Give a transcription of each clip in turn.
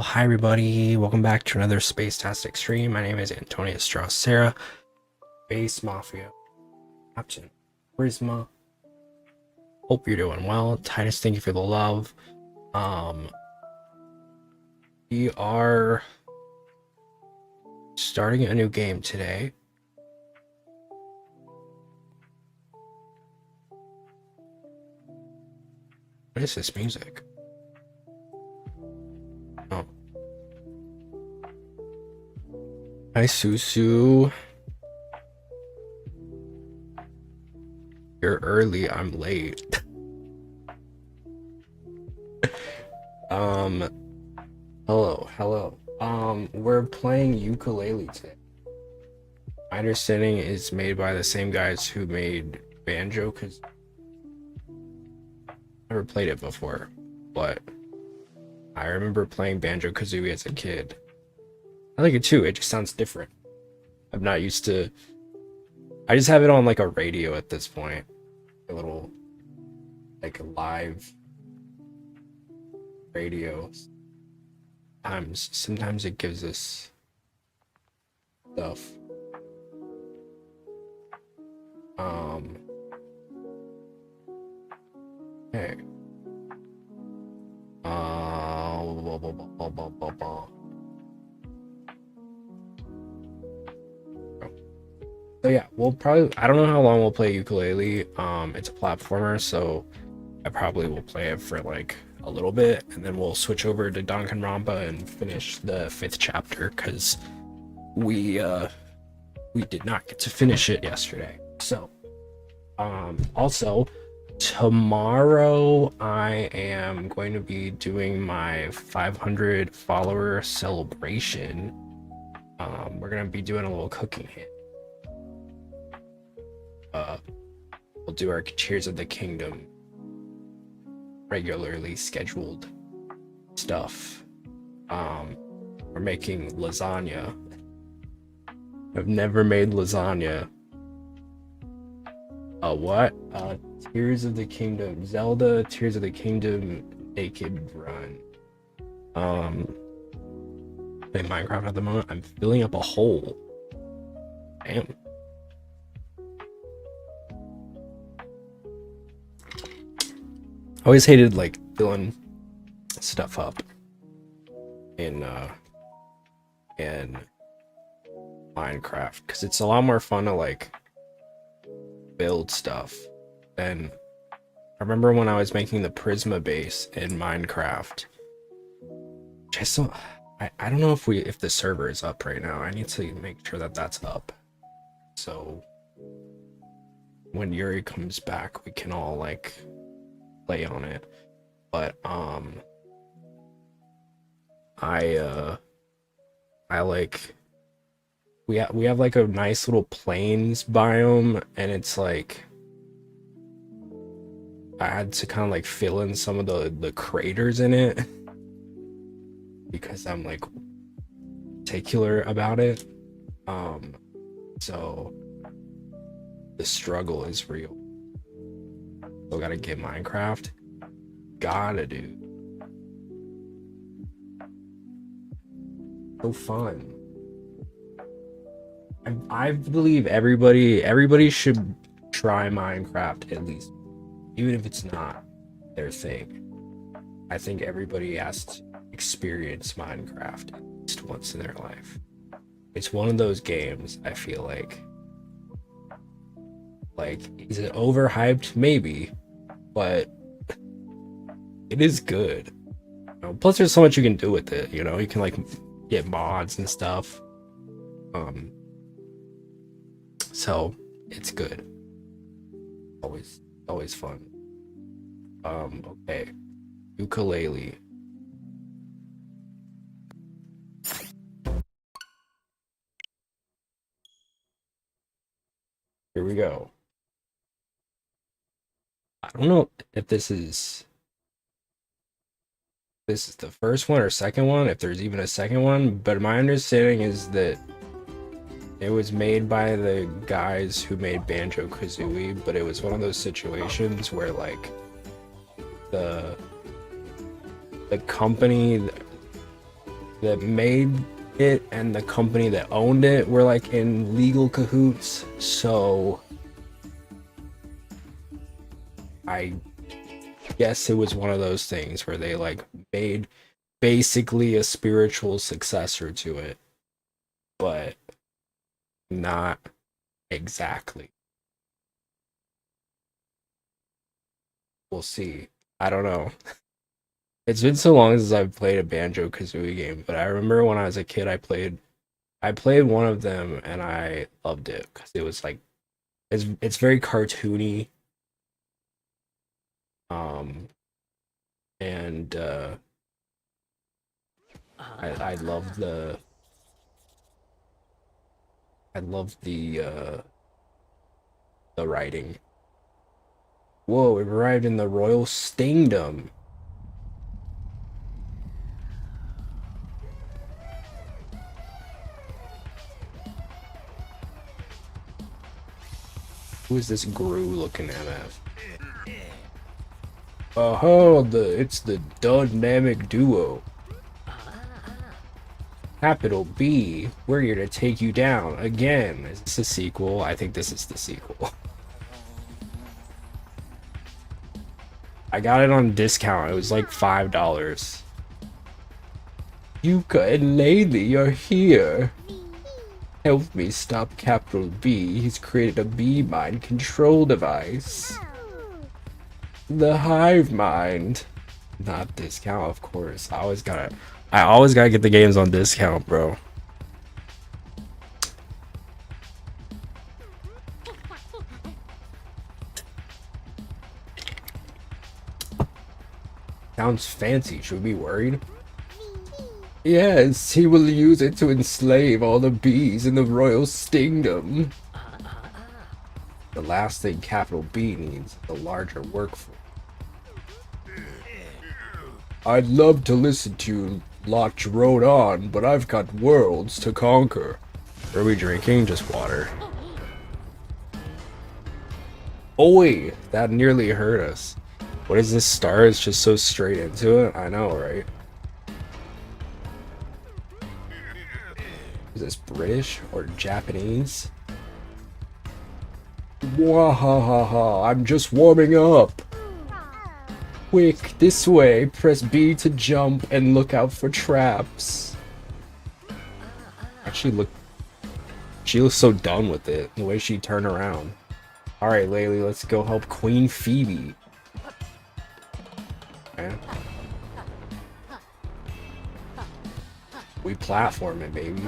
Hi everybody, welcome back to another Space-tastic stream. My name is Antonio Strauss-Serra, Base Mafia Captain Prisma. Hope you're doing well. Titus, thank you for the love. We are starting a new game today. What is this music? Oh. Hi, Susu. You're early, I'm late. Hello. We're playing Yooka-Laylee today. My understanding is made by the same guys who made Banjo, because I've never played it before, but I remember playing Banjo-Kazooie as a kid. I like it too, it just sounds different. I'm not used to... I just have it on like a radio at this point. A little, like, live radio. Sometimes it gives us stuff. Okay. So yeah, we'll probably, I don't know how long we'll play Yooka-Laylee. It's a platformer, so I probably will play it for like a little bit, and then we'll switch over to Danganronpa and finish the 5th chapter, because we did not get to finish it yesterday. So also tomorrow I am going to be doing my 500 follower celebration. We're gonna be doing a little cooking hit. We'll do our Tears of the Kingdom regularly scheduled stuff. We're making lasagna. I've never made lasagna. What? Tears of the Kingdom, Zelda Tears of the Kingdom Naked Run. Playing Minecraft at the moment. I'm filling up a hole. Damn. Always hated like filling stuff up in Minecraft because it's a lot more fun to like build stuff. And I remember when I was making the Prisma base in Minecraft. Just so I don't know if the server is up right now. I need to make sure that that's up. So when Yuri comes back, we can all like play on it. But I like we have like a nice little plains biome, and it's like I had to kind of like fill in some of the craters in it because I'm like particular about it. So the struggle is real. Still gotta get Minecraft. Gotta do. So fun. I believe everybody should try Minecraft at least, even if it's not their thing. I think everybody has to experience Minecraft at least once in their life. It's one of those games, I feel like is it overhyped? Maybe, but it is good. You know, plus there's so much you can do with it, you know, you can like get mods and stuff. So it's good. Always fun. Okay. Yooka-Laylee. Here we go. I don't know if this is the first one or second one, if there's even a second one, but my understanding is that it was made by the guys who made Banjo-Kazooie, but it was one of those situations where like the company that made it and the company that owned it were like in legal cahoots, so I guess it was one of those things where they like made basically a spiritual successor to it, but not exactly. We'll see. I don't know. It's been so long since I've played a Banjo-Kazooie game, but I remember when I was a kid I played one of them and I loved it because it was like it's very cartoony. And I love the writing. Whoa, we've arrived in the Royal Stingdom. Who is this Gru looking at? Oh, it's the dynamic duo. Capital B, we're here to take you down again. Is this a sequel? I think this is the sequel. I got it on discount. It was like $5. Yooka and Laylee are here. Help me stop Capital B. He's created a bee mind control device. The hive mind. Not discount, of course. I always gotta get the games on discount, bro. Sounds fancy. Should we be worried? Yes, he will use it to enslave all the bees in the Royal Stingdom. The last thing Capital B needs is a larger workforce. I'd love to listen to you lot drone on, but I've got worlds to conquer. What are we drinking? Just water. Oi! That nearly hurt us. What is this star? It's just so straight into it? I know, right? Is this British or Japanese? Wahahaha, I'm just warming up. Quick, this way. Press B to jump and look out for traps. Actually, look. she looks so done with it, the way she turned around. Alright, Laylee, let's go help Queen Phoebe. Okay. We platform it, baby.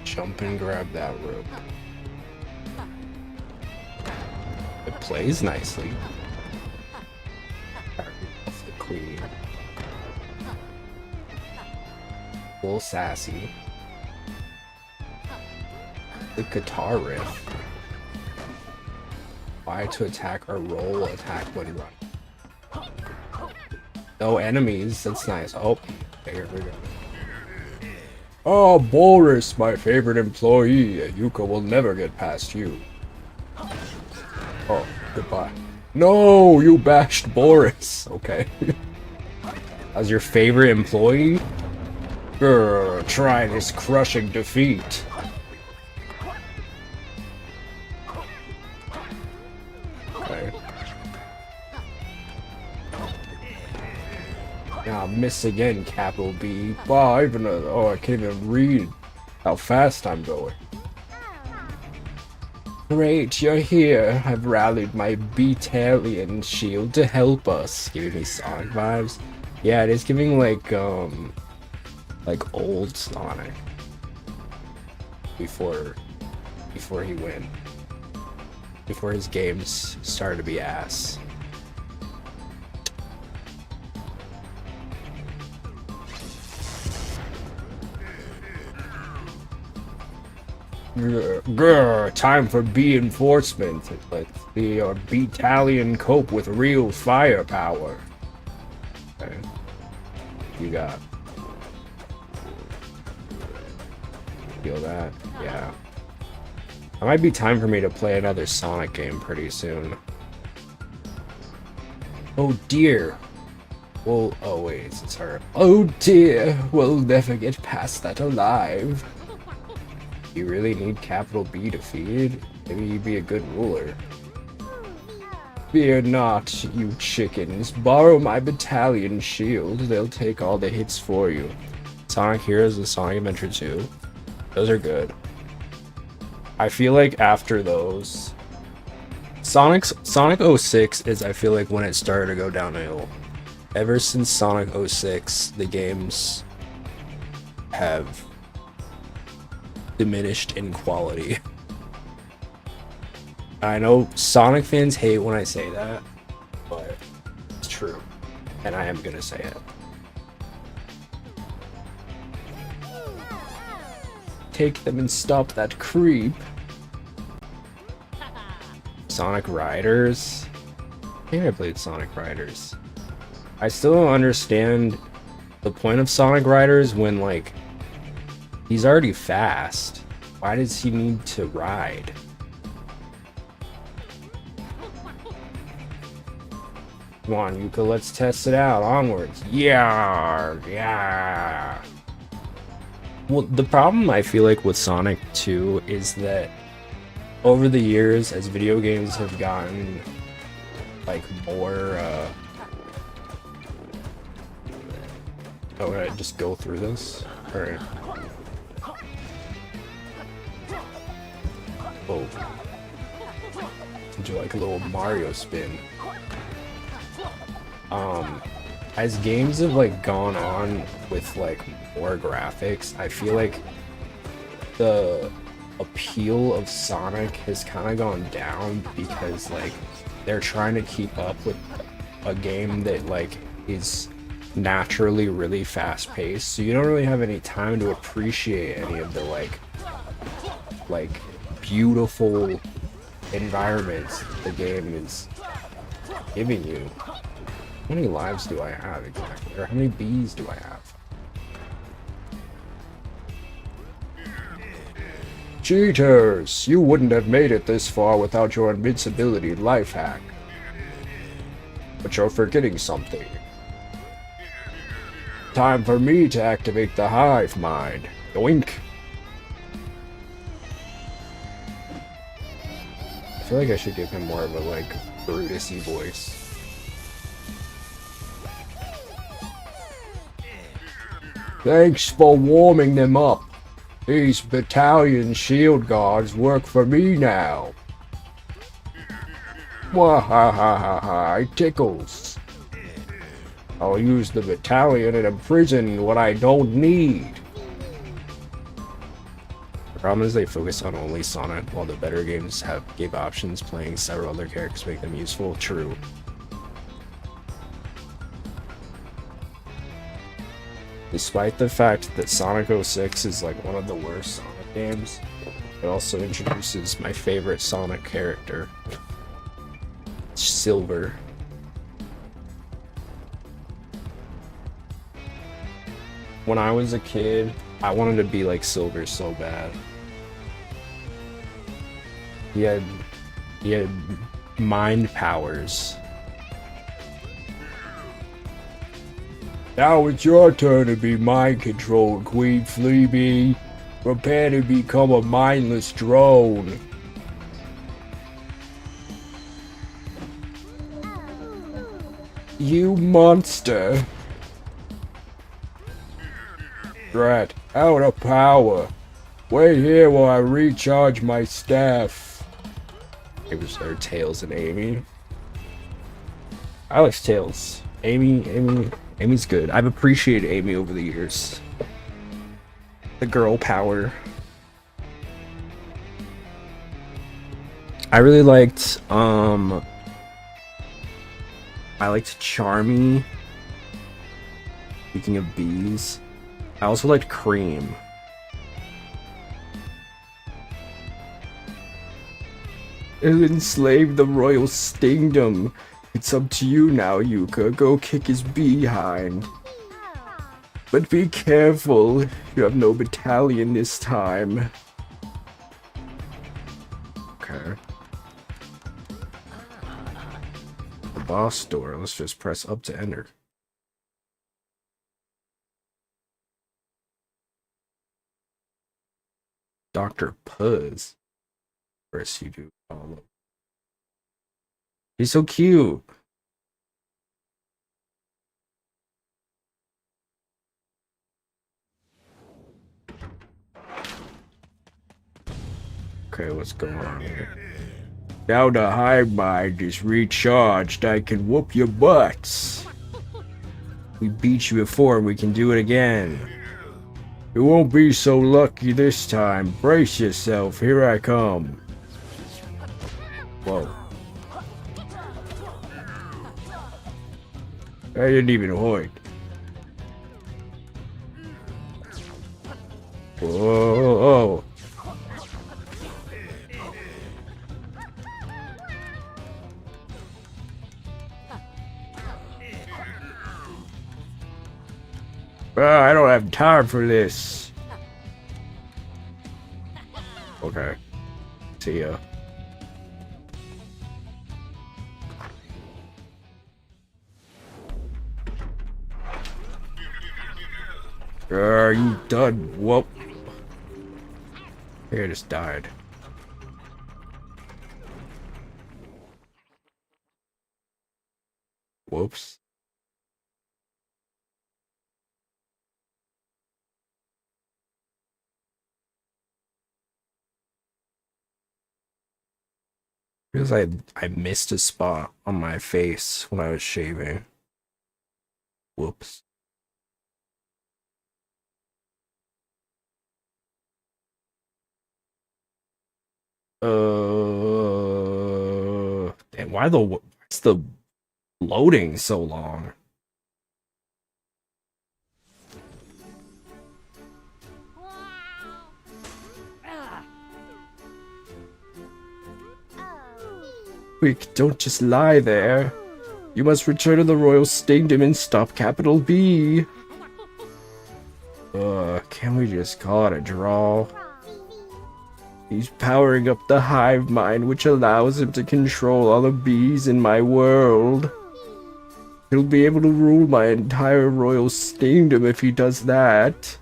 Jump and grab that rope. It plays nicely. That's the queen. A little sassy. The guitar riff. Y to attack or roll attack when running. No enemies, that's nice. Oh, here we go. Oh, Boris, my favorite employee. Yuka will never get past you. Oh, goodbye. No, you bashed Boris. Okay. As your favorite employee? Grr, try this crushing defeat. Okay. Now, miss again, capital B. Wow, I can't even read how fast I'm going. Great, you're here. I've rallied my battalion shield to help us. Giving me Sonic vibes. Yeah, it is giving like old Sonic. Before he went. Before his games started to be ass. Grr, time for B enforcement. Let the battalion cope with real firepower. Okay. You got. Feel that? Yeah. It might be time for me to play another Sonic game pretty soon. Oh dear. Well, oh wait, it's her. Oh dear, we'll never get past that alive. You really need capital B defeated? Maybe you'd be a good ruler. Fear not, you chickens. Borrow my battalion shield. They'll take all the hits for you. Sonic Heroes and Sonic Adventure 2. Those are good. I feel like after those... Sonic 06 is, I feel like, when it started to go downhill. Ever since Sonic 06, the games have diminished in quality. I know Sonic fans hate when I say that, but it's true, and I am gonna say it. Take them and stop that creep. Sonic Riders? I think I played Sonic Riders. I still don't understand the point of Sonic Riders when, like, he's already fast. Why does he need to ride? Come on, Yuka, let's test it out. Onwards. Yeah, yeah. Well, the problem I feel like with Sonic 2 is that over the years, as video games have gotten, like, more, Oh, would I just go through this? Alright. Oh. Do like a little Mario spin. As games have like gone on with like more graphics, I feel like the appeal of Sonic has kind of gone down because like they're trying to keep up with a game that like is naturally really fast paced, so you don't really have any time to appreciate any of the like beautiful environments the game is giving you. How many lives do I have exactly? Or how many bees do I have? Cheaters! You wouldn't have made it this far without your invincibility life hack. But you're forgetting something. Time for me to activate the hive mind. Yoink! I feel like I should give him more of a, like, Brutus-y voice. Thanks for warming them up. These battalion shield guards work for me now. Wahahaha, it tickles. I'll use the battalion and imprison what I don't need. The problem is they focus on only Sonic, while the better games gave options playing several other characters to make them useful. True. Despite the fact that Sonic 06 is like one of the worst Sonic games, it also introduces my favorite Sonic character, Silver. When I was a kid, I wanted to be like Silver so bad. He had mind powers. Now it's your turn to be mind-controlled, Queen Fleabee. Prepare to become a mindless drone. You monster. Drat, out of power. Wait here while I recharge my staff. It was their Tails and Amy. I like Tails. Amy's good. I've appreciated Amy over the years. The girl power. I really liked Charmy. Speaking of bees. I also liked Cream. Enslave the royal stingdom. It's up to you now, Yooka. Go kick his behind. But be careful. You have no battalion this time. Okay. The boss door. Let's just press up to enter. Dr. Puzz. First you do follow. He's so cute. Okay, what's going on here? Now the hive mind is recharged, I can whoop your butts. We beat you before, we can do it again. You won't be so lucky this time. Brace yourself, here I come. Whoa. I didn't even hoid. Whoa. I don't have time for this. Okay. See ya. Are you done? Whoop. Here, just died. Whoops. Because I missed a spot on my face when I was shaving. Whoops. Damn, why's the loading so long? Quick, don't just lie there. You must return to the Royal Stingdom and stop Capital B. Can we just call it a draw? He's powering up the hive mind, which allows him to control all the bees in my world. He'll be able to rule my entire Royal Stingdom if he does that.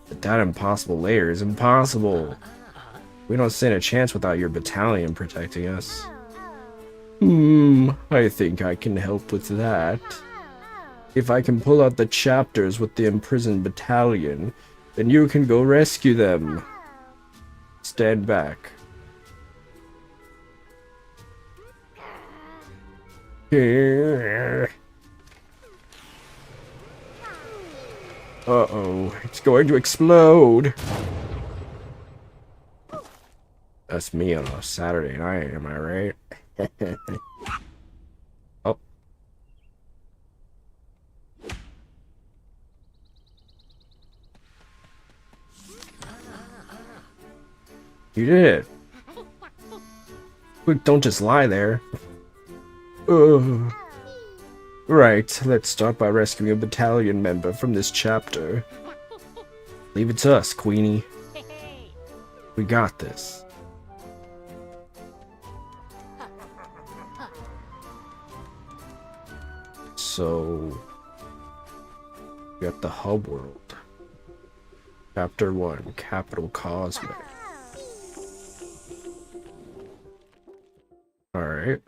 But that impossible layer is impossible. We don't stand a chance without your battalion protecting us. I think I can help with that. If I can pull out the chapters with the imprisoned battalion, then you can go rescue them. Stand back. Uh-oh, it's going to explode. That's me on a Saturday night, am I right? Oh. You did it. Quick, don't just lie there. Right, let's start by rescuing a battalion member from this chapter. Leave it to us, Queenie. We got this. So, we got the hub world. Chapter 1, Capital Causeway. Alright.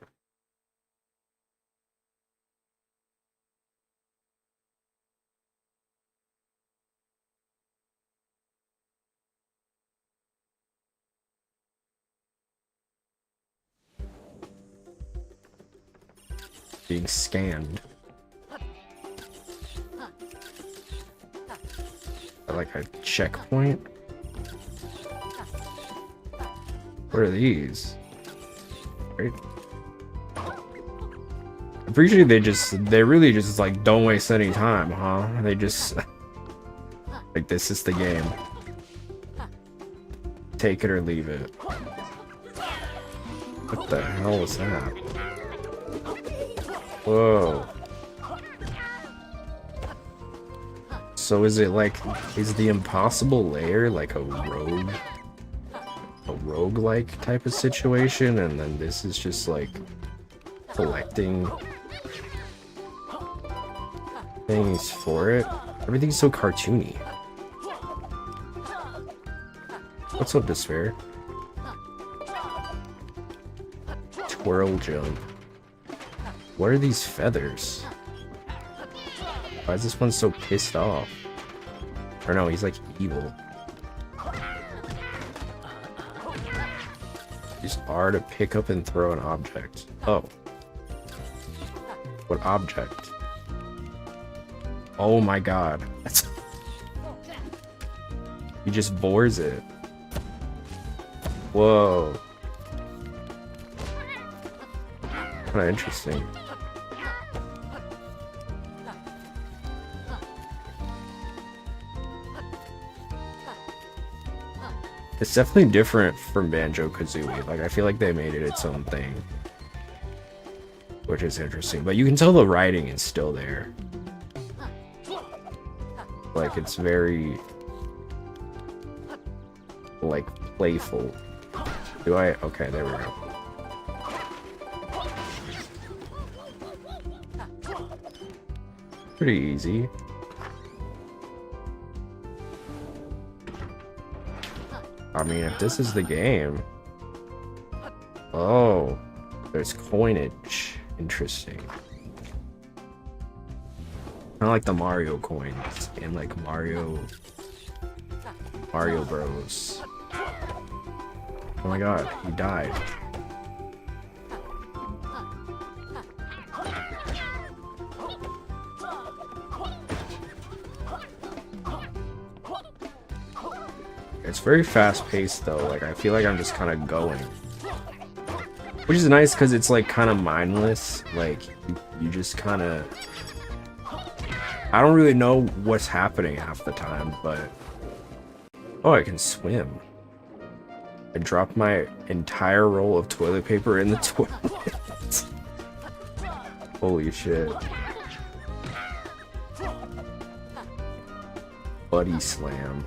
Being scanned. Like a checkpoint? What are these? Right? I'm pretty sure they really just like don't waste any time, huh? They just like this is the game. Take it or leave it. What the hell was that? Whoa. So is it like, is the impossible layer like a rogue-like type of situation, and then this is just like collecting things for it? Everything's so cartoony. What's up, Despair? Twirl jump. What are these feathers? Why is this one so pissed off? Or no, he's like evil. Use R to pick up and throw an object. Oh. What object? Oh my god. That's... He just bores it. Whoa. Kinda interesting. It's definitely different from Banjo-Kazooie. Like, I feel like they made it its own thing. Which is interesting. But you can tell the writing is still there. Like, it's very... like, playful. Do I? Okay, there we go. Pretty easy. I mean, if this is the game... Oh, there's coinage. Interesting. Kind of like the Mario coins in like Mario Bros. Oh my god, he died. It's very fast paced though, like I feel like I'm just kind of going. Which is nice because it's like kind of mindless, like you just kind of... I don't really know what's happening half the time, but... Oh, I can swim. I dropped my entire roll of toilet paper in the toilet. Holy shit. Buddy slam.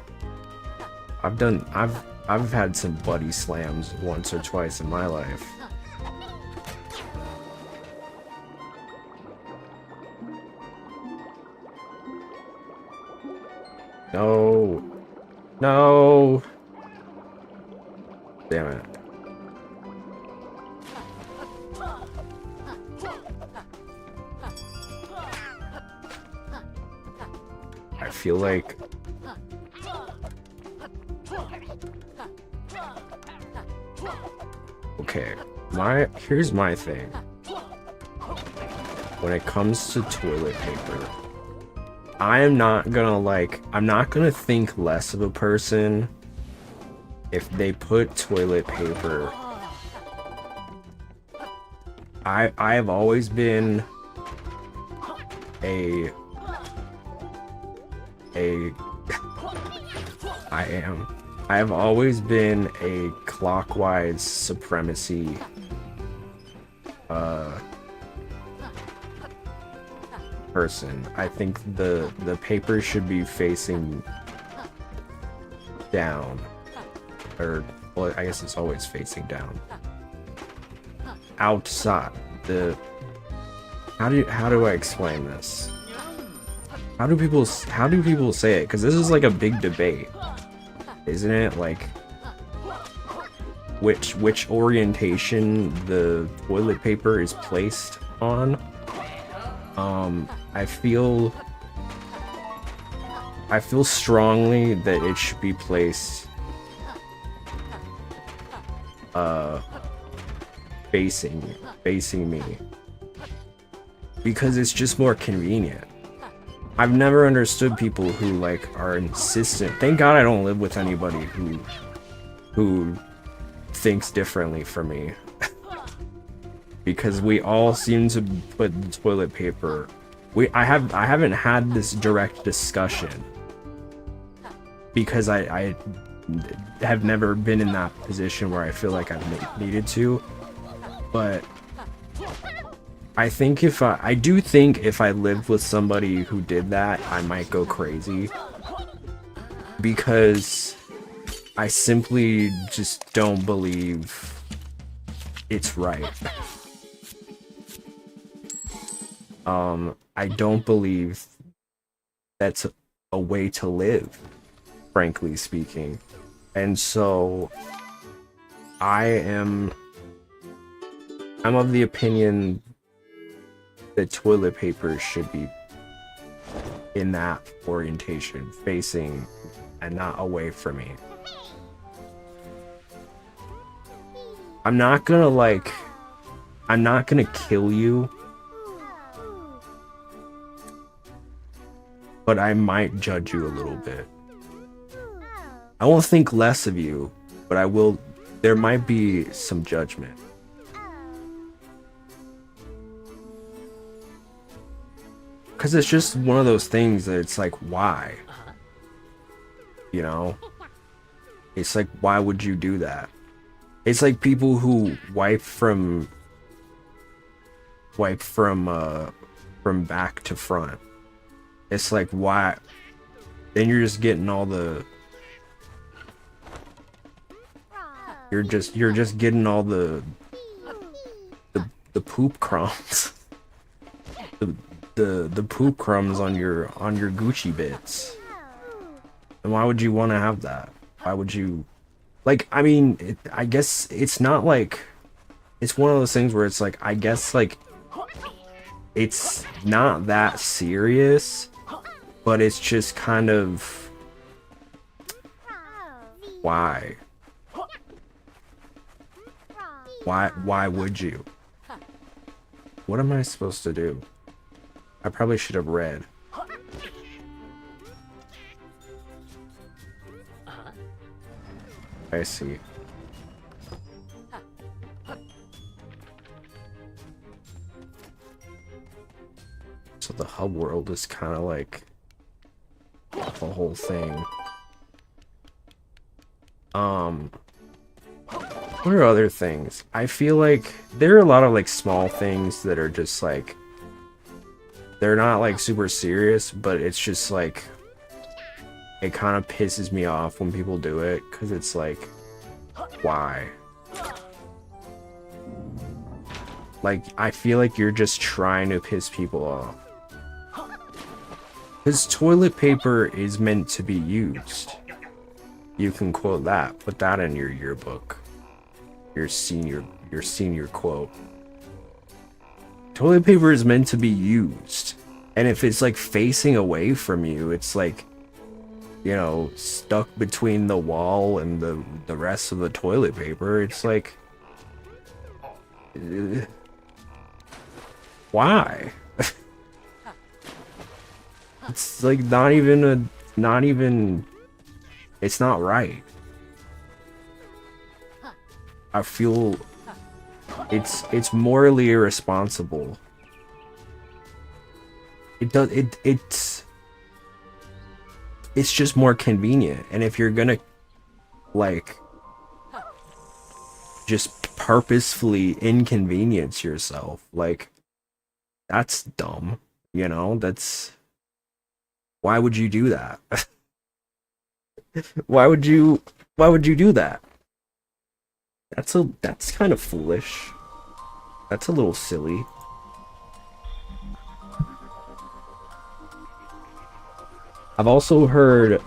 I've had some buddy slams once or twice in my life. No. No. Damn it. I feel like okay, here's my thing. When it comes to toilet paper, I'm not gonna think less of a person if they put toilet paper. I've always been I've always been a clockwise supremacy person. I think the paper should be facing down, or well, I guess it's always facing down. Outside. How do I explain this? How do people say it? Because this is like a big debate, isn't it? Like which orientation the toilet paper is placed on. I feel strongly that it should be placed facing me, because it's just more convenient. I've never understood people who like are insistent. Thank God I don't live with anybody who thinks differently from me. Because we all seem to put toilet paper. I haven't had this direct discussion because I have never been in that position where I feel like I've needed to. But I think I do think if I lived with somebody who did that, I might go crazy, because I simply just don't believe it's right. I don't believe that's a way to live, frankly speaking. And so I'm of the opinion that toilet paper should be in that orientation, facing and not away from me. I'm not gonna kill you, but I might judge you a little bit. I won't think less of you, but I will. There might be some judgment. Because it's just one of those things that it's like, why? You know? It's like, why would you do that? It's like people who wipe from back to front. It's like, why? Then you're just getting all the... You're just getting all the poop crumbs. the poop crumbs on your Gucci bits. And why would you want to have that? Why would you... Like, I mean, I guess it's not like... It's one of those things where it's like, I guess, like... It's not that serious, but it's just kind of... Why? Why would you? What am I supposed to do? I probably should have read. I see. So the hub world is kind of like the whole thing. What are other things? I feel like there are a lot of like small things that are just like, they're not like super serious, but it's just like, it kind of pisses me off when people do it, because it's like, why? Like, I feel like you're just trying to piss people off. Because toilet paper is meant to be used. You can quote that. Put that in your yearbook. Your senior quote. Toilet paper is meant to be used. And if it's like facing away from you, it's like, you know, stuck between the wall and the rest of the toilet paper. It's like, why? It's like not even, it's not right. I feel it's morally irresponsible. It's just more convenient. And if you're gonna like just purposefully inconvenience yourself, like that's dumb, you know? That's, why would you do that? why would you do that? That's kind of foolish. That's a little silly. I've also heard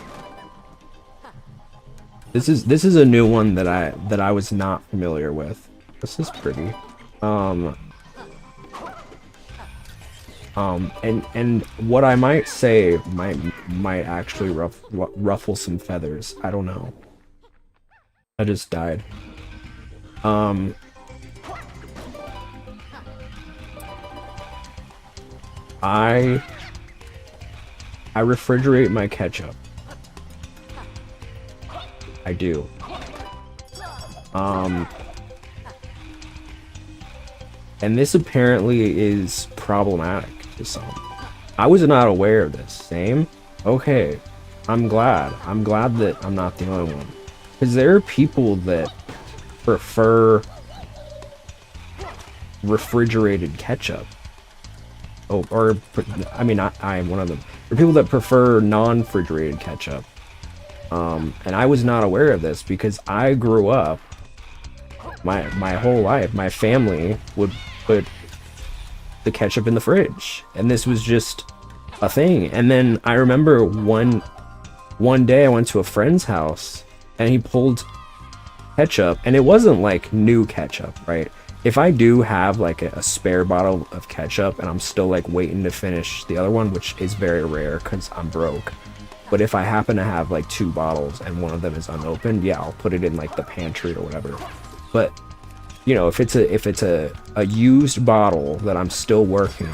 this is a new one that I was not familiar with. This is pretty. And what I might say might actually ruffle some feathers. I don't know. I just died. I refrigerate my ketchup. I do. And this apparently is problematic to some. I was not aware of this. Same? Okay. I'm glad that I'm not the only one. Because there are people that prefer refrigerated ketchup. Oh, or, I mean, I am one of them. There are people that prefer non-refrigerated ketchup. And I was not aware of this because I grew up, my whole life, my family would put the ketchup in the fridge. And this was just a thing. And then I remember one day I went to a friend's house and he pulled ketchup, and it wasn't like new ketchup, right? If I do have like a spare bottle of ketchup and I'm still like waiting to finish the other one, which is very rare because I'm broke, but if I happen to have like 2 bottles and one of them is unopened, yeah, I'll put it in like the pantry or whatever. But you know, if it's a used bottle that I'm still working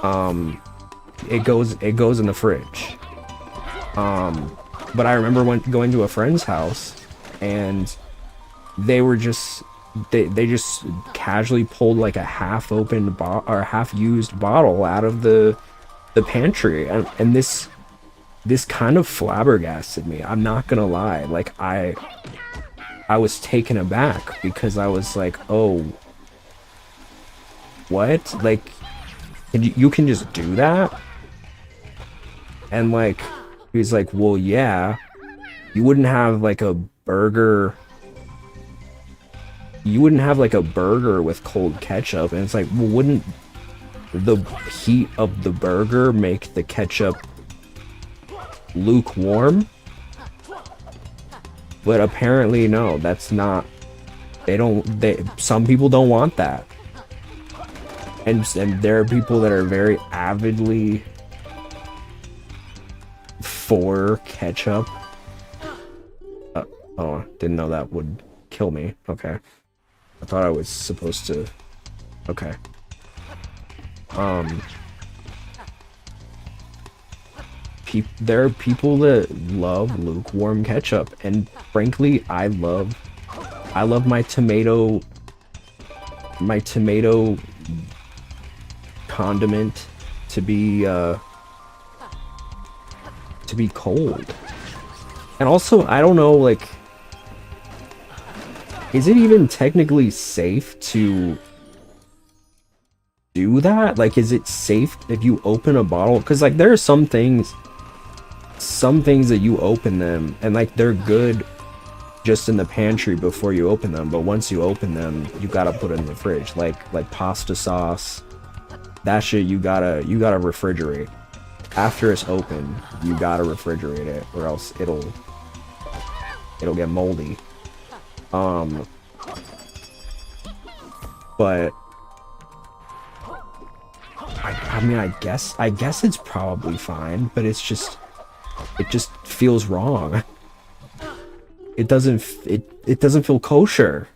on, it goes in the fridge. But I remember going to a friend's house and they were just they just casually pulled like a half-opened or half-used bottle out of the pantry, and this kind of flabbergasted me. I'm not gonna lie. Like I was taken aback because I was like, oh, what? Like, you can just do that? And like, he's like, well, yeah, you wouldn't have like a burger. You wouldn't have like a burger with cold ketchup. And it's like, well, wouldn't the heat of the burger make the ketchup lukewarm? But apparently no, that's not, some people don't want that. And there are people that are very avidly for ketchup. Oh, didn't know that would kill me. Okay. I thought I was supposed to. Okay. There are people that love lukewarm ketchup, and frankly, I love my tomato condiment to be cold. And also, I don't know, like, is it even technically safe to do that? Like, is it safe if you open a bottle? Because like, there are some things that you open them and like they're good just in the pantry before you open them, but once you open them, you gotta put it in the fridge. Like pasta sauce, that shit you gotta refrigerate. After it's open, you gotta refrigerate it, or else it'll get moldy. But I I mean, I guess it's probably fine, but it just feels wrong. It doesn't feel kosher.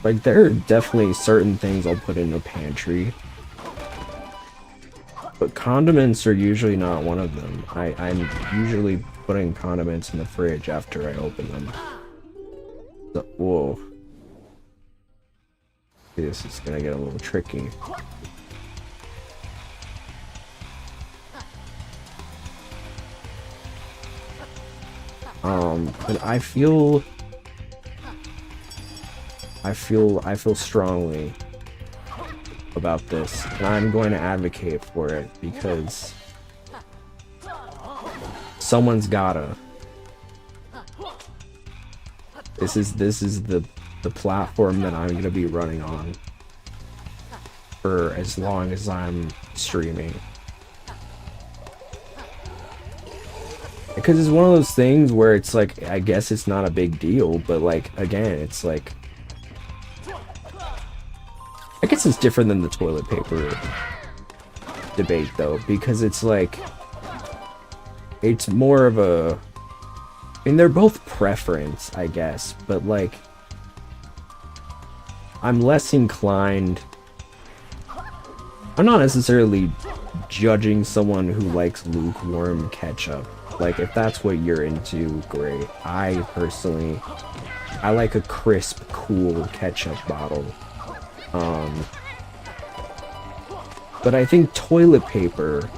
Like, there are definitely certain things I'll put in the pantry, but condiments are usually not one of them. I'm usually putting condiments in the fridge after I open them. So, whoa. This is gonna get a little tricky. And I feel strongly about this, and I'm going to advocate for it because someone's gotta. This is the platform that I'm gonna be running on for as long as I'm streaming. Because it's one of those things where it's like, I guess it's not a big deal, but like, again, it's like, I guess it's different than the toilet paper debate though, because it's like, it's more of a, I mean, they're both preference, I guess, but like, I'm less inclined, I'm not necessarily judging someone who likes lukewarm ketchup. Like, if that's what you're into, great. I personally, I like a crisp, cool ketchup bottle. But I think toilet paper,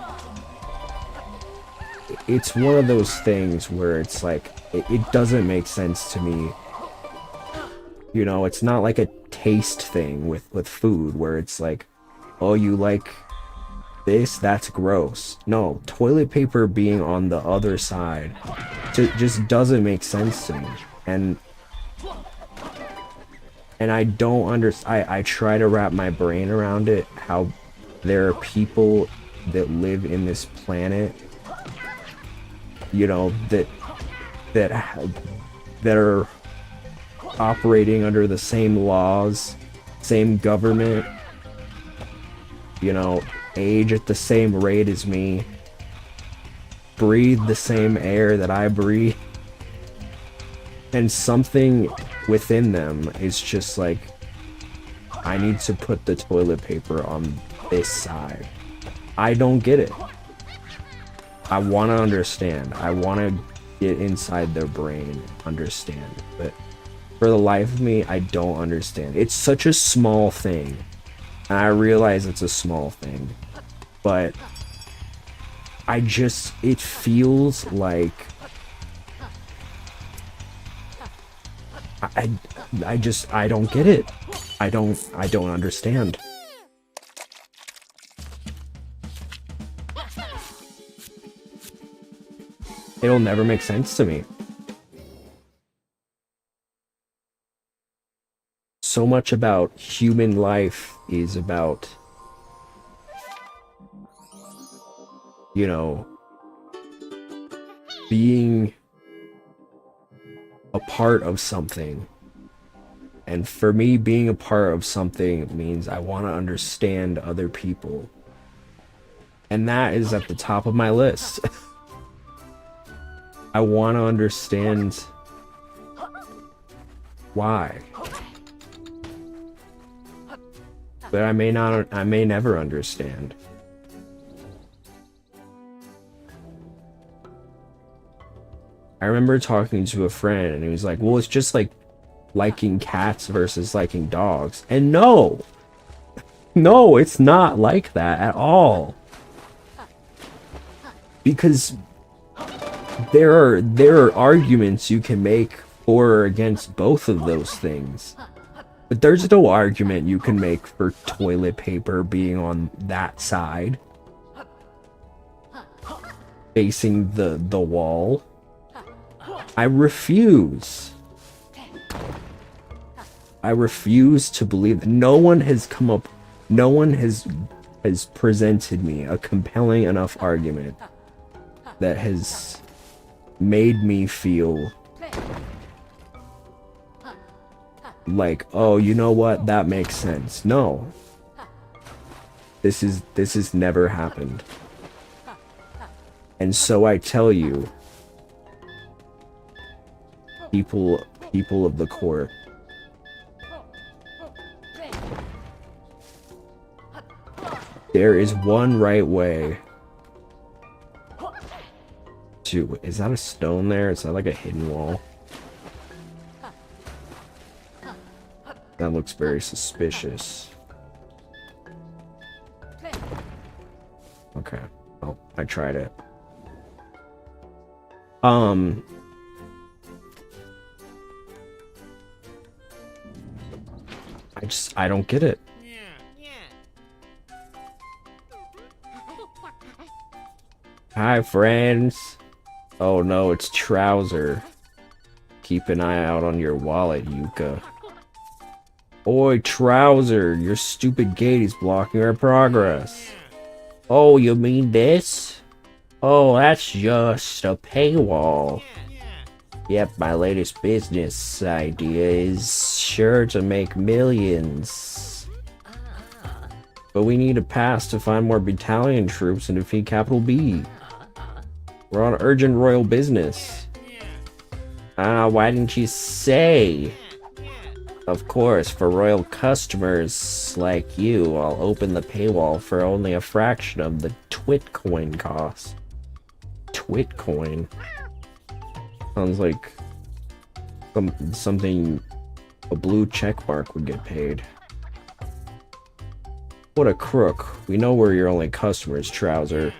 it's one of those things where it's like, it doesn't make sense to me. You know, it's not like a taste thing with food where it's like, oh, you like this? That's gross. No, toilet paper being on the other side just doesn't make sense to me. And I don't understand. I try to wrap my brain around it, how there are people that live in this planet, you know, that are operating under the same laws, same government, you know, age at the same rate as me, breathe the same air that I breathe, and something within them is just like, I need to put the toilet paper on this side. I don't get it. I want to understand. I want to get inside their brain and understand, but for the life of me, I don't understand. It's such a small thing, and I realize it's a small thing, but it feels like I don't get it. I don't understand. It'll never make sense to me. So much about human life is about, you know, being a part of something. And for me, being a part of something means I want to understand other people. And that is at the top of my list. I want to understand why. But I may never understand. I remember talking to a friend and he was like, well, it's just like liking cats versus liking dogs. And no, it's not like that at all. Because there are arguments you can make for or against both of those things. But there's no argument you can make for toilet paper being on that side, facing the wall. I refuse to believe that no one has presented me a compelling enough argument that has made me feel like, oh, you know what? That makes sense. No. This has never happened. And so I tell you, people of the court, there is one right way to... Is that a stone there? Is that like a hidden wall? That looks very suspicious. Okay. Oh, I tried it. I don't get it. Hi, friends. Oh no, it's Trouser. Keep an eye out on your wallet, Yuka. Oi, Trouser, your stupid gate is blocking our progress. Oh, you mean this? Oh, that's just a paywall. Yep, my latest business idea is sure to make millions. But we need a pass to find more battalion troops and defeat Capital B. We're on urgent royal business. Why didn't you say? Of course, for royal customers like you, I'll open the paywall for only a fraction of the Twitcoin cost. Twitcoin? Sounds like something a blue checkmark would get paid. What a crook. We know we're your only customers, Trouser.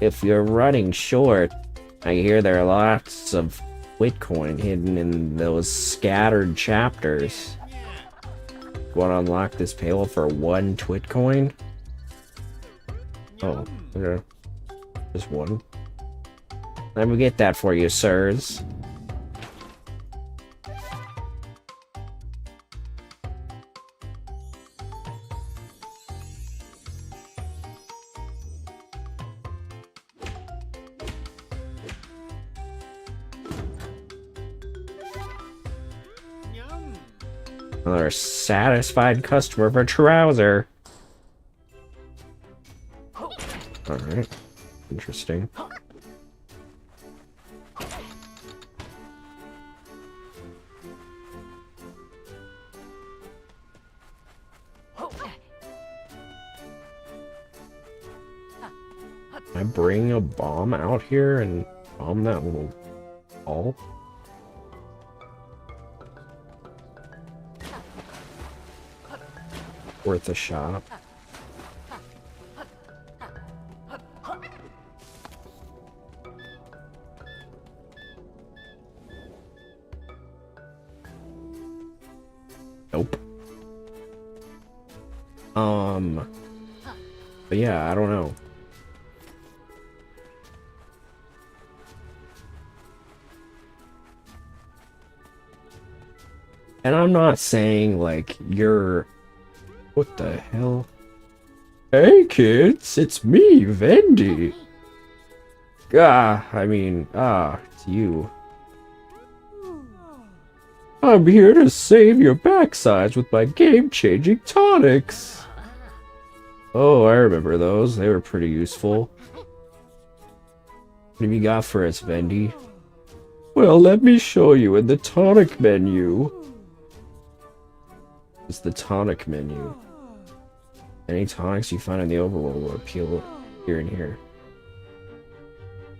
If you're running short, I hear there are lots of Bitcoin hidden in those scattered chapters. Want to unlock this paywall for 1 Twitcoin? Oh, okay. Just 1. Let me get that for you, sirs. Another satisfied customer for Trouser. Alright. Interesting. Can I bring a bomb out here and bomb that little ball? Worth a shot. Nope. But yeah, I don't know. And I'm not saying like you're... What the hell? Hey kids, it's me, Vendy. It's you. I'm here to save your backsides with my game-changing tonics. Oh, I remember those. They were pretty useful. What have you got for us, Vendy? Well, let me show you in the tonic menu. It's the tonic menu. Any tonics you find in the overworld will appeal here and here.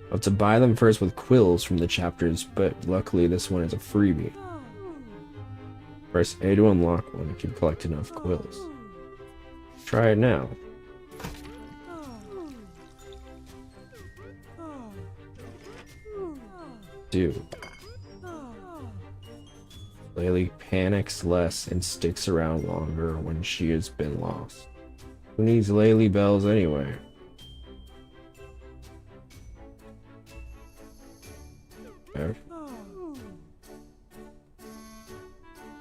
I'll have to buy them first with quills from the chapters, but luckily this one is a freebie. Press A to unlock one if you collect enough quills. Try it now. Dude. Laylee panics less and sticks around longer when she has been lost. Who needs Laylee bells anyway? Okay.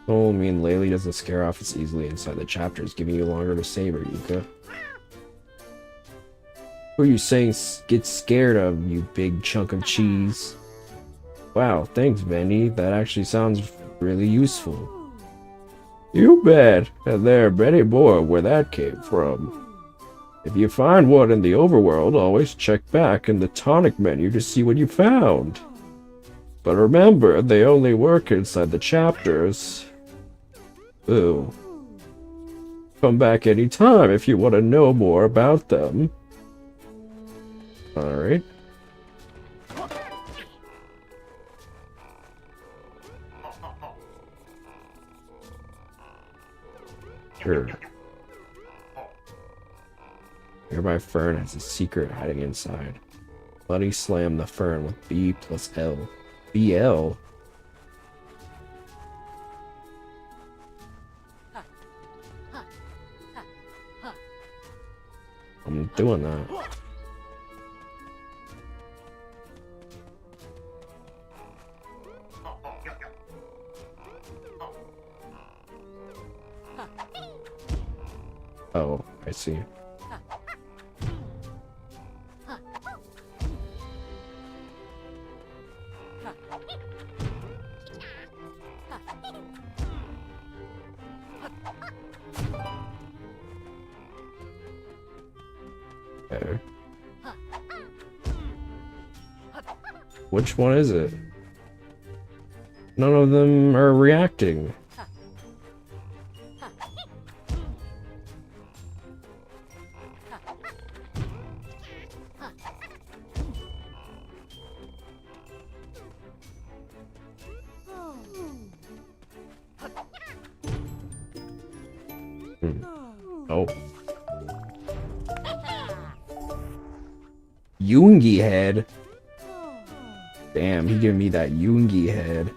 Oh, I mean, Laylee doesn't scare off as easily inside the chapters, giving you longer to save her, Yuka. Who are you saying get scared of, you big chunk of cheese? Wow, thanks, Vendy. That actually sounds really useful. You bet. And there are many more where that came from. If you find one in the overworld, always check back in the tonic menu to see what you found. But remember, they only work inside the chapters. Ooh. Come back anytime if you want to know more about them. Alright. Sure. Nearby fern has a secret hiding inside. Bloody slam the fern with B plus L. BL? I'm doing that. Oh, I see. Okay. Which one is it? None of them are reacting. Oh. Yoongi head. Damn, he gave me that Yoongi head.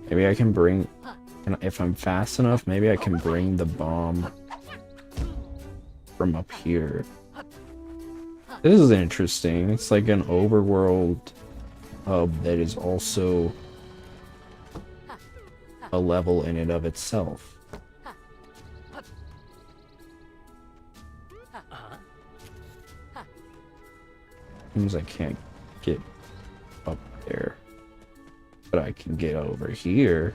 Maybe I can bring, and if I'm fast enough, maybe I can bring the bomb from up here. This is interesting. It's like an overworld hub that is also a level in and of itself. Seems I can't get up there, but I can get over here.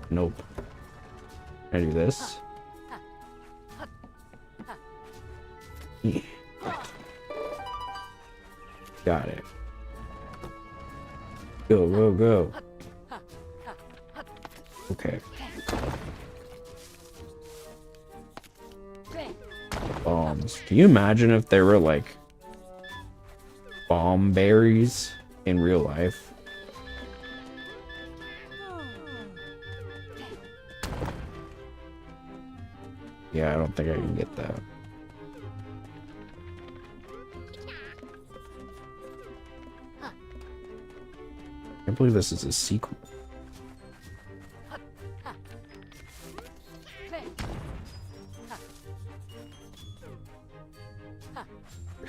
Nope. Can I do this? Yeah. Got it. Go, go, go. Okay. Bombs. Can you imagine if there were like bomb berries in real life? Yeah, I don't think I can get that. I can't believe this is a sequel.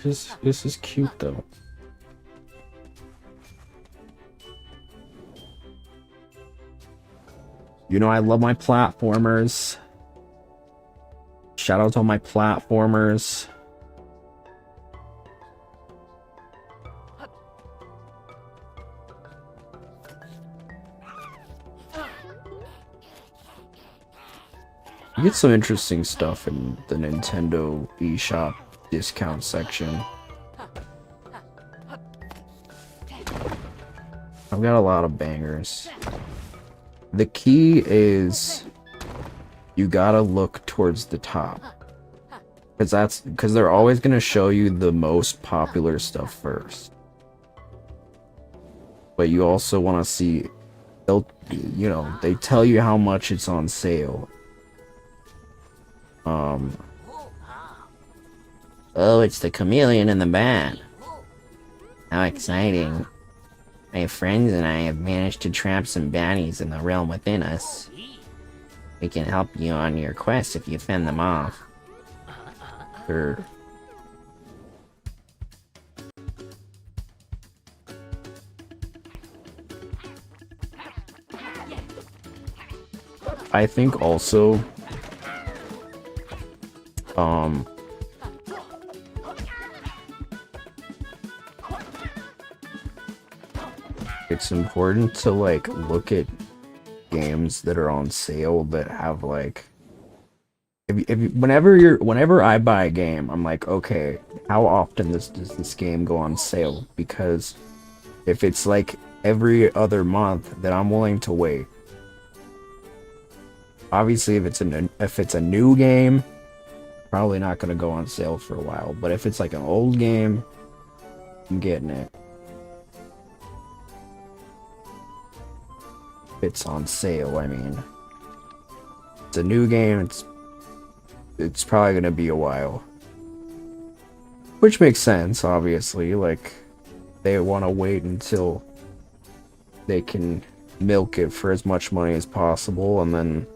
This is cute though. You know I love my platformers. Shout out to all my platformers. You get some interesting stuff in the Nintendo eShop discount section. I've got a lot of bangers. The key is you gotta look towards the top, because they're always gonna show you the most popular stuff first. But you also want to see, they tell you how much it's on sale. Oh, it's the chameleon in the bat. How exciting. My friends and I have managed to trap some baddies in the realm within us. We can help you on your quest if you fend them off. Sure. I think also, it's important to like look at games that are on sale that have like, whenever I buy a game, I'm like, okay, how often does this game go on sale? Because if it's like every other month, then I'm willing to wait. Obviously, if it's a new game, probably not gonna go on sale for a while. But if it's like an old game, I'm getting it. If it's on sale, I mean. It's a new game, it's probably gonna be a while. Which makes sense, obviously, like they want to wait until they can milk it for as much money as possible, and then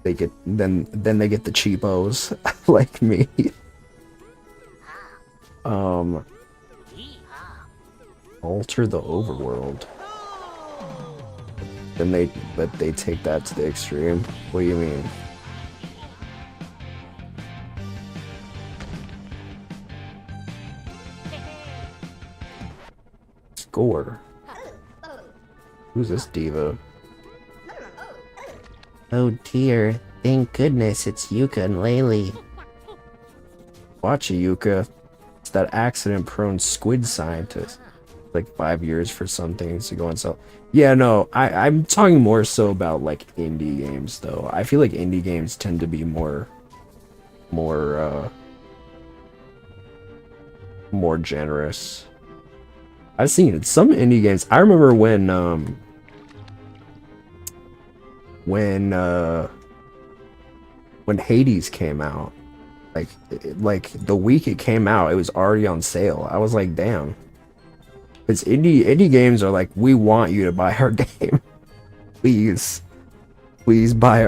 they get they get the cheapos like me. Alter the overworld. Then they take that to the extreme. What do you mean? Score. Who's this diva? Oh dear, thank goodness it's Yooka-Laylee. Watch it, Yuka. It's that accident-prone squid scientist. Like 5 years for some things to go and sell. Yeah, no, I'm talking more so about like indie games though. I feel like indie games tend to be more generous. I've seen some indie games. I remember when Hades came out, like the week it came out, it was already on sale. I was like, damn. It's indie games are like, we want you to buy our game. Please buy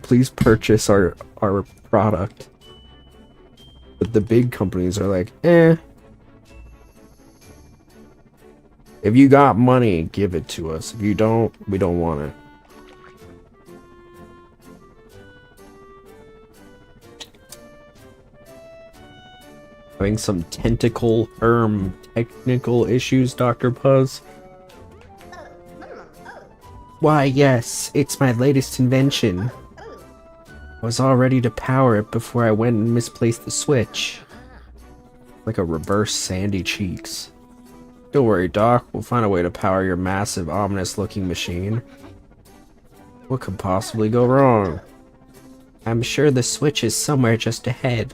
please purchase our product. But the big companies are like, eh. If you got money, give it to us. If you don't, we don't want it. Having some technical issues, Dr. Puzz. Why, yes, it's my latest invention. I was all ready to power it before I went and misplaced the switch. Like a reverse Sandy Cheeks. Don't worry, Doc. We'll find a way to power your massive, ominous-looking machine. What could possibly go wrong? I'm sure the switch is somewhere just ahead.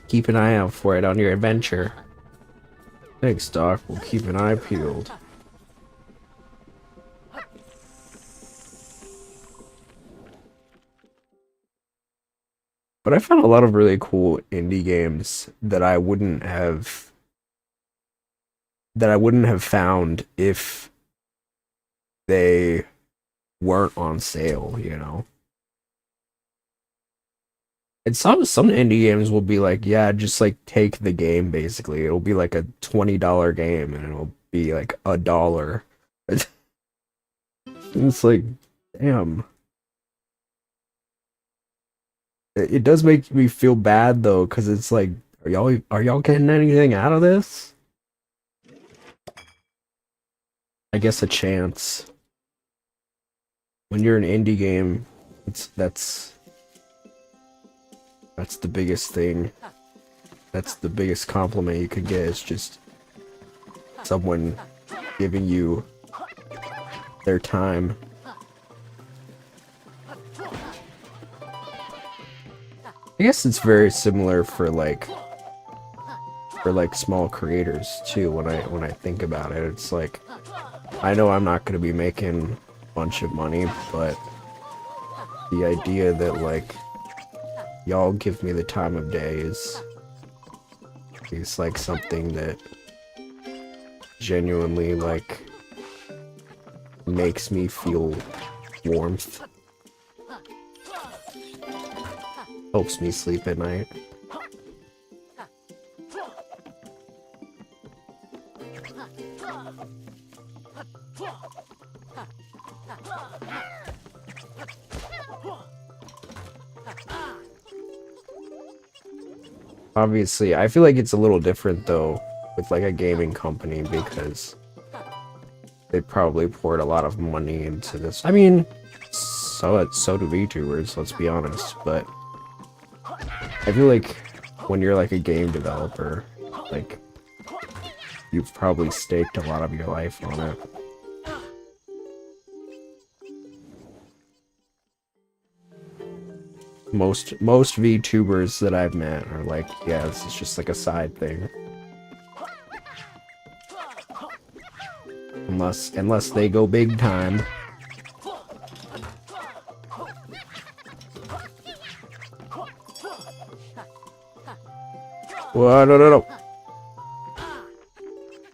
Keep an eye out for it on your adventure. Thanks, Doc. We'll keep an eye peeled. But I found a lot of really cool indie games that I wouldn't have found if they weren't on sale, you know. And some indie games will be like, yeah, just like take the game basically. It'll be like a $20 game and it'll be like $1. It's like, damn. It does make me feel bad though, because it's like, are y'all getting anything out of this? I guess a chance. When you're an indie game, that's the biggest thing. That's the biggest compliment you could get, is just someone giving you their time. I guess it's very similar for like small creators too. When I think about it, it's like, I know I'm not gonna be making a bunch of money, but the idea that like y'all give me the time of day is like something that genuinely like makes me feel warmth. Helps me sleep at night. Obviously, I feel like it's a little different though with like a gaming company because they probably poured a lot of money into this. I mean, so do VTubers, let's be honest, but I feel like when you're like a game developer, like you've probably staked a lot of your life on it. Most VTubers that I've met are like, yeah, this is just like a side thing. Unless they go big time. Whoa, no.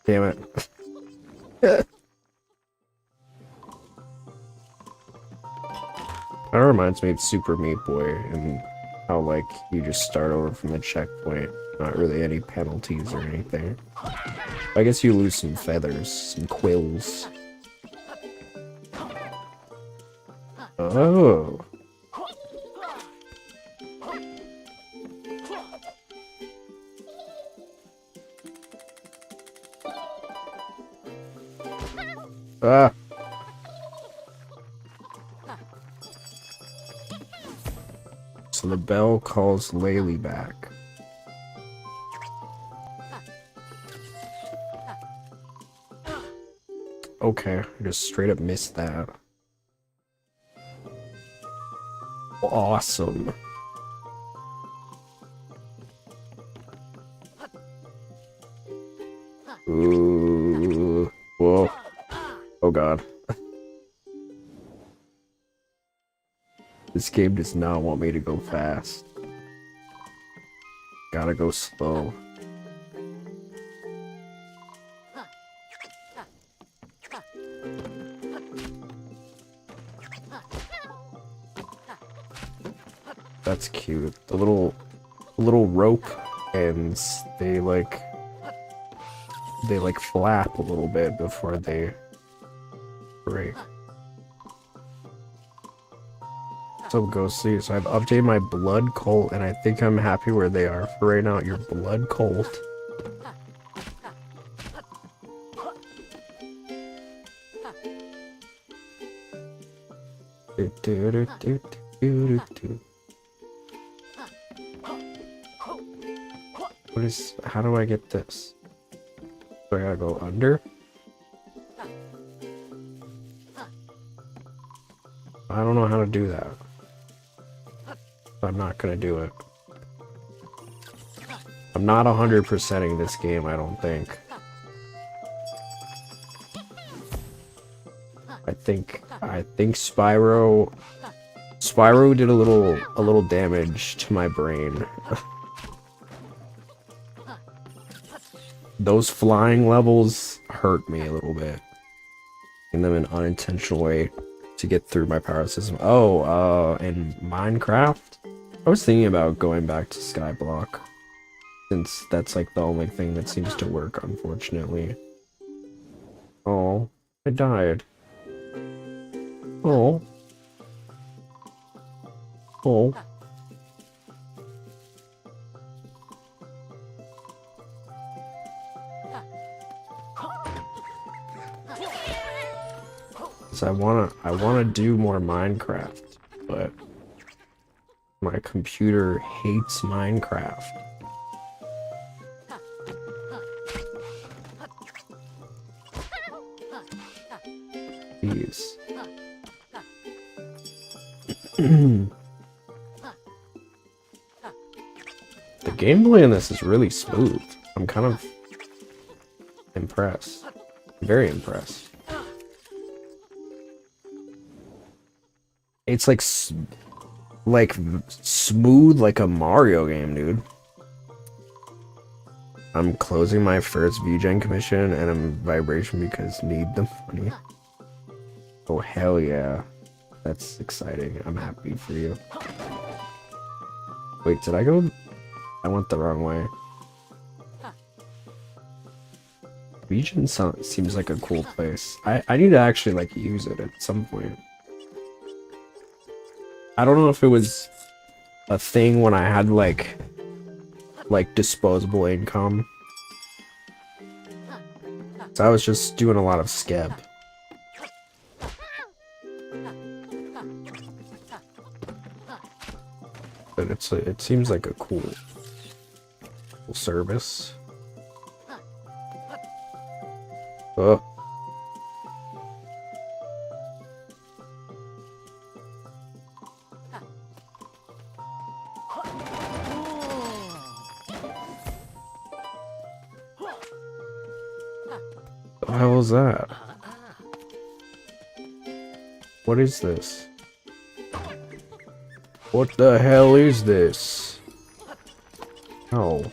Damn it. That reminds me of Super Meat Boy and how like you just start over from the checkpoint, not really any penalties or anything. I guess you lose some feathers, some quills. Oh. Ah. So the bell calls Laylee back. Okay, I just straight up missed that. Awesome. Ooh. Whoa. Oh god. This game does not want me to go fast. Gotta go slow. That's cute. The little rope ends, they like flap a little bit before they break. So ghostly, so I've updated my blood cult and I think I'm happy where they are for right now. Your blood cult. What is, how do I get this? Do I gotta go under? I don't know how to do that. I'm not gonna do it. I'm not 100%ing this game, I don't think. I think Spyro did a little damage to my brain. Those flying levels hurt me a little bit. In them an unintentional way to get through my power system. Oh, in Minecraft? I was thinking about going back to Skyblock, since that's like the only thing that seems to work, unfortunately. Oh, I died. Oh. Oh. So I wanna do more Minecraft, but my computer hates Minecraft. Jeez. The gameplay in this is really smooth. I'm kind of impressed. Very impressed. It's like smooth like a Mario game, dude. I'm closing my first VGen commission and I'm vibration because need the money. Oh hell yeah. That's exciting. I'm happy for you. Wait, did I go? I went the wrong way. Region seems like a cool place. I need to actually like use it at some point. I don't know if it was a thing when I had like disposable income. So I was just doing a lot of sceb. But it seems like a cool service. Oh. What the hell is that? What is this? What the hell is this? Oh.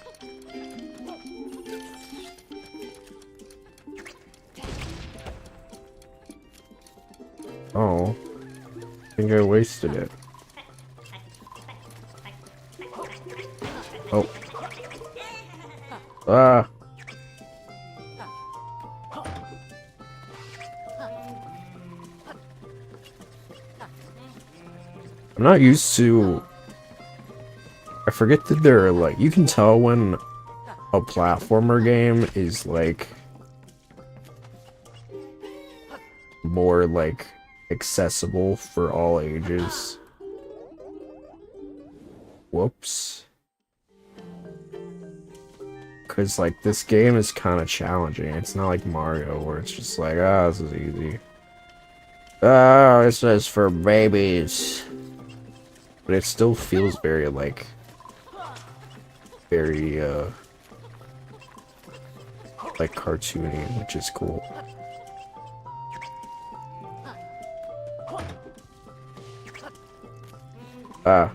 Oh. I think I wasted it. Oh. Ah. I'm not used to... I forget that there are like... You can tell when a platformer game is like... more like accessible for all ages. Whoops. Because like this game is kind of challenging. It's not like Mario where it's just like, ah, this is easy. Oh, this is for babies. But it still feels very like like cartoony, which is cool. Ah.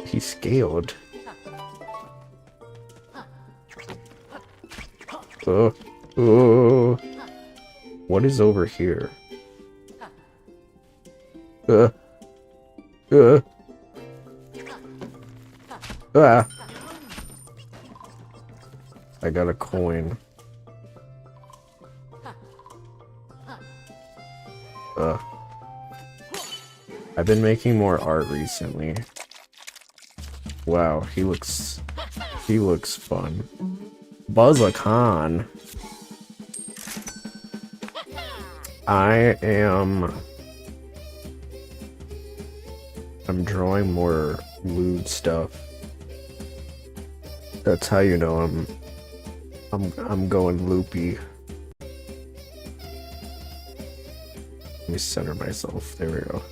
He scaled. What is over here? Ah. I got a coin. I've been making more art recently. Wow, he looks fun. Buzz-a-con. I'm drawing more lewd stuff. That's how you know I'm going loopy. Let me center myself. There we go.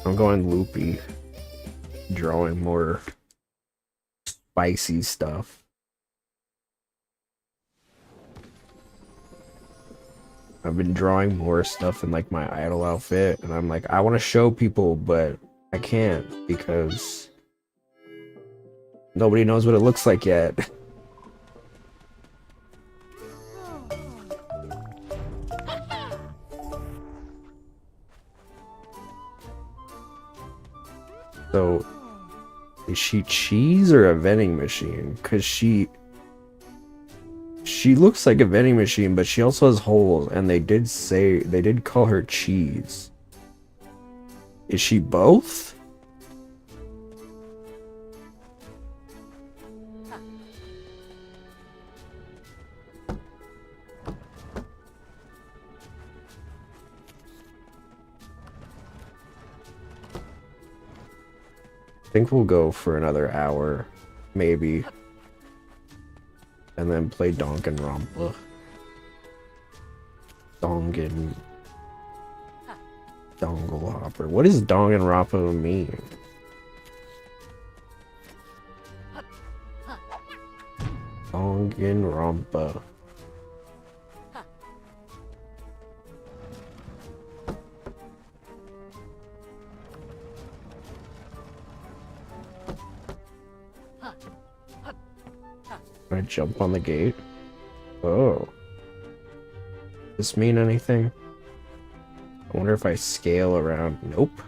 I'm going loopy. Drawing more spicy stuff. I've been drawing more stuff in like my idol outfit, and I'm like, I want to show people, but I can't because nobody knows what it looks like yet. So, is she cheese or a vending machine? Because she looks like a vending machine, but she also has holes, and they did call her cheese. Is she both? I think we'll go for another hour, maybe. And then play Danganronpa. Dongle hopper. What does Danganronpa mean? Danganronpa. Can I jump on the gate? Oh. Does this mean anything? I wonder if I scale around. Nope.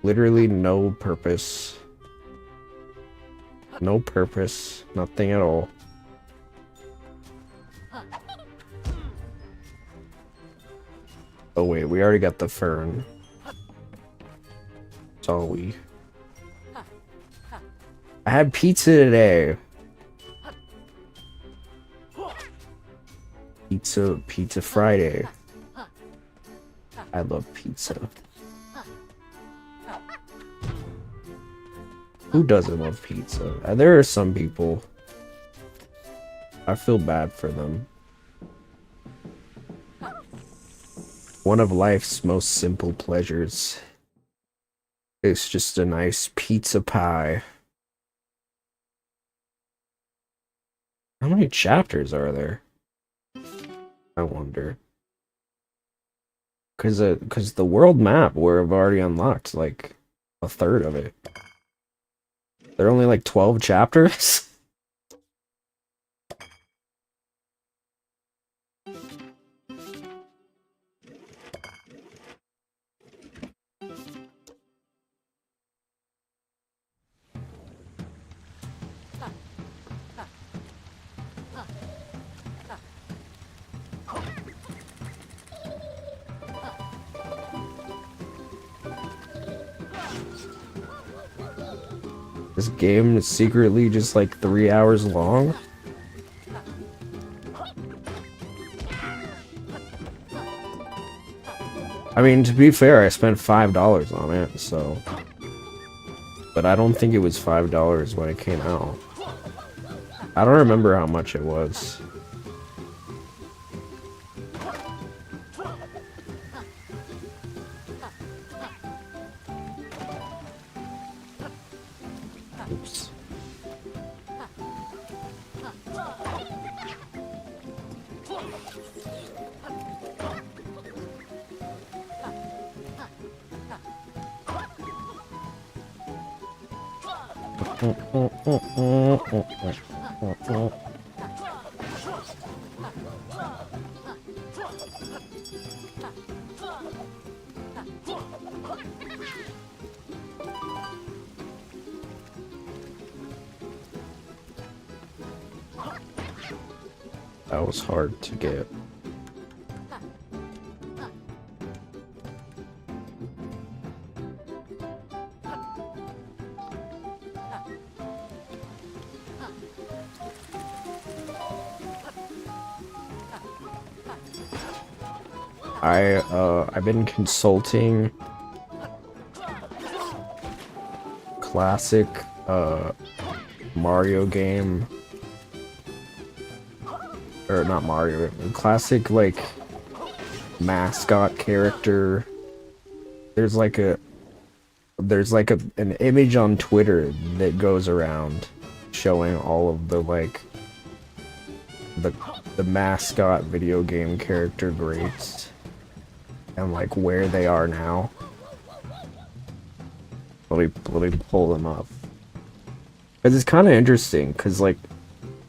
Literally no purpose. No purpose. Nothing at all. Oh wait, we already got the fern. That's all we... I had pizza today. Pizza Friday. I love pizza. Who doesn't love pizza? There are some people. I feel bad for them. One of life's most simple pleasures is just a nice pizza pie. How many chapters are there? I wonder. Cause the world map we've already unlocked like a third of it. There are only like 12 chapters. This game is secretly just like 3 hours long. I mean, to be fair, I spent $5 on it, so... But I don't think it was $5 when it came out. I don't remember how much it was. Oops. That was hard to get. I've been consulting classic Mario game, or not Mario, classic like mascot character. There's like an image on Twitter that goes around showing all of the like the mascot video game character greats and like where they are now. Let me pull them up. Cause it's kind of interesting, cause like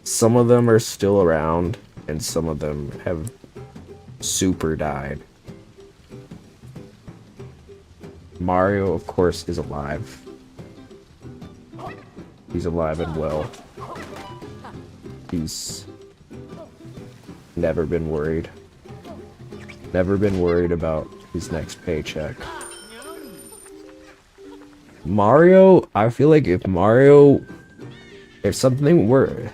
some of them are still around and some of them have super died. Mario, of course, is alive. He's alive and well. He's never been worried. Never been worried about his next paycheck. Mario, I feel like if something were...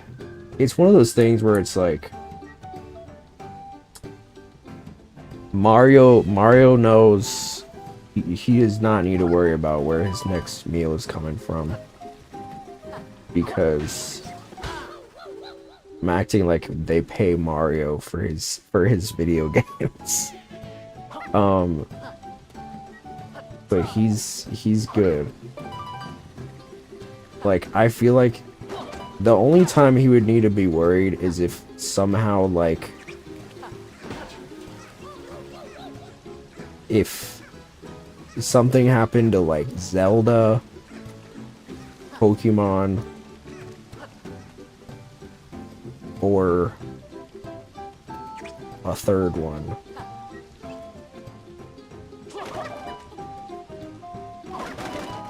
It's one of those things where it's like... Mario knows he does not need to worry about where his next meal is coming from. Because... I'm acting like they pay Mario for his video games. But he's good. Like, I feel like the only time he would need to be worried is if somehow, like, if something happened to, like, Zelda, Pokemon, or a third one.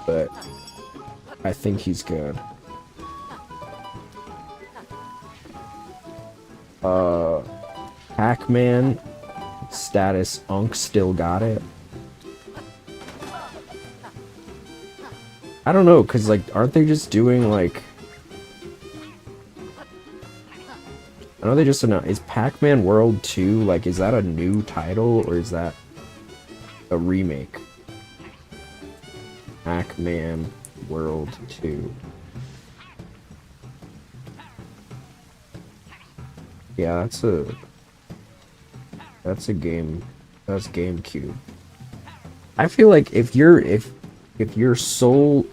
but I think he's good. Pac-Man status Unk still got it. I don't know, cause like, aren't they just doing like? I know they just announced. Is Pac-Man World 2 like? Is that a new title or is that a remake? Pac-Man World 2. Yeah, that's a game. That's GameCube. I feel like if your sole,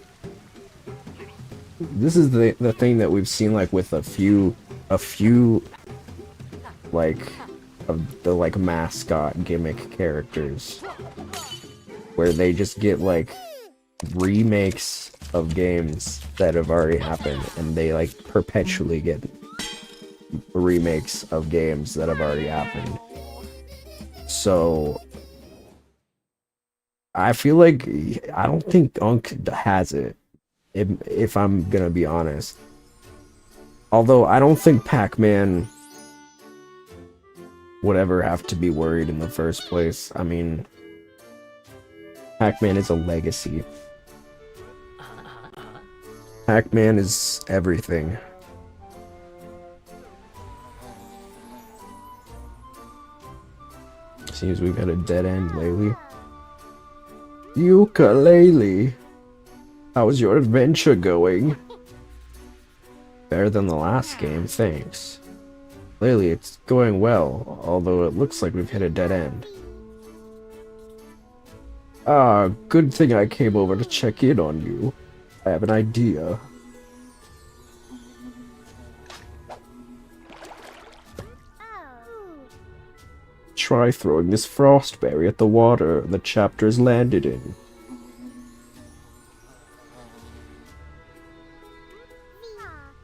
this is the thing that we've seen like with a few like of the like mascot gimmick characters, where they just get like remakes of games that have already happened, and they like perpetually get remakes of games that have already happened. So I feel like I don't think Unk has it, if I'm gonna be honest. Although I don't think Pac-Man would ever have to be worried in the first place. I mean, Pac-Man is a legacy. Pac-Man is everything. Seems we've had a dead end lately. Yooka-Laylee, how's your adventure going? Better than the last game, thanks. Laylee, it's going well, although it looks like we've hit a dead end. Ah, good thing I came over to check in on you. I have an idea. Try throwing this frostberry at the water the chapter's landed in.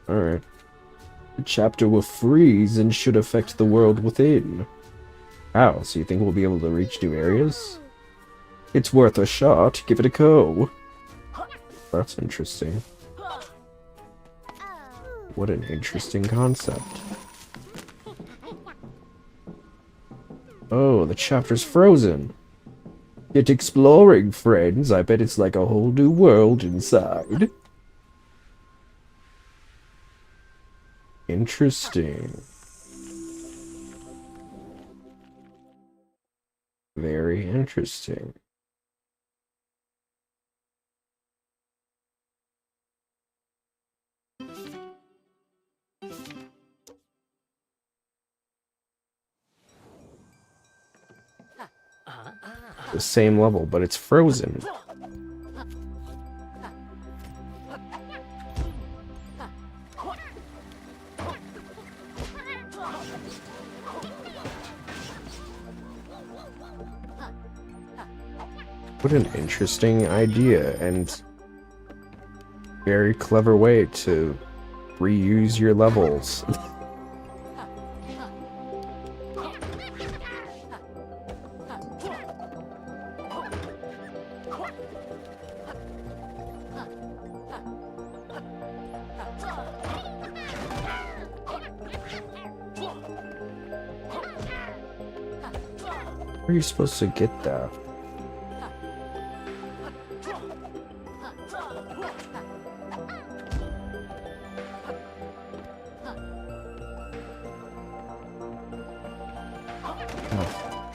Alright. The chapter will freeze and should affect the world within. How? So you think we'll be able to reach new areas? It's worth a shot. Give it a go. That's interesting. What an interesting concept. Oh, the chapter's frozen. Get exploring, friends. I bet it's like a whole new world inside. Interesting. Very interesting. The same level, but it's frozen. What an interesting idea and very clever way to reuse your levels. Where are you supposed to get that?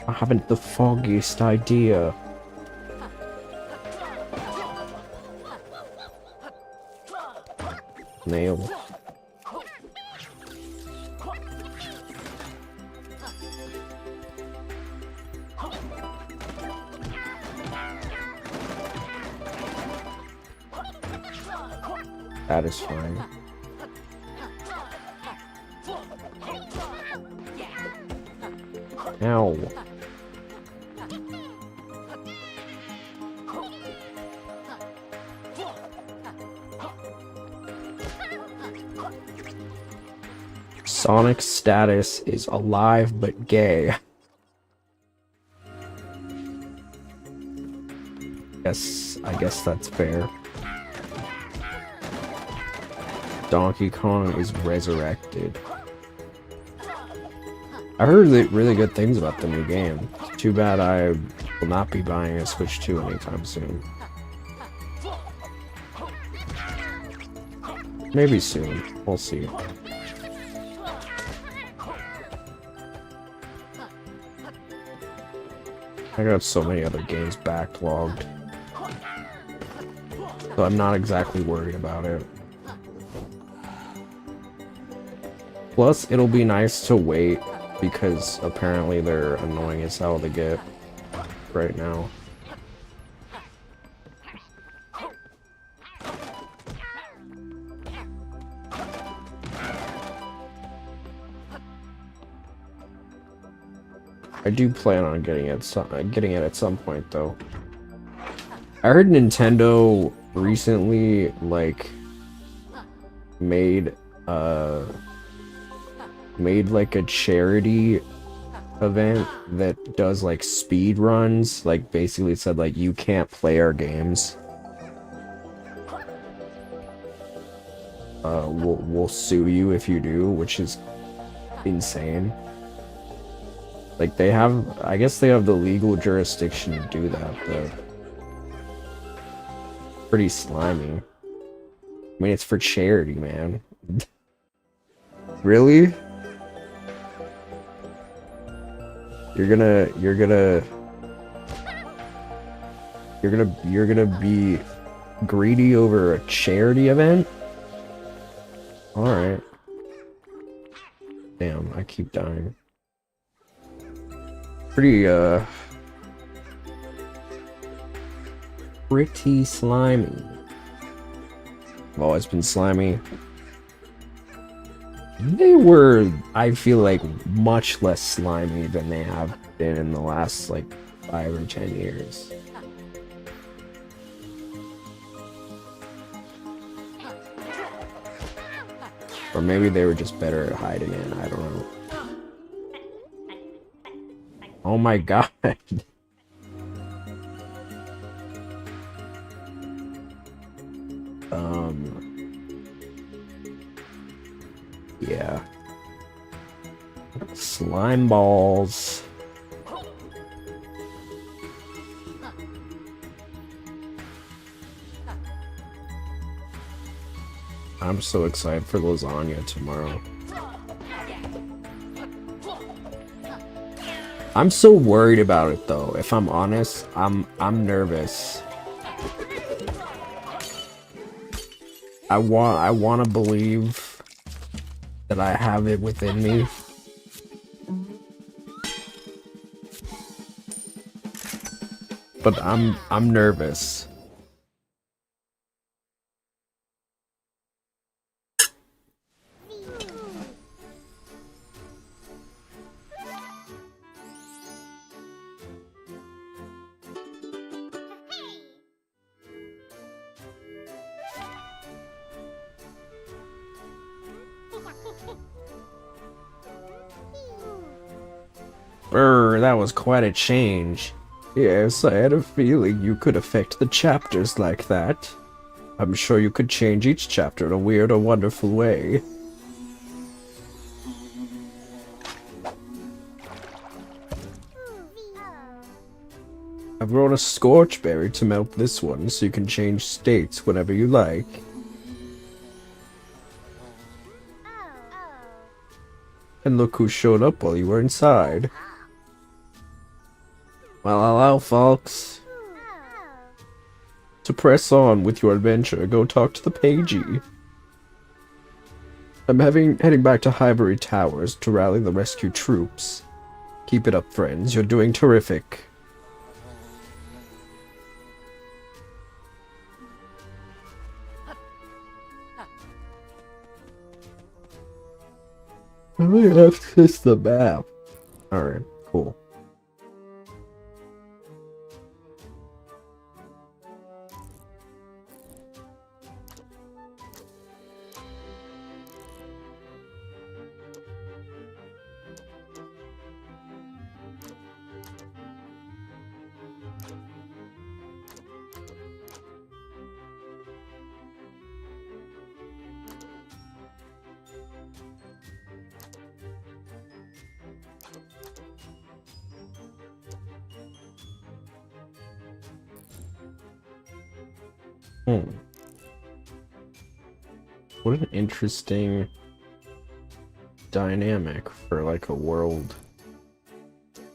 I haven't the foggiest idea. Nail. That is fine. Ow. Sonic's status is alive but gay. I guess that's fair. Donkey Kong is resurrected. I heard really good things about the new game. Too bad I will not be buying a Switch 2 anytime soon. Maybe soon. We'll see. I got so many other games backlogged, so I'm not exactly worried about it. Plus, it'll be nice to wait, because apparently they're annoying as hell to get right now. I do plan on getting it at some point, though. I heard Nintendo recently, like, made like a charity event that does like speed runs. Like, basically said like, you can't play our games. We'll sue you if you do, which is insane. Like, they have, I guess they have the legal jurisdiction to do that, but pretty slimy. I mean, it's for charity, man. Really? You're gonna be greedy over a charity event? Alright. Damn, I keep dying. Pretty slimy. I've always been slimy. They were, I feel like, much less slimy than they have been in the last, like, 5 or 10 years. Or maybe they were just better at hiding it, I don't know. Oh my god. Yeah. Slime balls. I'm so excited for lasagna tomorrow. I'm so worried about it though. If I'm honest, I'm nervous. I want to believe that I have it within me. But I'm nervous. Brr, that was quite a change. Yes, I had a feeling you could affect the chapters like that. I'm sure you could change each chapter in a weird or wonderful way. I've grown a scorchberry to melt this one so you can change states whenever you like. And look who showed up while you were inside. Well, hello, folks. To press on with your adventure, go talk to the pagey. I'm heading back to Highbury Towers to rally the rescue troops. Keep it up, friends. You're doing terrific. I access the map. Alright, cool. Hmm. What an interesting dynamic for like a world,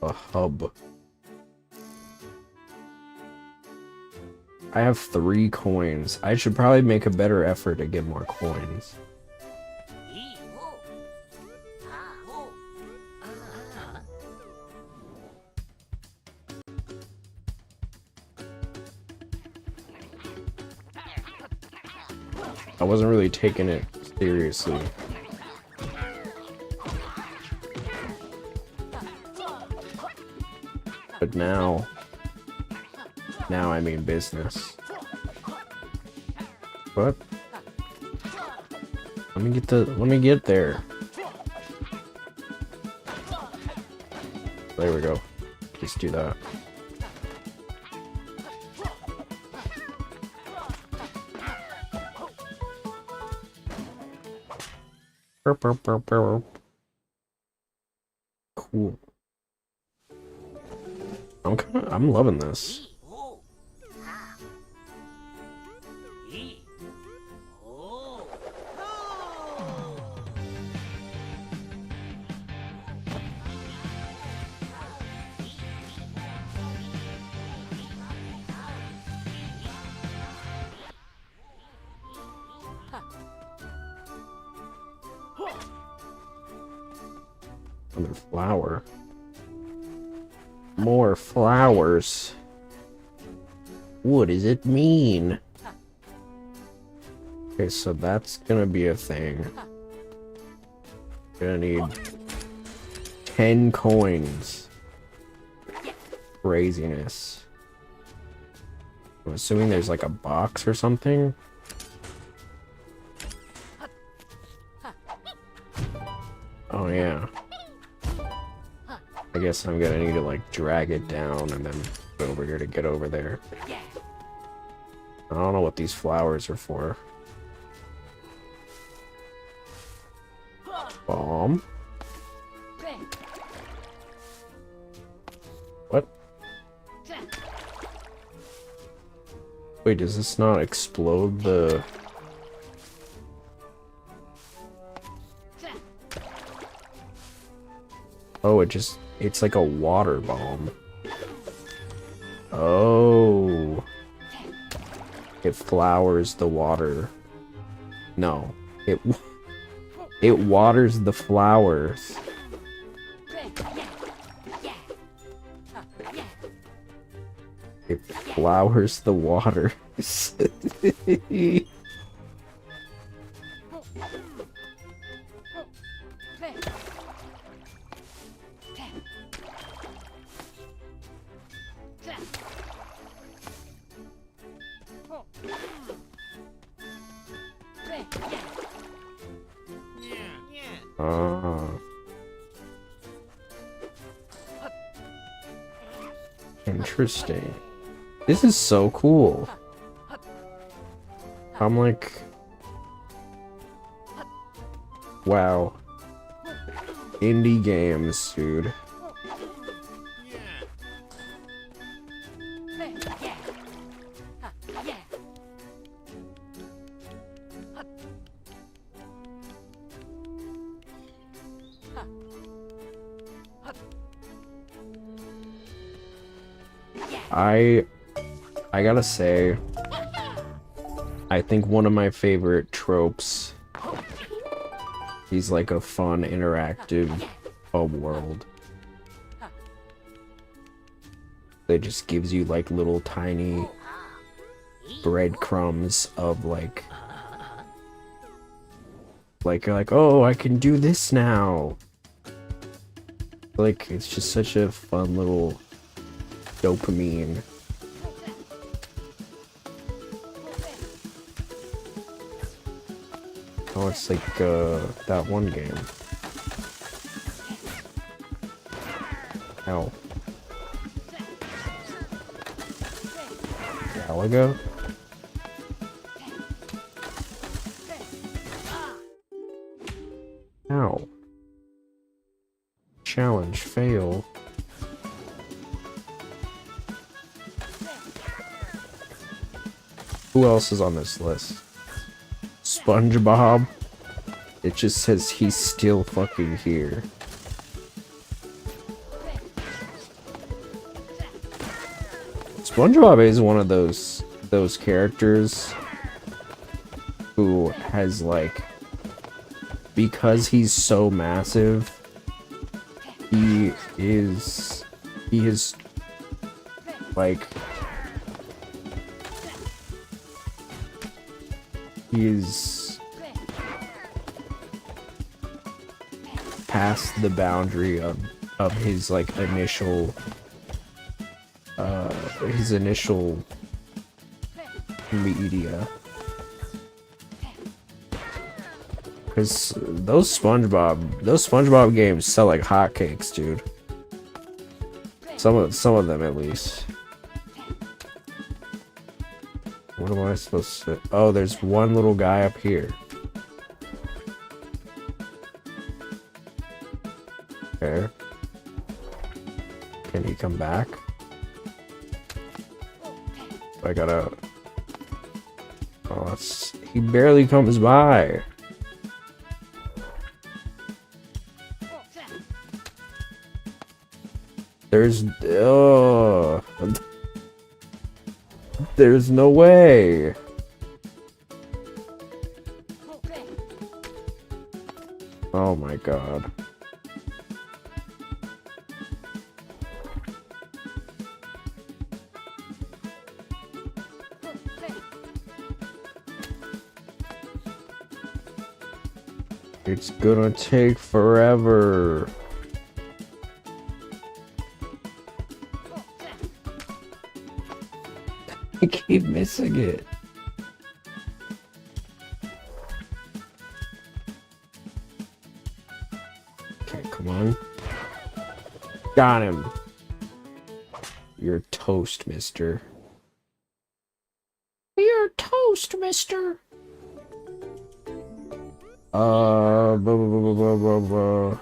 a hub. I have 3 coins. I should probably make a better effort to get more coins. I wasn't really taking it seriously. But now I mean business. What? Let me get there. There we go. Just do that. Cool. I'm loving this. Another flower. More flowers. What does it mean? Okay, so that's gonna be a thing. Gonna need 10 coins. Craziness. I'm assuming there's like a box or something. Oh yeah. I guess I'm gonna need to like drag it down and then go over here to get over there. I don't know what these flowers are for. Bomb? What? Wait, does this not explode the... Oh, it's like a water bomb. Oh. It flowers the water. No. It waters the flowers. It flowers the water. Interesting. This is so cool. I'm like... Wow. Indie games, dude. I gotta say, I think one of my favorite tropes is like a fun, interactive hub world. That just gives you like little tiny breadcrumbs of like, oh, I can do this now. Like, it's just such a fun little dopamine. Oh, it's like that one game. Ow. Galaga? Ow. Challenge fail. Who else is on this list? SpongeBob. It just says he's still fucking here. SpongeBob is one of those characters who has like, because he's so massive, he is like, he is past the boundary of his like initial media. Because those SpongeBob games sell like hotcakes, dude. Some of them at least. What am I supposed to? Oh, there's one little guy up here. Okay. Can he come back? I gotta. Oh, he barely comes by. There's no way. Oh my god. It's gonna take forever. I keep missing it. Okay, come on. Got him. You're toast, mister. You're toast, mister. Blah, blah, blah, blah, blah, blah.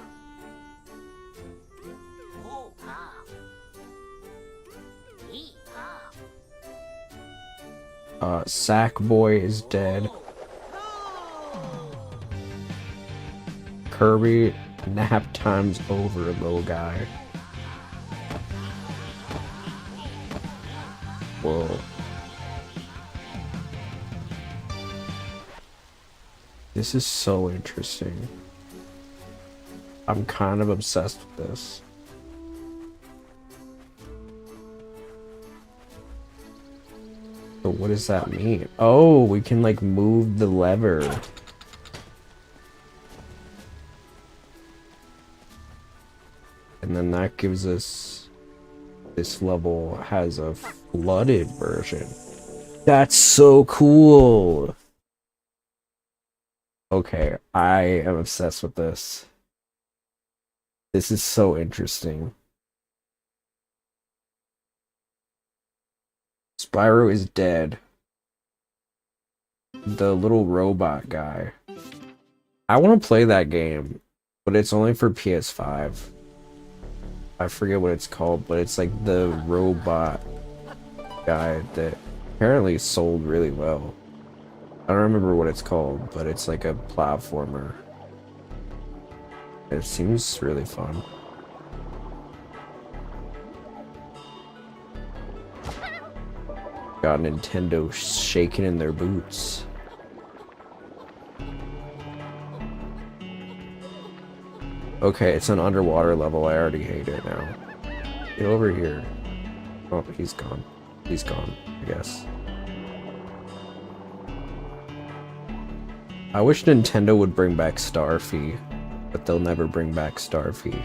Sackboy is dead. Kirby, nap time's over, little guy. Whoa. This is so interesting. I'm kind of obsessed with this. But what does that mean? Oh, we can like move the lever. And then that gives us, this level has a flooded version. That's so cool. Okay, I am obsessed with this. This is so interesting. Spyro is dead. The little robot guy. I want to play that game, but it's only for PS5. I forget what it's called, but it's like the robot guy that apparently sold really well. I don't remember what it's called, but it's like a platformer. It seems really fun. Got Nintendo shaking in their boots. Okay, it's an underwater level. I already hate it now. Get over here. Oh, he's gone. He's gone, I guess. I wish Nintendo would bring back Starfy, but they'll never bring back Starfy.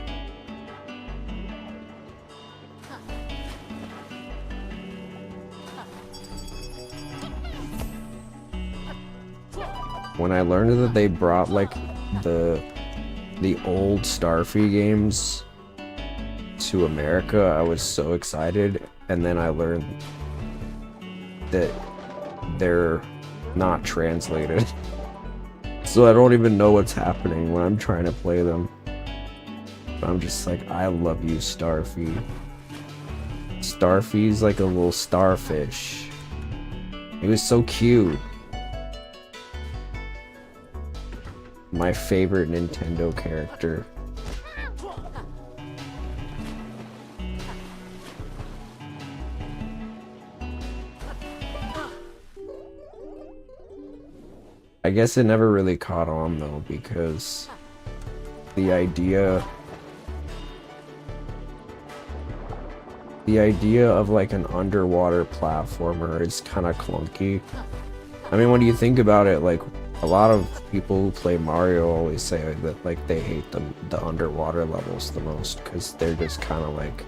When I learned that they brought like the old Starfy games to America, I was so excited, and then I learned that they're not translated. So I don't even know what's happening when I'm trying to play them. But I'm just like, I love you, Starfy. Starfy's like a little starfish. He was so cute. My favorite Nintendo character. I guess it never really caught on though, because the idea of like an underwater platformer is kind of clunky. I mean, when you think about it, like a lot of people who play Mario always say that like they hate the underwater levels the most because they're just kind of like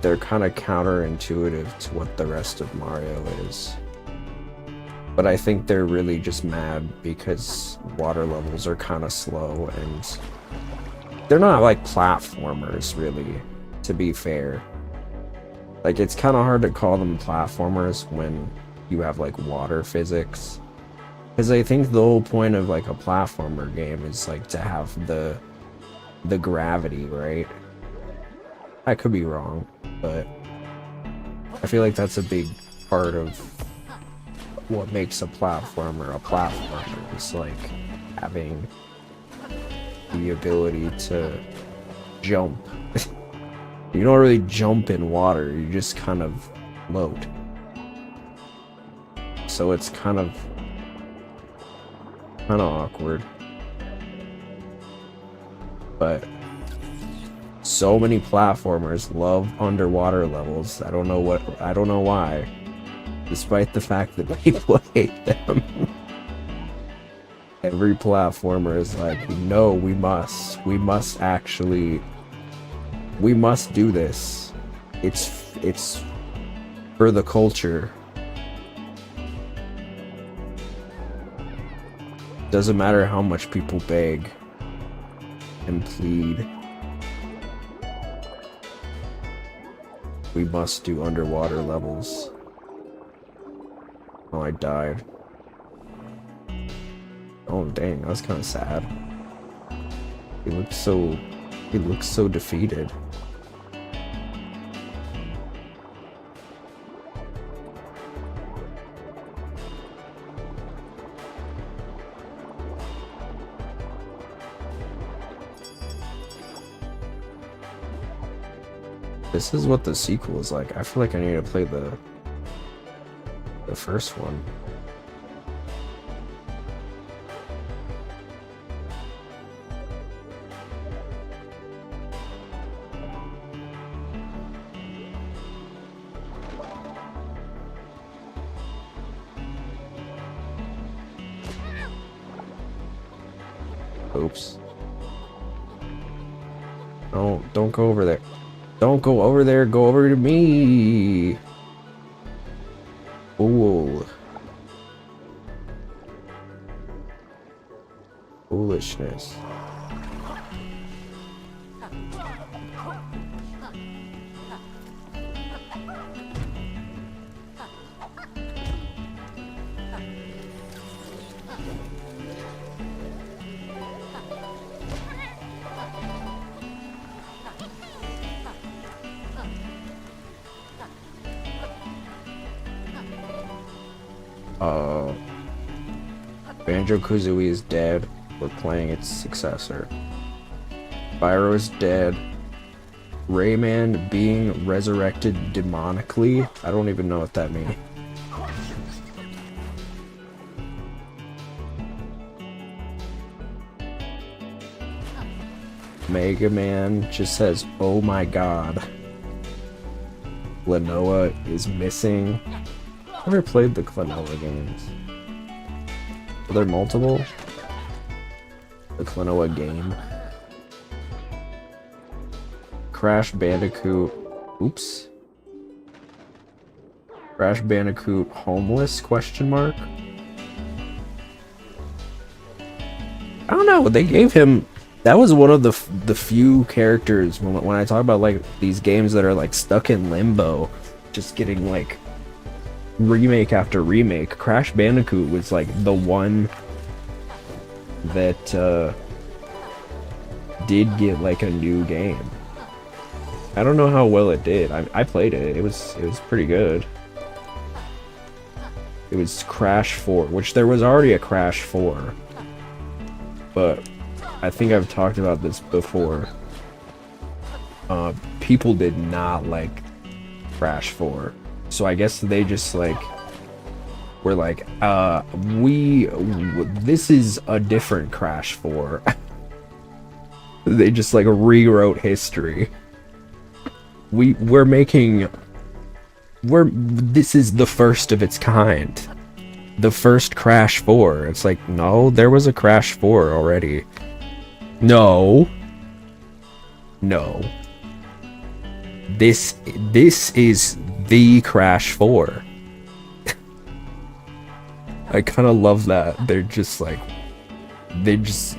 they're kind of counterintuitive to what the rest of Mario is. But I think they're really just mad because water levels are kind of slow and they're not like platformers really, to be fair. Like it's kind of hard to call them platformers when you have like water physics. Because I think the whole point of like a platformer game is like to have the gravity, right? I could be wrong, but I feel like that's a big part of what makes a platformer. It's like having the ability to jump. You don't really jump in water, you just kind of float. So it's kind of awkward. But so many platformers love underwater levels. I don't know why. Despite the fact that people hate them. Every platformer is like, no, we must do this. It's for the culture. Doesn't matter how much people beg and plead. We must do underwater levels. Oh, I died. Oh dang, that was kind of sad. He looks so defeated. This is what the sequel is like. I feel like I need to play the first one. Oops. Don't go over there. Don't go over there, go over to me. Ooh. Foolishness. Banjo-Kazooie is dead. We're playing its successor. Spyro is dead. Rayman being resurrected demonically. I don't even know what that means. Mega Man just says, oh my god. Klonoa is missing. I've never played the Klonoa games. Are there multiple? The Klonoa game. Crash Bandicoot. Oops. Crash Bandicoot homeless? Question mark. I don't know. They gave him. That was one of the few characters when I talk about like these games that are like stuck in limbo, just getting like remake after remake. Crash Bandicoot was like the one that did get like a new game. I don't know how well it did. I played it. It was pretty good. It was Crash 4, which there was already a Crash 4. But I think I've talked about this before. People did not like Crash 4. So I guess they just like were like, this is a different Crash 4. They just like rewrote history. This is the first of its kind. The first Crash 4. It's like, no, there was a Crash 4 already. No. This is the Crash 4. I kind of love that. They're just like, this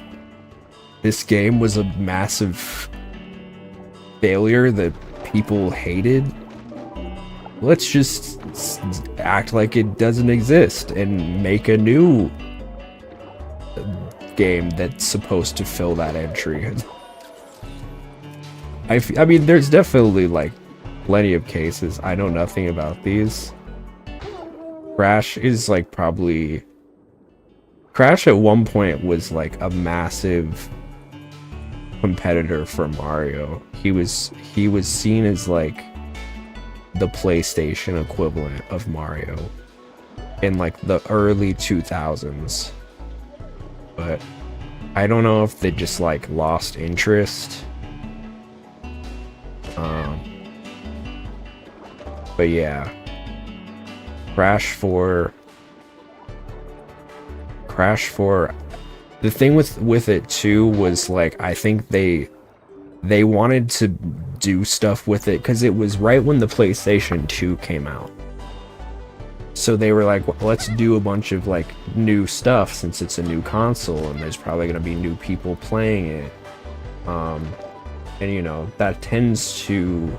game was a massive failure that people hated. Let's just act like it doesn't exist and make a new game that's supposed to fill that entry. I mean, there's definitely like plenty of cases. I know nothing about these. Crash is like probably... Crash at one point was like a massive competitor for Mario. He was seen as like the PlayStation equivalent of Mario in like the early 2000s. But I don't know if they just like lost interest. But yeah, Crash 4. The thing with it too was like, I think they wanted to do stuff with it because it was right when the PlayStation 2 came out. So they were like, well, let's do a bunch of like new stuff since it's a new console and there's probably going to be new people playing it. And you know, that tends to...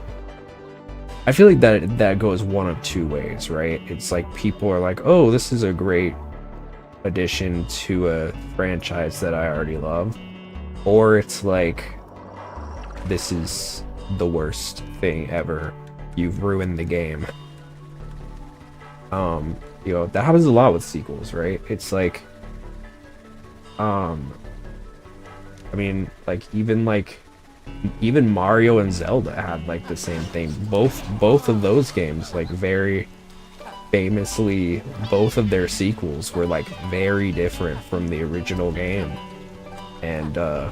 I feel like that goes one of two ways, right? It's like people are like, oh, this is a great addition to a franchise that I already love. Or it's like, this is the worst thing ever. You've ruined the game. You know, that happens a lot with sequels, right? It's like, I mean, like even Mario and Zelda had like the same thing. Both of those games, like very famously, both of their sequels were like very different from the original game. And I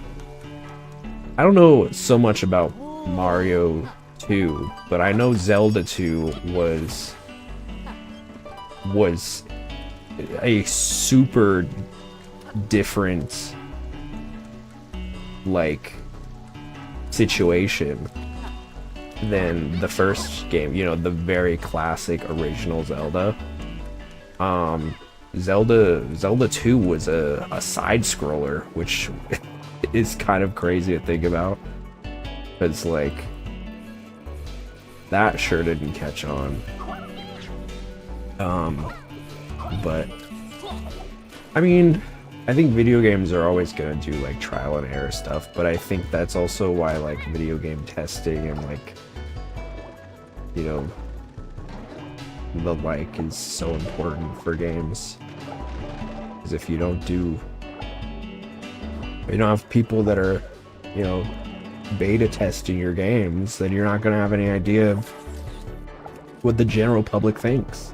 don't know so much about Mario 2, but I know Zelda 2 was a super different like situation than the first game, you know, the very classic original Zelda. Zelda 2 was a side scroller, which is kind of crazy to think about. It's like, that sure didn't catch on. But I mean, I think video games are always gonna do like trial and error stuff, but I think that's also why like video game testing and like, you know, the like is so important for games. Because if you don't have people that are, you know, beta testing your games, then you're not gonna have any idea of what the general public thinks.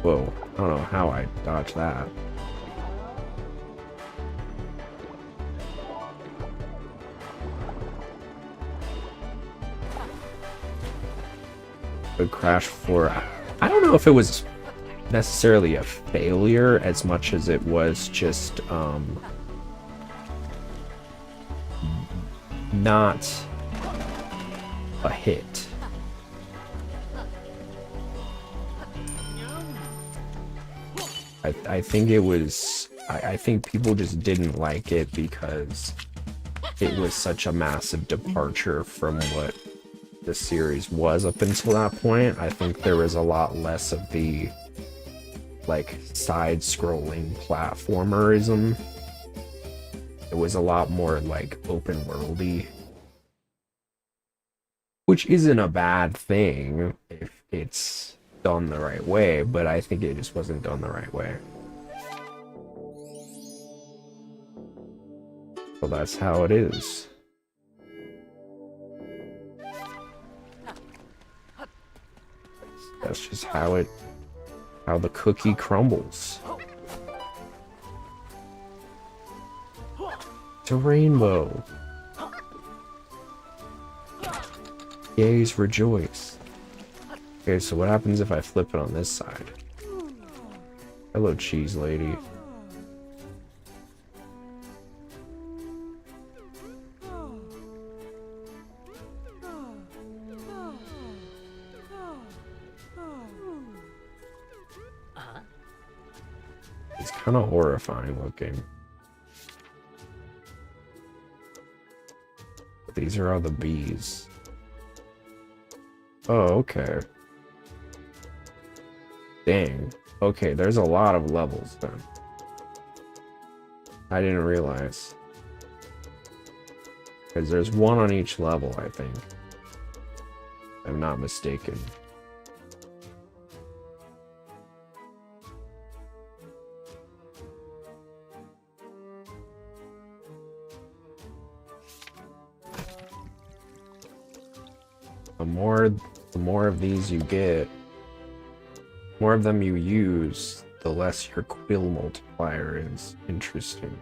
Whoa, I don't know how I dodged that. The Crash 4, I don't know if it was necessarily a failure as much as it was just not a hit. I think it was, I think people just didn't like it because it was such a massive departure from what the series was up until that point. I think there was a lot less of the like side-scrolling platformerism. It was a lot more like open worldy, which isn't a bad thing if it's done the right way, but I think it just wasn't done the right way. So that's how it is. That's just how the cookie crumbles. It's a rainbow. Yays, rejoice. Okay, so what happens if I flip it on this side? Hello, cheese lady. It's kind of horrifying looking. These are all the bees. Oh, okay. Dang. Okay, there's a lot of levels then. I didn't realize. Because there's one on each level, I think. If I'm not mistaken. The more of these you get, more of them you use, the less your quill multiplier is. Interesting.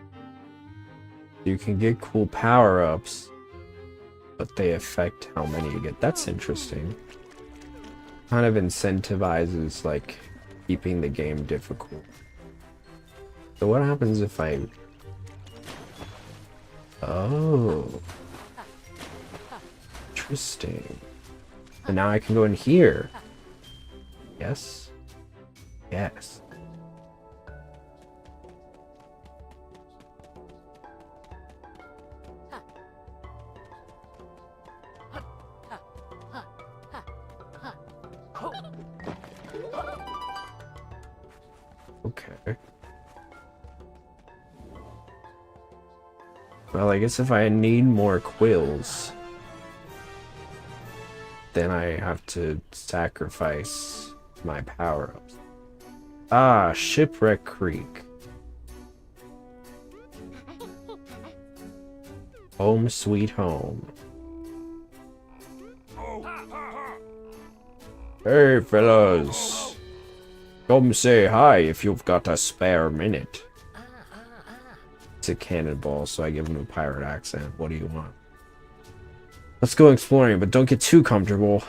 You can get cool power-ups, but they affect how many you get. That's interesting. Kind of incentivizes, like, keeping the game difficult. So what happens if I... Oh. Interesting. And now I can go in here. Yes. Yes. Okay. Well, I guess if I need more quills, then I have to sacrifice my power-ups. Ah, Shipwreck Creek. Home sweet home. Hey, fellas. Come say hi if you've got a spare minute. It's a cannonball, so I give him a pirate accent. What do you want? Let's go exploring, but don't get too comfortable.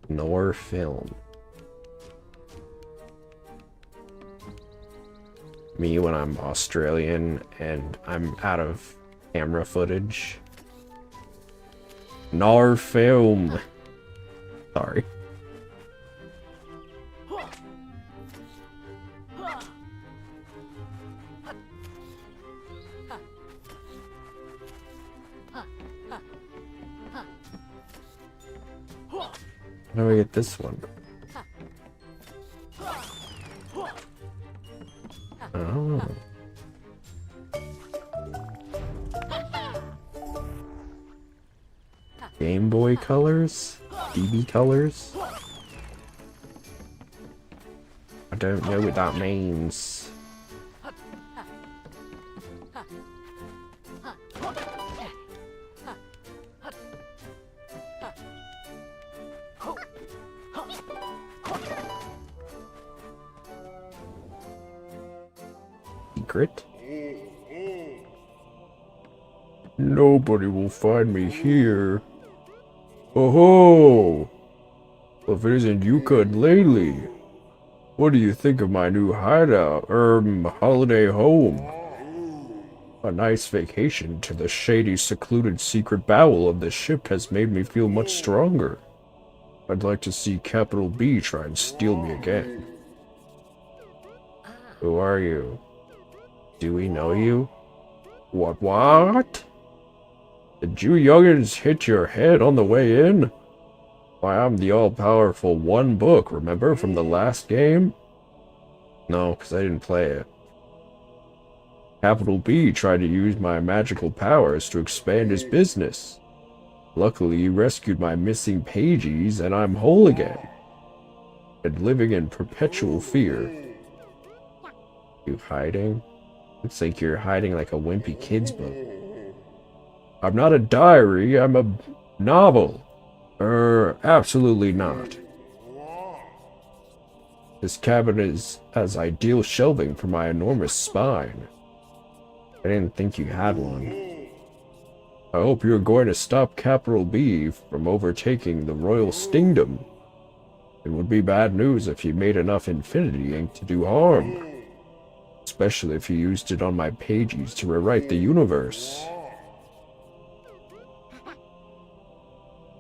Nor film. Me when I'm Australian and I'm out of camera footage. Nor film. Sorry. How do I get this one? Oh. Game Boy colors? BB colors? I don't know what that means. Secret? Nobody will find me here. Oh-ho! Well, if it isn't Yooka-Laylee, what do you think of my new hideout, holiday home? A nice vacation to the shady, secluded secret bowel of the ship has made me feel much stronger. I'd like to see Capital B try and steal me again. Who are you? Do we know you? What? Did you youngins hit your head on the way in? Why, I'm the all-powerful one book, remember, from the last game? No, because I didn't play it. Capital B tried to use my magical powers to expand his business. Luckily, he rescued my missing pages, and I'm whole again. And living in perpetual fear. You hiding? Looks like you're hiding like a wimpy kid's book. I'm not a diary, I'm a novel. Absolutely not. This cabinet has ideal shelving for my enormous spine. I didn't think you had one. I hope you're going to stop Capital B from overtaking the Royal Stingdom. It would be bad news if you made enough Infinity Ink to do harm. Especially if you used it on my pages to rewrite the universe.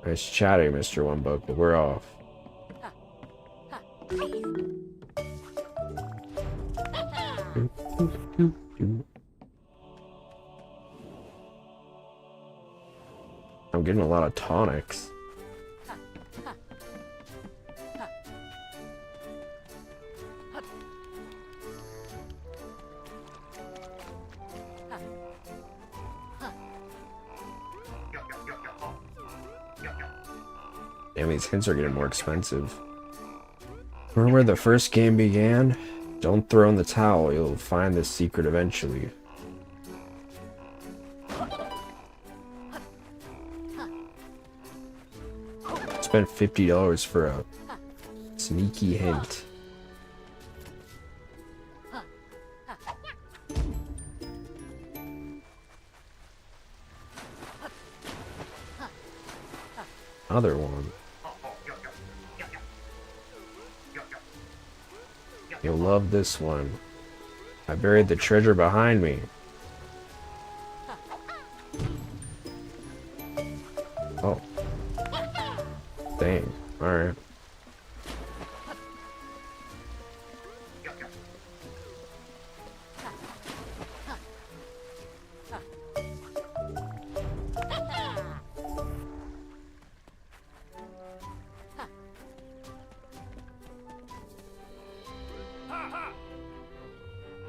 Nice chatting, Mr. One Book, but we're off. I'm getting a lot of tonics. Damn, these hints are getting more expensive. Remember where the first game began? Don't throw in the towel, you'll find this secret eventually. Spent $50 for a sneaky hint. Another one. You'll love this one. I buried the treasure behind me. Oh. Dang. Alright.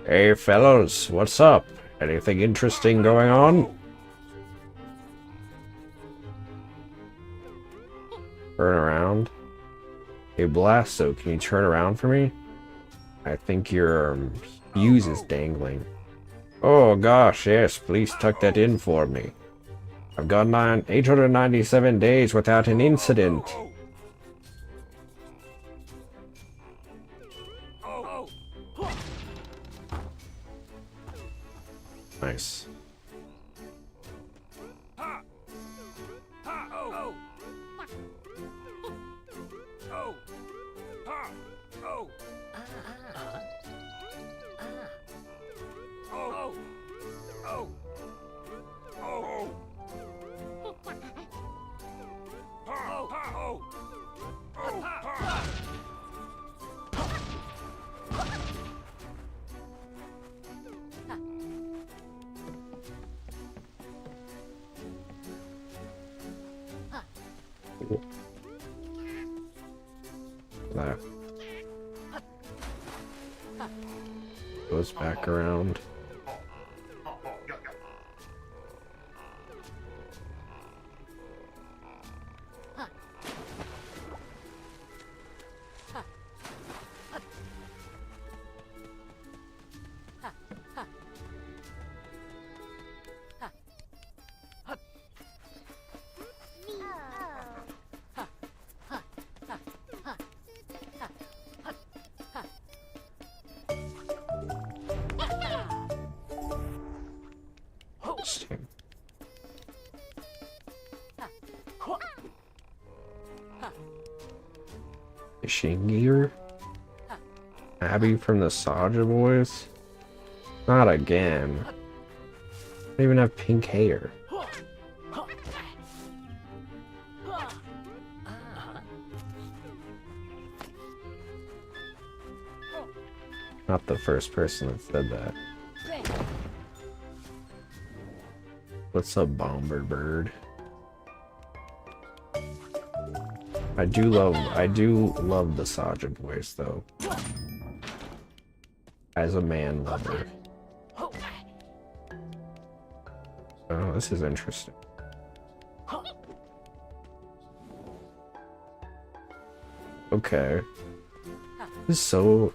Hey fellows, what's up? Anything interesting going on? Turn around. Hey Blasto, can you turn around for me? I think your fuse is dangling. Oh gosh, yes, please tuck that in for me. I've gone 897 days without an incident. Nice. That goes back around. Fishing gear? Abby from the Saja Boys? Not again. I don't even have pink hair. Not the first person that said that. What's up, Bomber Bird? I do love the Saja voice though. As a man lover. Oh, this is interesting. Okay. This is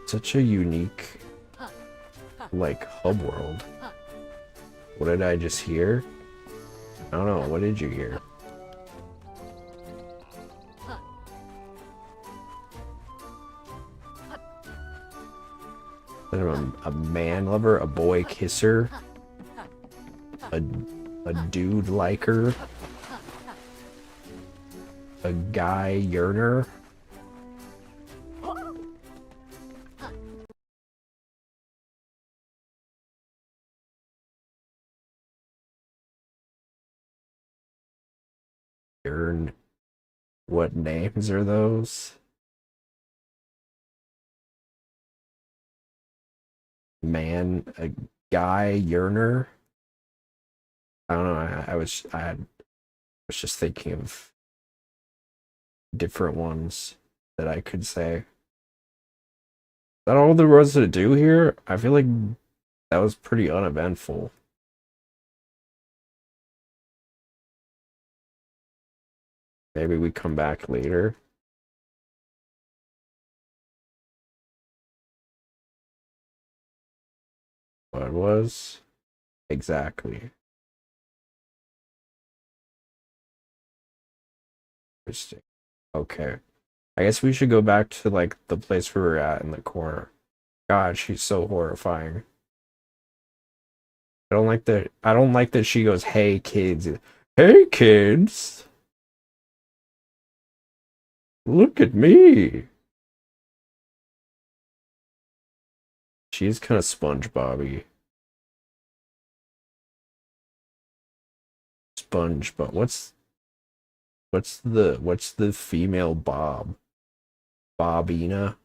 such a unique, like, hub world. What did I just hear? I don't know, what did you hear? A man lover, a boy kisser, a dude liker, a guy yearner. Yearn. What names are those? Man, a guy yearner. I don't know. I was just thinking of different ones that I could say. Is that all there was to do here? I feel like that was pretty uneventful. Maybe we come back later. What was? Exactly. Interesting. Okay. I guess we should go back to like the place we were at in the corner. God, she's so horrifying. I don't like that she goes, "Hey kids." Hey kids. Look at me. She's kind of SpongeBob-y. SpongeBob. What's the female Bob? Bobina?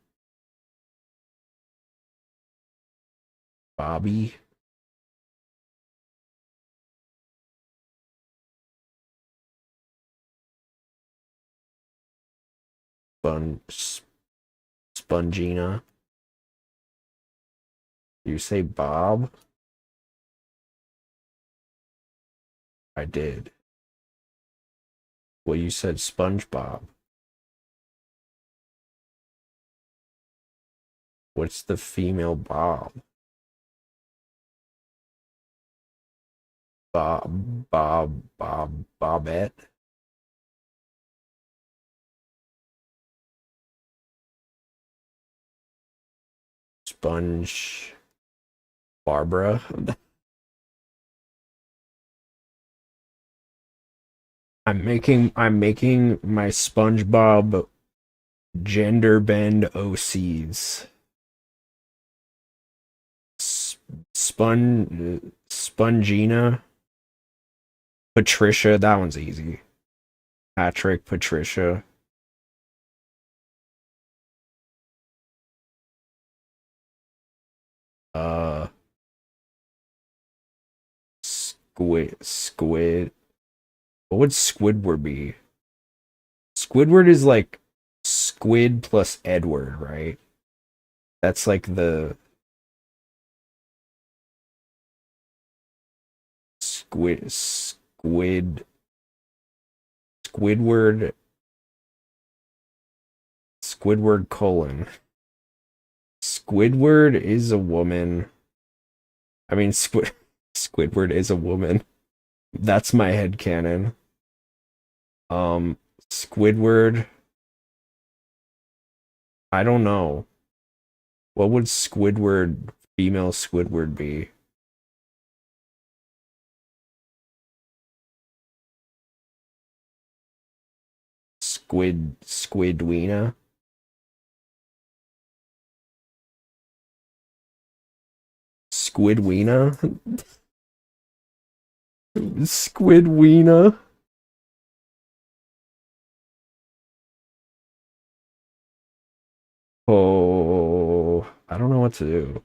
Bobby? Spongina? You say Bob? I did. Well, you said SpongeBob. What's the female Bob? Bobette? Sponge Barbara? I'm making my SpongeBob gender bend OCs. Spongina, Patricia, that one's easy. Patrick, Patricia. Uh, Squid. What would Squidward be? Squidward is like Squid plus Edward, right? That's like the Squidward colon. Squidward is a woman. I mean, Squidward is a woman. That's my headcanon. Squidward. I don't know. What would female Squidward be? Squidwina? Squidwina? Squidwina? Oh, I don't know what to do.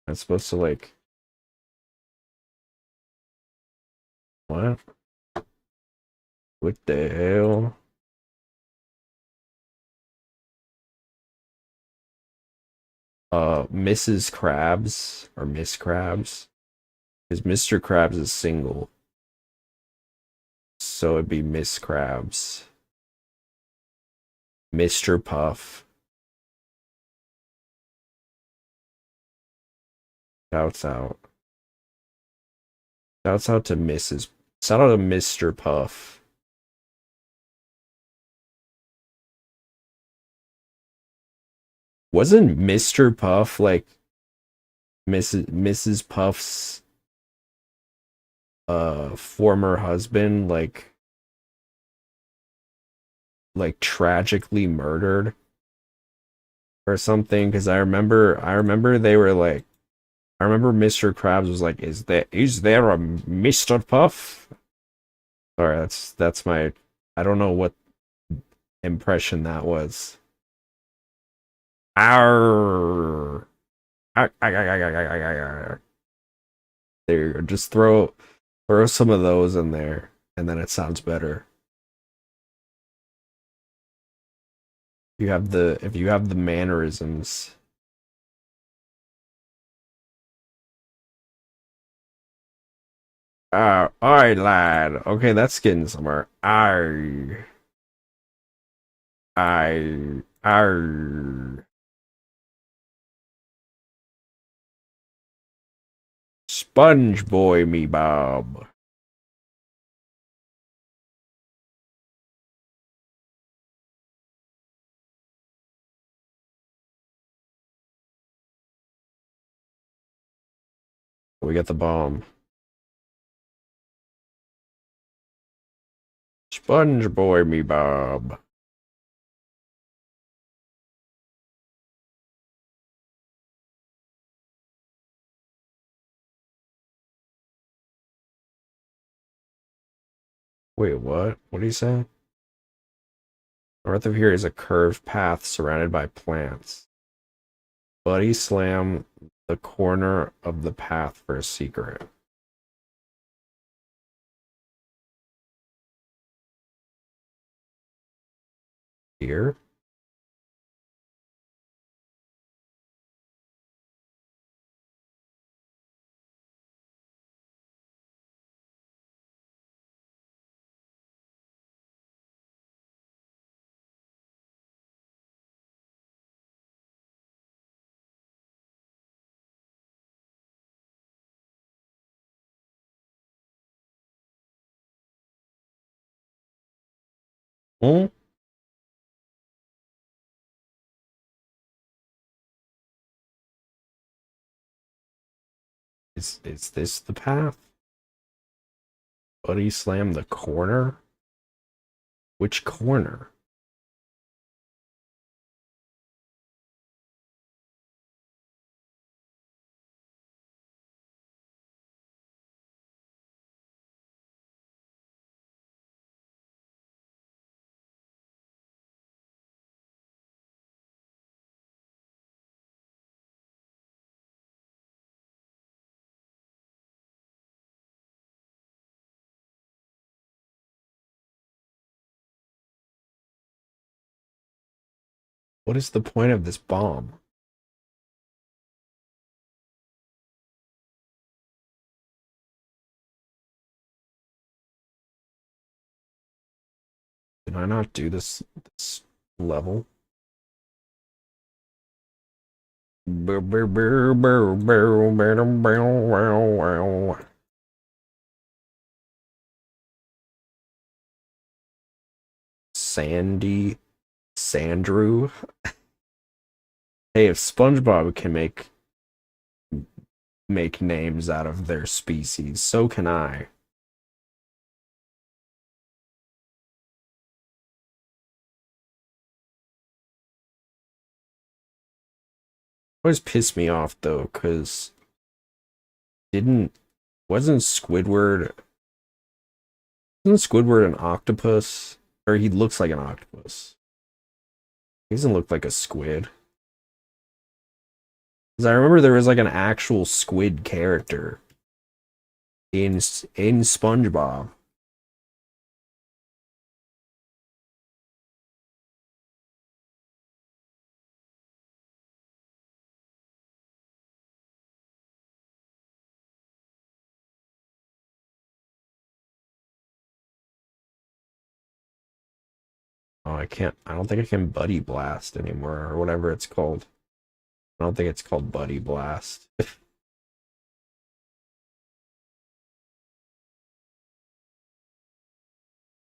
I'm supposed to like What? What the hell? Mrs. Krabs or Miss Krabs? Because Mr. Krabs is single. So it'd be Miss Krabs. Mr. Puff. Shouts out. Shouts out to Mrs. Shout out to Mr. Puff. Wasn't Mr. Puff like Mrs. Puff's former husband like tragically murdered or something? Because I remember they were like, I remember Mr. Krabs was like, is there a Mr. Puff? Sorry, that's my, I don't know what impression that was. Arr. Arr, arr, arr, arr, arr, arr, arr. There you go. Just throw some of those in there, and then it sounds better. If you have the mannerisms. Alright, lad. Okay, that's getting somewhere. I, Sponge Boy me Bob. We got the bomb. Sponge Boy me Bob. Wait, what? What do you say? North of here is a curved path surrounded by plants. Buddy slam the corner of the path for a secret. Here? Hmm? Is this the path? Buddy slam the corner? Which corner? What is the point of this bomb? Did I not do this level? Sandy Sandrew. Hey, if SpongeBob can make names out of their species, so can I. Always piss me off though, cause didn't wasn't Squidward an octopus? Or he looks like an octopus. He doesn't look like a squid. Because I remember there was like an actual squid character. in SpongeBob. Oh, I can't. I don't think I can Buddy Blast anymore or whatever it's called. I don't think it's called Buddy Blast.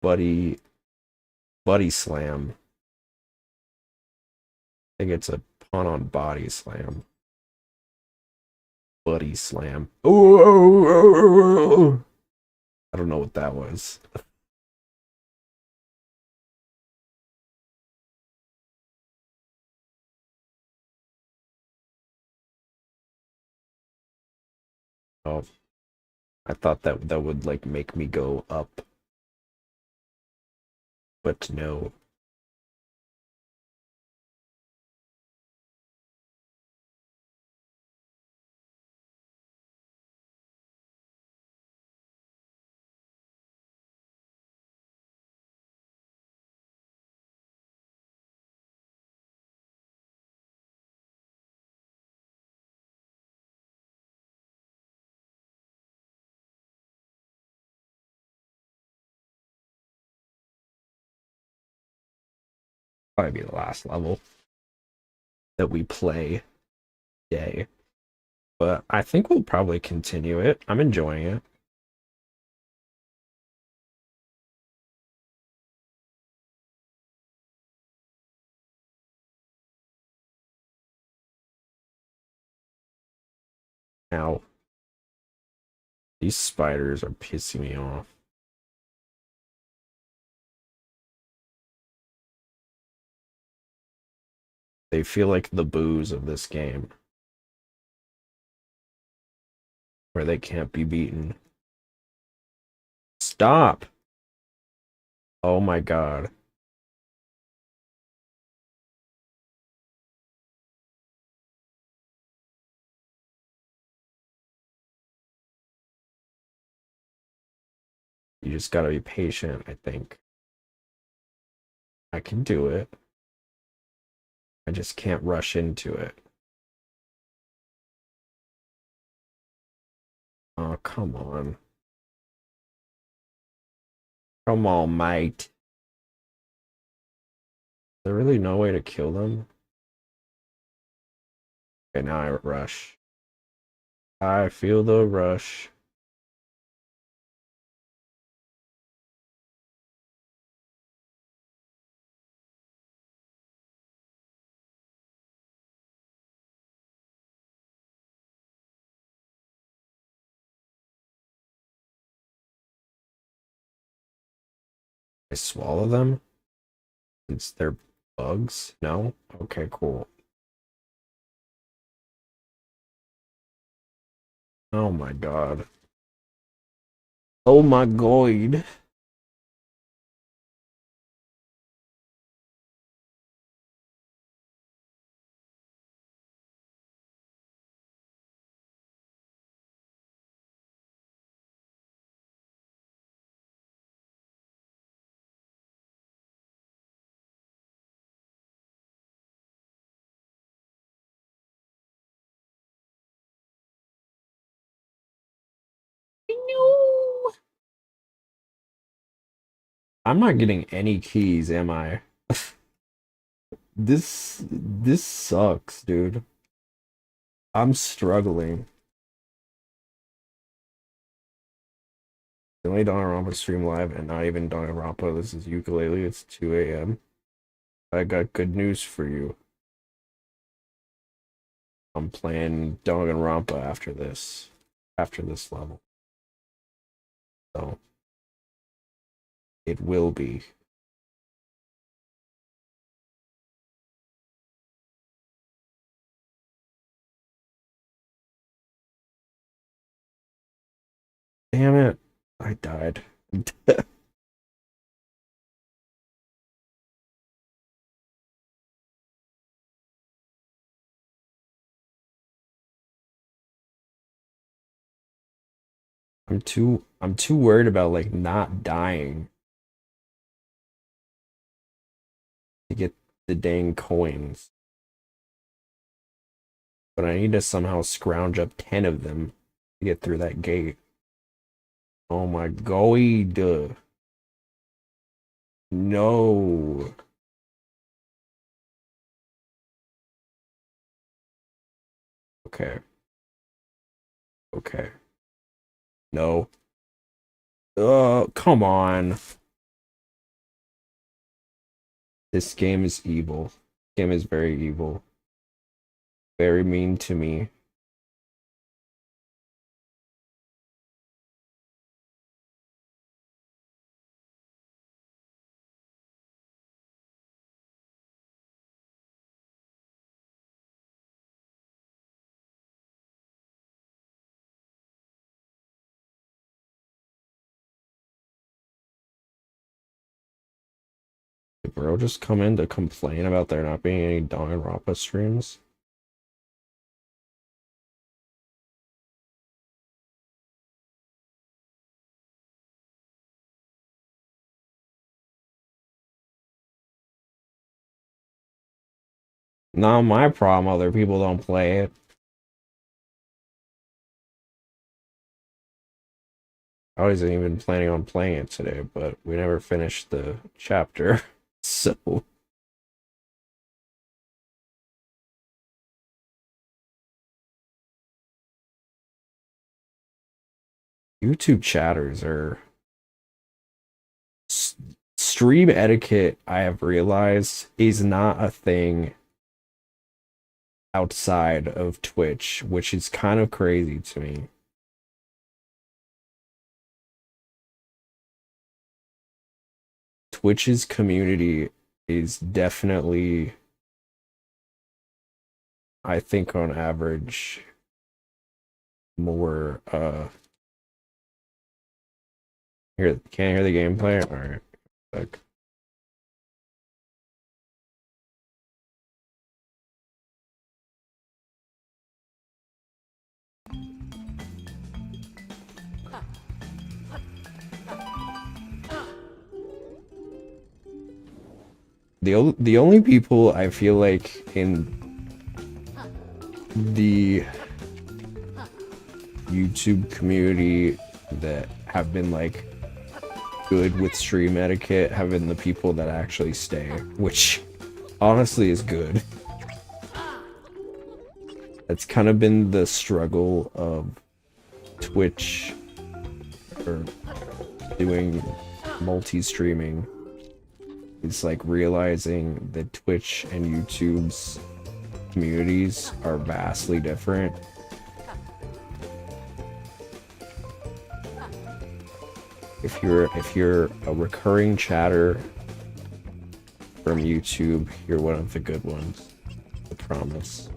Buddy Buddy Slam. I think it's a pun on Body Slam. Buddy Slam. Oh, I don't know what that was. Oh, I thought that would like make me go up, but no. Probably be the last level that we play today. But I think we'll probably continue it. I'm enjoying it. Now, these spiders are pissing me off. They feel like the boos of this game, where they can't be beaten. Stop! Oh my god. You just gotta be patient, I think. I can do it. I just can't rush into it. Oh, come on. Come on, mate. There really no way to kill them? Okay, now I rush. I feel the rush. I swallow them? Since they're bugs? No? Okay, cool. Oh my god. Oh my god. No. I'm not getting any keys, am I? This sucks, dude. I'm struggling. The only Danganronpa stream live and not even Danganronpa. This is Yooka-Laylee. It's 2 a.m. I got good news for you. I'm playing Danganronpa after this level. So it will be. Damn it. I died. I'm too worried about like not dying to get the dang coins. But I need to somehow scrounge up 10 of them to get through that gate. Oh my god. No. Okay. Okay. No. Come on. This game is evil. This game is very evil. Very mean to me. Did bro just come in to complain about there not being any Danganronpa streams? Not my problem, other people don't play it. I wasn't even planning on playing it today, but we never finished the chapter, so... YouTube chatters are... Stream etiquette, I have realized, is not a thing outside of Twitch, which is kind of crazy to me. Twitch's community is definitely, I think on average, more can't hear the gameplay? Alright. Like, the only people I feel like in the YouTube community that have been like good with stream etiquette have been the people that actually stay, which honestly is good. That's kind of been the struggle of Twitch or doing multi-streaming. It's like realizing that Twitch and YouTube's communities are vastly different. If you're a recurring chatter from YouTube, you're one of the good ones. I promise.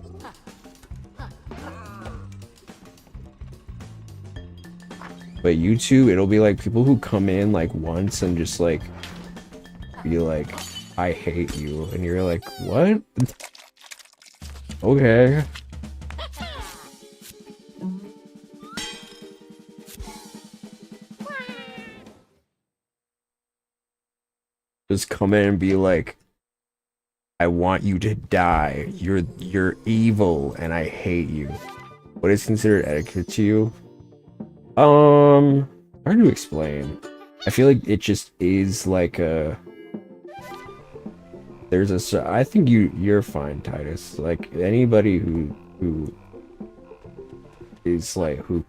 But YouTube, it'll be like people who come in like once and just like be like, I hate you, and you're like, what? Okay. Just come in and be like, I want you to die. You're evil and I hate you. What is considered etiquette to you? Hard to explain. I feel like it just is like a... There's a... I think you're fine, Titus. Like, anybody who is like, who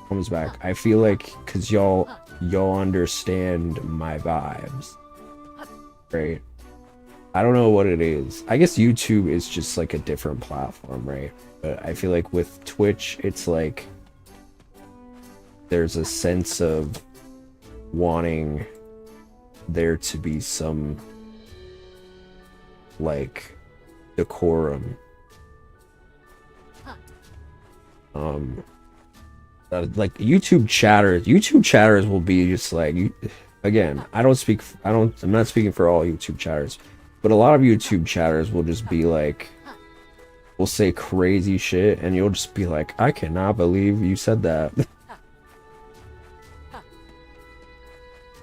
comes back, I feel like, cause y'all understand my vibes. Right? I don't know what it is. I guess YouTube is just like a different platform, right? But I feel like with Twitch, it's like there's a sense of wanting there to be some like decorum. Like YouTube chatters will be just like, again, I'm not speaking for all YouTube chatters, but a lot of YouTube chatters will just be like, will say crazy shit and you'll just be like, I cannot believe you said that.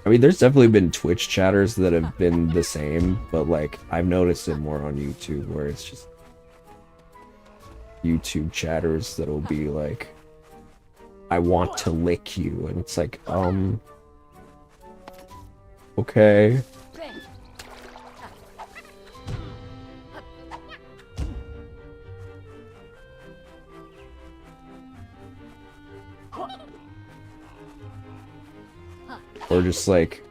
I mean, there's definitely been Twitch chatters that have been the same, but like I've noticed it more on YouTube where it's just YouTube chatters that'll be like, I want to lick you, and it's like, okay. Or just like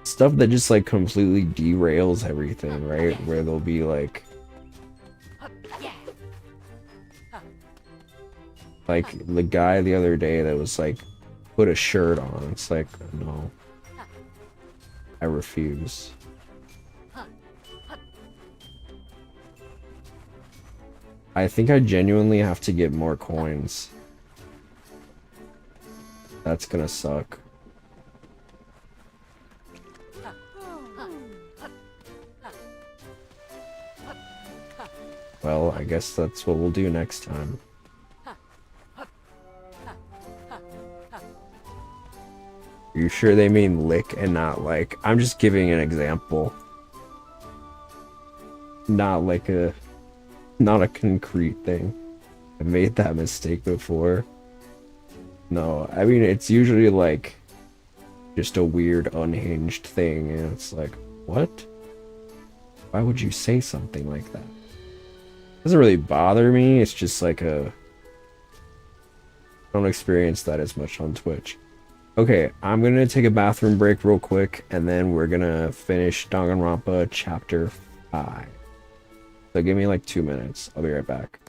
stuff that just like completely derails everything, right? Where they'll be like the guy the other day that was like, put a shirt on. It's like, no, I refuse. I think I genuinely have to get more coins. That's gonna suck. Well, I guess that's what we'll do next time. Are you sure they mean lick and not like? I'm just giving an example. Not like not a concrete thing. I've made that mistake before. No, I mean, it's usually like just a weird unhinged thing, and it's like, what? Why would you say something like that? It doesn't really bother me, it's just like I don't experience that as much on Twitch. Okay, I'm gonna take a bathroom break real quick, and then we're gonna finish Danganronpa Chapter 5. So give me like 2 minutes. I'll be right back.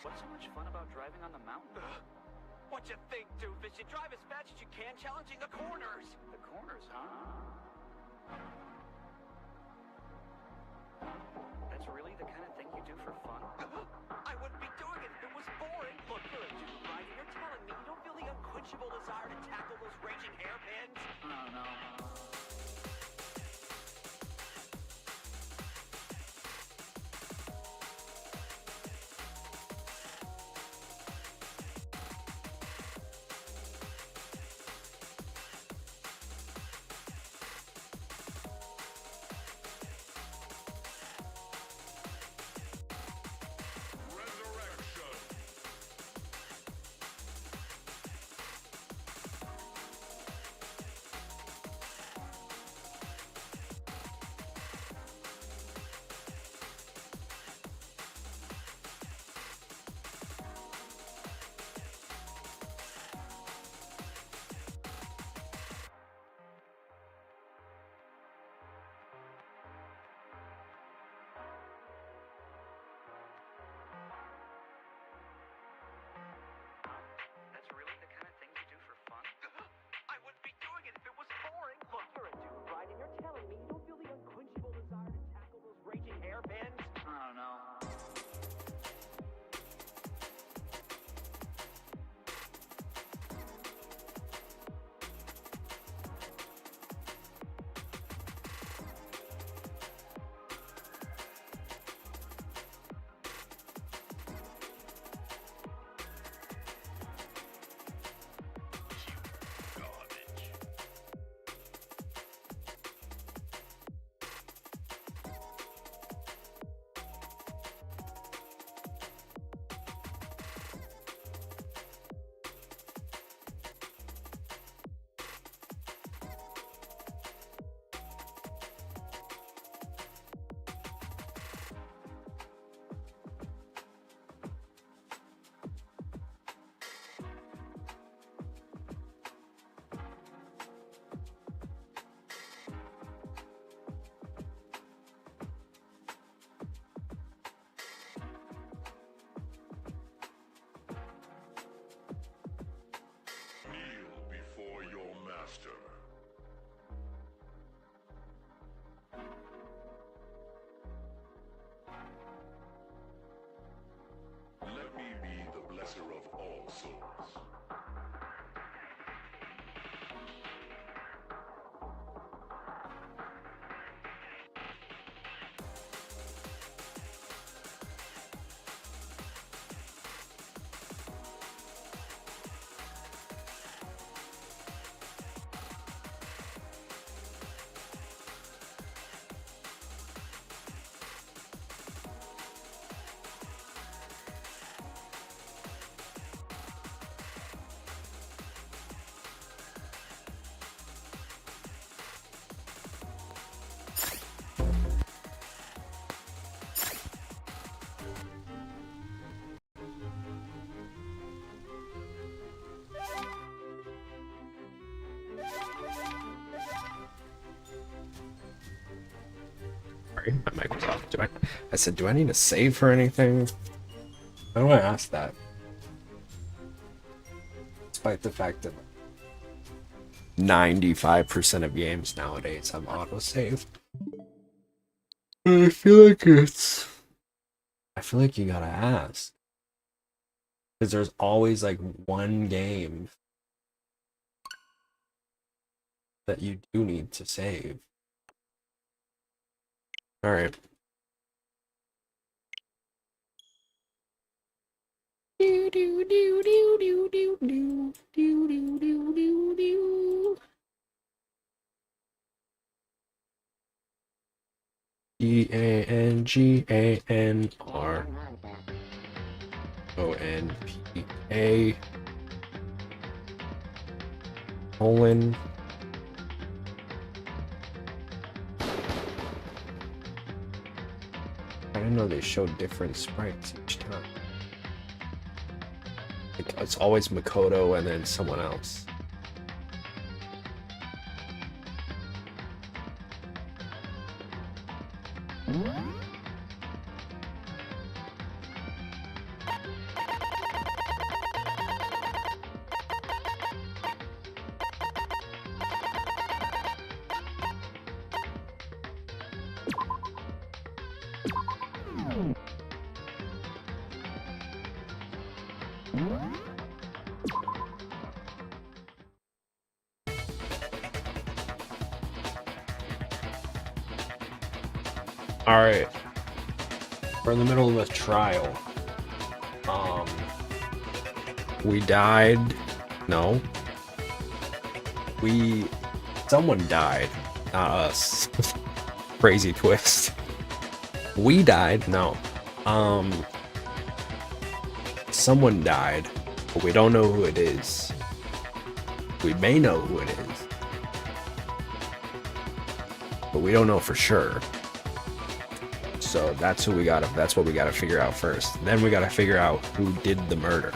What's so much fun about driving on the mountain? What you think, doofus? You drive as fast as you can, challenging the corners. The corners, huh? That's really the kind of thing you do for fun? I wouldn't be doing it if it was boring. Look, you're a dude, right? And you're telling me you don't feel the unquenchable desire to tackle those raging hairpins? Oh, no. Sorry, my mic was off. I said, do I need to save for anything? Why do I ask that? Despite the fact that 95% of games nowadays have autosave. I feel like you gotta ask. Because there's always like one game that you do need to save. Alright. DANGANRONPA colon I didn't know they showed different sprites each time. Like, it's always Makoto and then someone else. Alright. We're in the middle of a trial. We died. No. Someone died. Not us. Crazy twist. We died. No. Someone died, but we don't know who it is. We may know who it is, but we don't know for sure. So that's what we gotta figure out first. Then we gotta figure out who did the murder.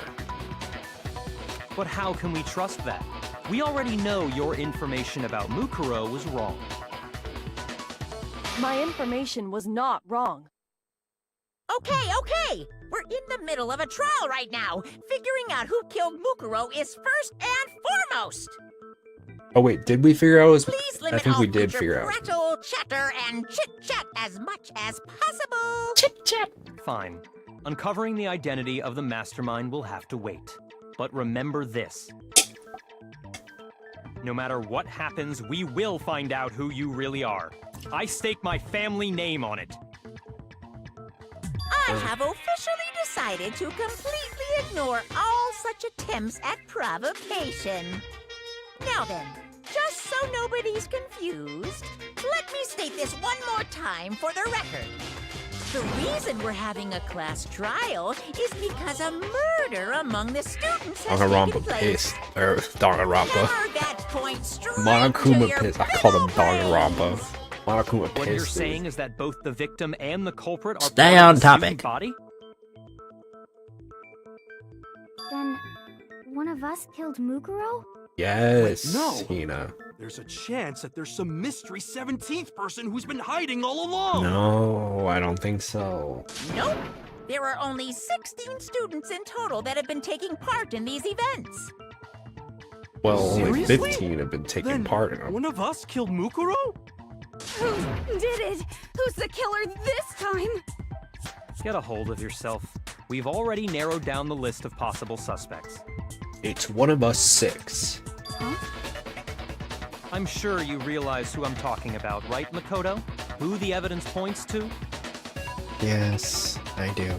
But how can we trust that? We already know your information about Mukuro was wrong. My information was not wrong. Okay. We're in the middle of a trial right now. Figuring out who killed Mukuro is first and foremost. Oh wait, did we figure out? Please I limit think all we did future figure out. prattle, chatter, and chit-chat as much as possible. Chit-chat. Fine. Uncovering the identity of the mastermind will have to wait. But remember this. No matter what happens, we will find out who you really are. I stake my family name on it. I have officially decided to completely ignore all such attempts at provocation. Now then, just so nobody's confused, let me state this one more time for the record. The reason we're having a class trial is because a murder among the students has taken Danganronpa place. piss. Or Danganronpa. Hammer that point straight to Monokuma your piss. I call them middle Danganronpa. brains. Monokuma piss. What you're dude. saying is that both the victim and the culprit are Stay part of on the topic. student body? Then, one of us killed Mukuro? Yes, Wait, no. Hina. There's a chance that there's some mystery 17th person who's been hiding all along. No, I don't think so. Nope. There are only 16 students in total that have been taking part in these events. Well, only Seriously? 15 have been taking Then part in them. one of us killed Mukuro? Who did it? Who's the killer this time? Get a hold of yourself. We've already narrowed down the list of possible suspects. It's one of us 6. I'm sure you realize who I'm talking about, right, Makoto? Who the evidence points to? Yes, I do.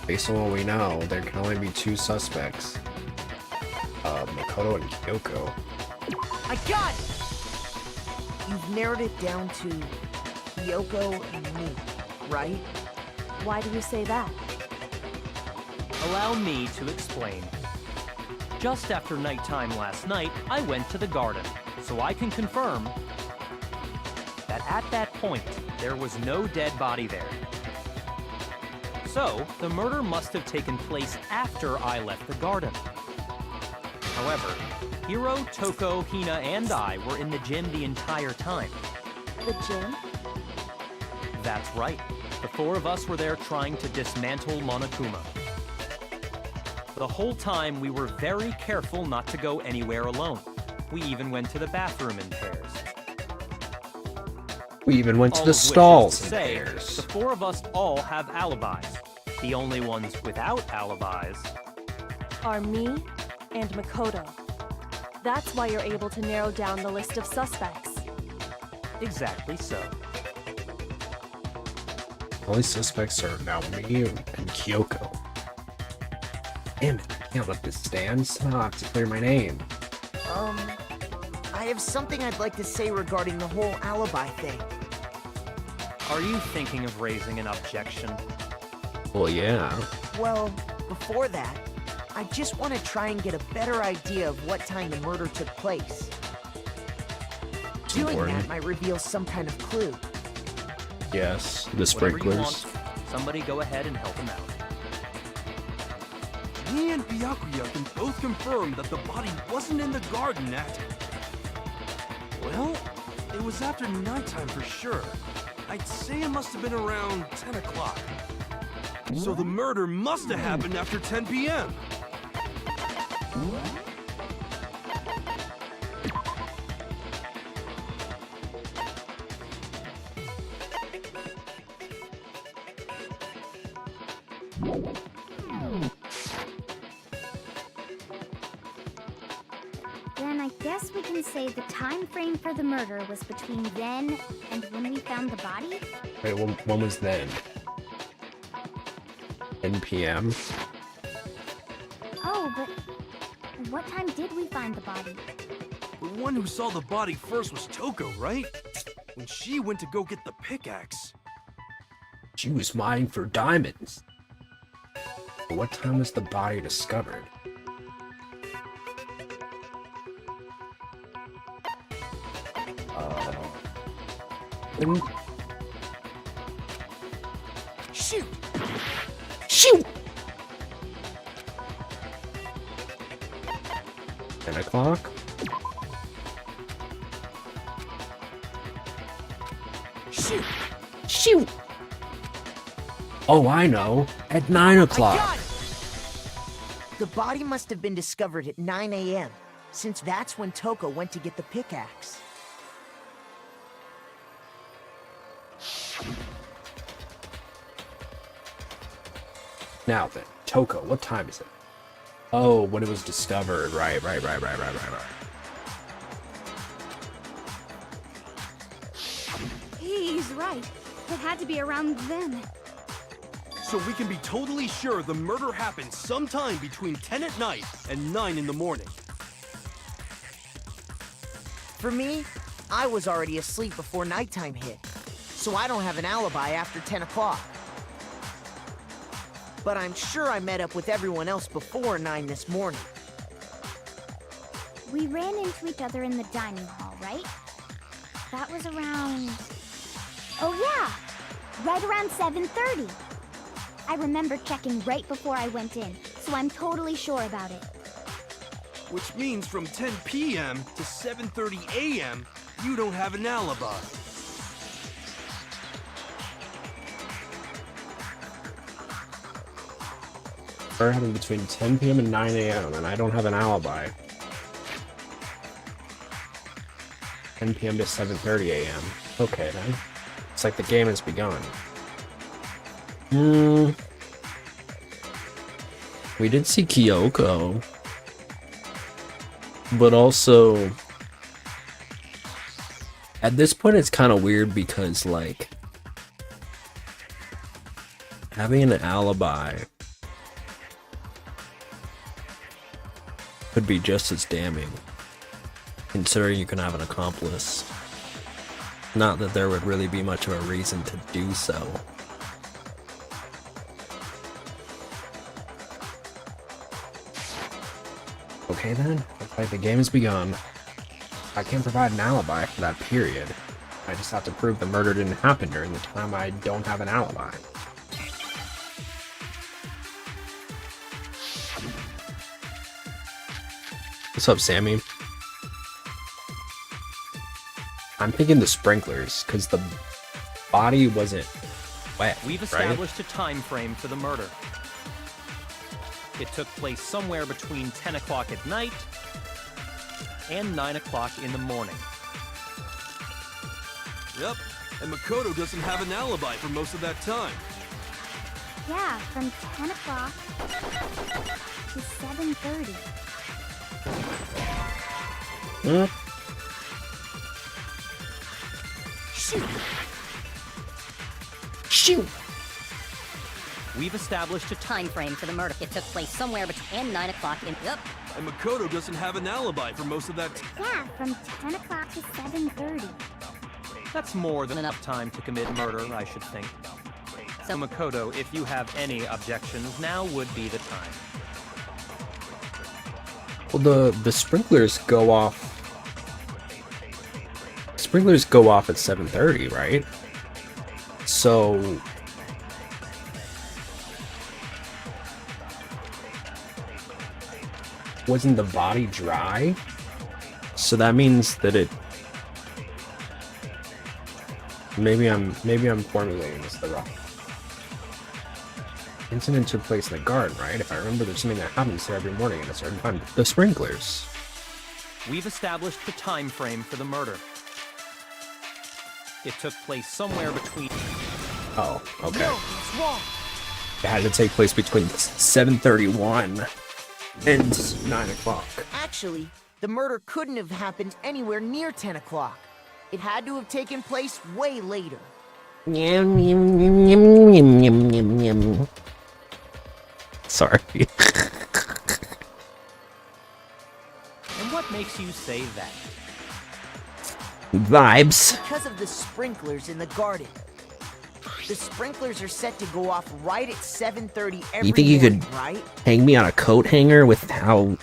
Based on what we know, there can only be 2 suspects. Makoto and Kyoko. I got it! You've narrowed it down to Kyoko and me, right? Why do you say that? Allow me to explain. Just after nighttime last night, I went to the garden, so I can confirm that at that point, there was no dead body there. So, the murder must have taken place after I left the garden. However, Hiro, Toko, Hina, and I were in the gym the entire time. The gym? That's right. The four of us were there trying to dismantle Monokuma. The whole time we were very careful not to go anywhere alone. We even went to the bathroom in pairs. We even went to All the of which is stalls to in say, pairs. the four of us all have alibis. The only ones without alibis Are me and Makoto. That's why you're able to narrow down the list of suspects. exactly so. Only suspects are now me and Kyoko. Damn it, I can't let this stand. Somehow I have to clear my name. I have something I'd like to say regarding the whole alibi thing. Are you thinking of raising an objection? Well, yeah. Well, before that, I just want to try and get a better idea of what time the murder took place. Doing important. that might reveal some kind of clue. Yes, the Whatever you sprinklers. want. Somebody go ahead and help him out. Me and Byakuya can both confirm that the body wasn't in the garden at... Well, it was after nighttime for sure. I'd say it must have been around 10 o'clock. So the murder must have happened after 10 p.m. Then I guess we can say the time frame for the murder was between then and when we found the body? Wait, when was then? 10 p.m. Oh, but what time did we find the body? The one who saw the body first was Toko, right? When she went to go get the pickaxe. She was mining for diamonds. But what time was the body discovered? Shoot! Shoot! 10 o'clock? Shoot! Shoot! Oh, I know. At 9 I o'clock. got it! The body must have been discovered at 9 a.m., since that's when Toko went to get the pickaxe. Now then, Toko, what time is it? Oh, when it was discovered. Right. He's right. It had to be around then. So we can be totally sure the murder happened sometime between 10 at night and 9 in the morning. For me, I was already asleep before nighttime hit, so I don't have an alibi after 10 o'clock. But I'm sure I met up with everyone else before 9 this morning. We ran into each other in the dining hall, right? That was around... Oh yeah! Right around 7:30. I remember checking right before I went in, so I'm totally sure about it. Which means from 10 p.m. to 7:30 a.m., you don't have an alibi. Murder happened between 10 p.m. and 9 a.m. and I don't have an alibi. 10 p.m. to 7:30 a.m. Okay then. It's like the game has begun. We did see Kyoko. But also... At this point, it's kind of weird because, like... Having an alibi... could be just as damning. Considering you can have an accomplice. Not that there would really be much of a reason to do so. Okay then. Looks like the game has begun. I can't provide an alibi for that period. I just have to prove the murder didn't happen during the time I don't have an alibi. What's up, Sammy? I'm thinking the sprinklers, because the body wasn't wet, We've right? established a time frame for the murder. It took place somewhere between 10 o'clock at night and 9 o'clock in the morning. Yep, and Makoto doesn't have an alibi for most of that time. Yeah, from 10 o'clock to 7:30. Shoot! We've established a Time frame for the murder. It took place somewhere between 9 o'clock and... Yep. And Makoto doesn't have an alibi for most of that time. Yeah, from 10 o'clock to 7:30. That's more than enough time to commit murder, I should think. So, Makoto, if you have any objections, now would be the time. Well, the sprinklers go off. Sprinklers go off at 7:30, right? So wasn't the body dry? So that means that it. Maybe I'm formulating this the wrong. Incident took place in the garden, right? If I remember, there's something that happens there every morning at a certain time. The sprinklers. We've established the time frame for the murder. It took place somewhere between... Oh, okay. No, it's wrong. It had to take place between 7:31 and 9 o'clock. Actually, the murder couldn't have happened anywhere near 10 o'clock. It had to have taken place way later. Yum, yum, yum, yum, yum, yum, yum, yum. Sorry. And what makes you say that? Vibes. Because of the sprinklers in the garden. The sprinklers are set to go off right at 7:30 every You think you morning, could right? hang me on a coat hanger with how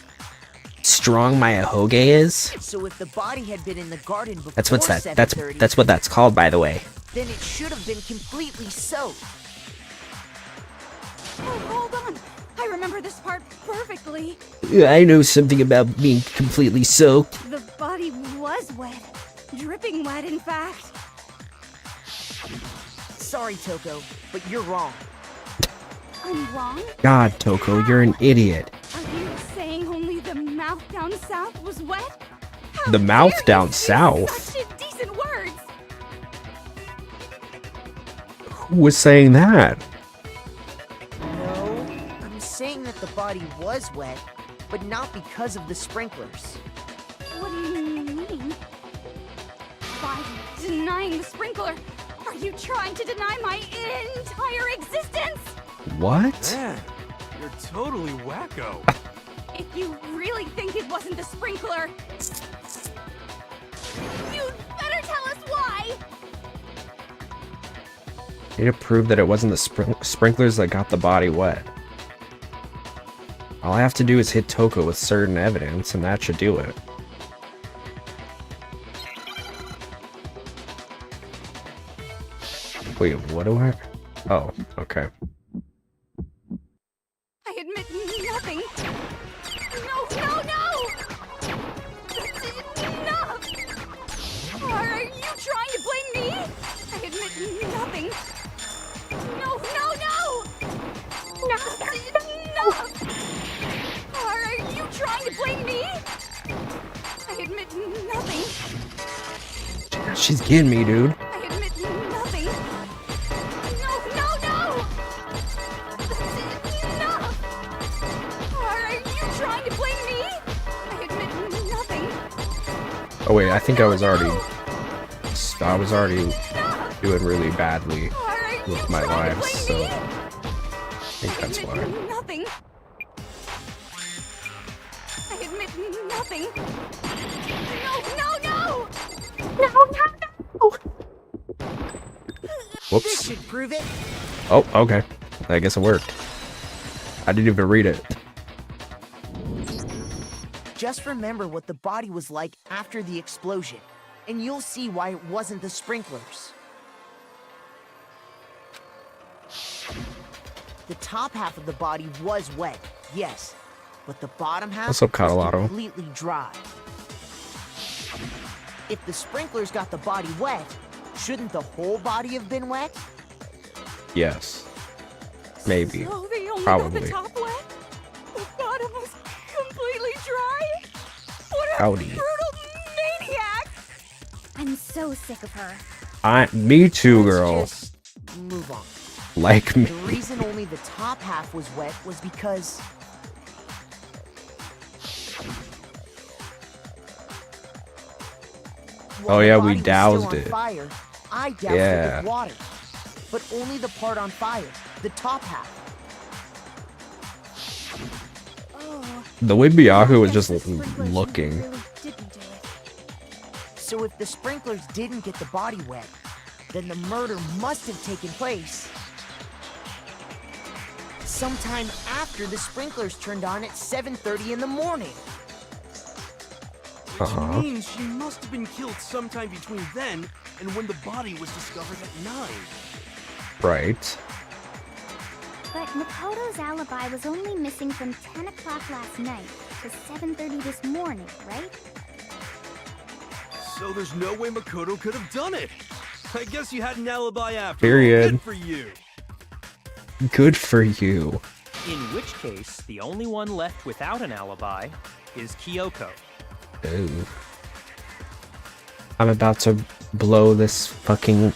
strong my ahoge is? So if the body had been in the garden before That's what's that. 7:30, That's what that's called, by the way. then it should have been completely soaked. Oh, hold on. I remember this part perfectly. I know something about being completely soaked. The body was wet. Dripping wet, in fact. Sorry, Toko, but you're wrong. I'm wrong? God, Toko, you're an idiot. Are you saying only the mouth down south was wet? How The mouth dare you down say south? Such indecent words. Who was saying that? No, I'm saying that the body was wet, but not because of the sprinklers. What do you mean? By denying the sprinkler, are you trying to deny my entire existence? What? Man, you're totally wacko. If you really think it wasn't the sprinkler, you'd better tell us why! You need to prove that it wasn't the sprinklers that got the body wet. All I have to do is hit Toko with certain evidence, and that should do it. Wait, what do I... Oh, okay. I admit nothing. No! That's enough! Are you trying to blame me? I admit nothing. No! That's enough! Are you trying to blame me? I admit nothing. She's getting me, dude. I admit nothing. No! That's enough! Are you trying to blame me? I admit nothing. Oh wait, I think I was already doing really badly Are you with my trying to lives, blame so me? I think that's why. Nothing. I admit nothing. No! This Whoops. should prove it. Oh, okay. I guess it worked. I didn't even read it. Just remember what the body was like after the explosion, and you'll see why it wasn't the sprinklers. The top half of the body was wet, yes, but the bottom half What's up, was Catalotto? completely dry. If the sprinklers got the body wet, Shouldn't the whole body have been wet? Yes. Maybe. So they only Probably. got the top wet? The bottom was completely dry? What a Howdy. brutal maniac! I'm so sick of her. Me too, Let's girl. just move on. Like me. The reason only the top half was wet was because... Oh, while the yeah, we body was still doused on it. Fire, I doused Yeah. it with water. But only the part on fire, the top half. Oh, The way Byaku was guess just the sprinklers looking. really didn't do it. So if the sprinklers didn't get the body wet, then the murder must have taken place sometime after the sprinklers turned on at 7:30 in the morning. Which Uh-huh. means she must have been killed sometime between then and when the body was discovered at 9. Right. But Makoto's alibi was only missing from 10 o'clock last night to 7:30 this morning, right? So there's no way Makoto could have done it. I guess you had an alibi after Period. all. Good for you. Good for you. In which case, the only one left without an alibi is Kyoko. Ooh. I'm about to blow this fucking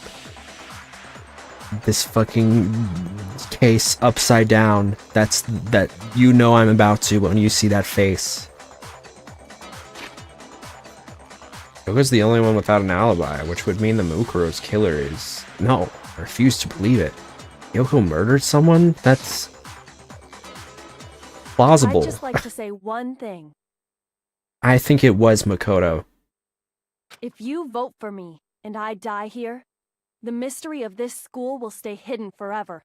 case upside down. That you know I'm about to when you see that face. Kyoko's the only one without an alibi, which would mean the Mukuro's killer is... No, I refuse to believe it. Kyoko murdered someone? That's... plausible. I'd just like to say one thing. I think it was Makoto. If you vote for me and I die here, the mystery of this school will stay hidden forever.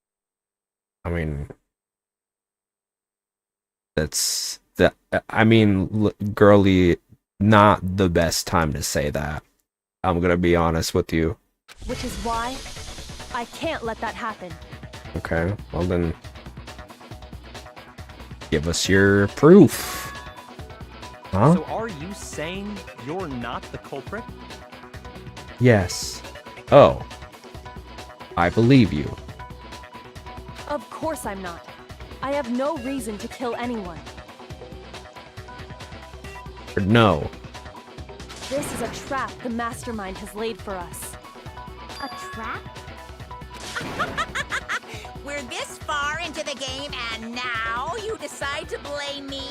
I mean... That's... that. I mean, girly... Not the best time to say that. I'm gonna be honest with you. Which is why I can't let that happen. Okay, well then... Give us your proof. Huh? So are you saying you're not the culprit? Yes. Oh. I believe you. Of course I'm not. I have no reason to kill anyone. Or no. This is a trap the mastermind has laid for us. A trap? We're this far into the game and now you decide to blame me?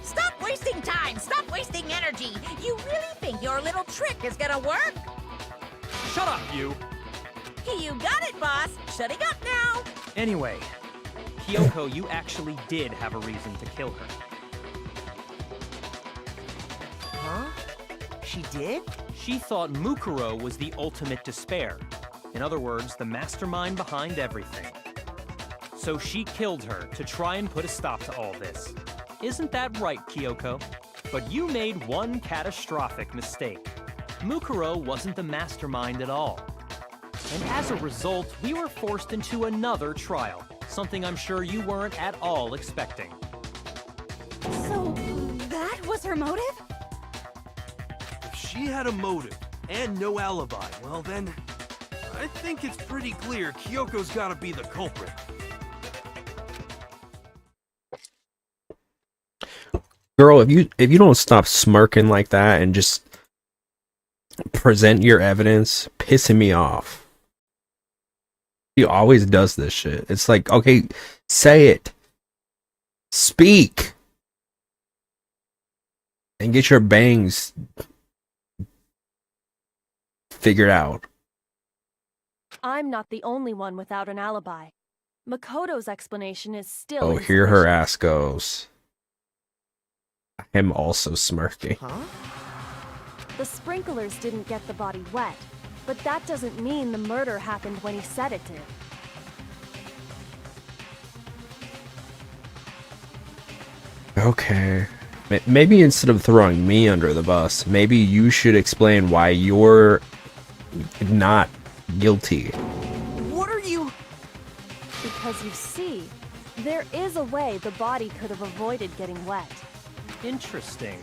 Stop wasting time! Stop wasting energy! You really think your little trick is gonna work? Shut up, you! You got it, boss! Shutting up now! Anyway, Kyoko, you actually did have a reason to kill her. Huh? She did? She thought Mukuro was the ultimate despair. In other words, the mastermind behind everything. So she killed her to try and put a stop to all this. Isn't that right, Kyoko? But you made one catastrophic mistake. Mukuro wasn't the mastermind at all. And as a result, we were forced into another trial, something I'm sure you weren't at all expecting. So, that was her motive? If she had a motive and no alibi, well then, I think it's pretty clear Kyoko's gotta be the culprit. Girl, if you don't stop smirking like that and just present your evidence, pissing me off. He always does this shit. It's like, okay, say it. Speak. And get your bangs figured out. I'm not the only one without an alibi. Makoto's explanation is still Oh, here her insufficient. ass goes. Him also smirking. Huh? The sprinklers didn't get the body wet, but that doesn't mean the murder happened when he said it did. Okay. Maybe instead of throwing me under the bus, maybe you should explain why you're not guilty. What are you... Because you see, there is a way the body could have avoided getting wet. Interesting.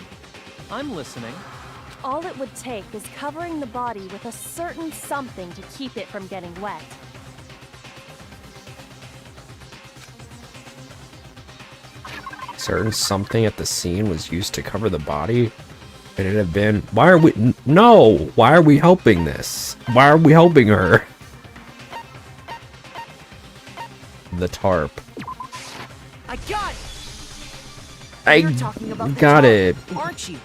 I'm listening. All it would take is covering the body with a certain something to keep it from getting wet. Certain something at the scene was used to cover the body. Could it have been? Why are we? No! Why are we helping this? Why are we helping her? The tarp. I got it! I You're talking about the got tarp, it. aren't you?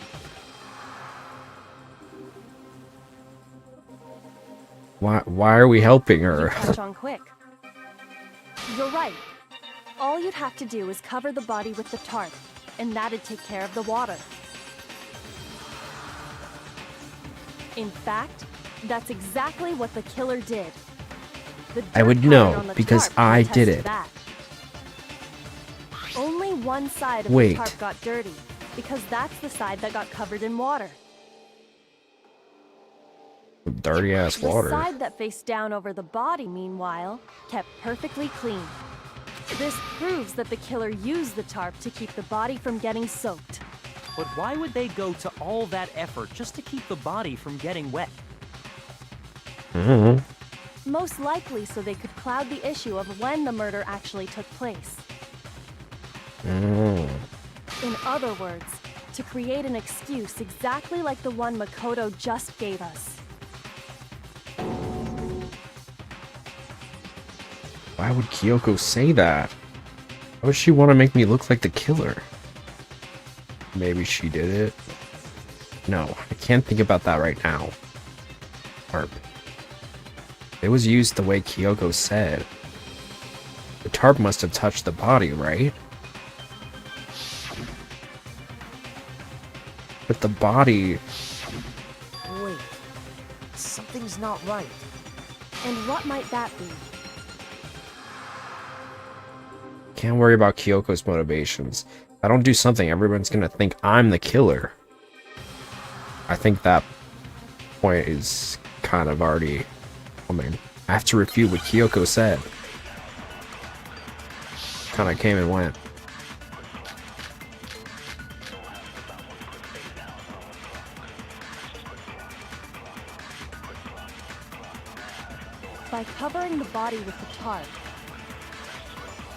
Why are we helping You her? catch on quick. You're right. All you'd have to do is cover the body with the tarp, and that'd take care of the water. In fact, that's exactly what the killer did. The I would dirt know, covered on the because tarp I attested did to it. that. Only one side of Wait. the tarp got dirty, because that's the side that got covered in water. Dirty ass The water. side that faced down over the body, meanwhile, kept perfectly clean. This proves that the killer used the tarp to keep the body from getting soaked. But why would they go to all that effort just to keep the body from getting wet? Most likely so they could cloud the issue of when the murder actually took place. In other words, to create an excuse exactly like the one Makoto just gave us. Why would Kyoko say that? Why would she want to make me look like the killer? Maybe she did it. No, I can't think about that right now. Tarp. It was used the way Kyoko said. The tarp must have touched the body, right? But the body... Wait, something's not right. And what might that be? Can't worry about Kyoko's motivations. If I don't do something, everyone's gonna think I'm the killer. I think that point is kind of already coming. I have to refute what Kyoko said. Kinda came and went. By covering the body with the tarp,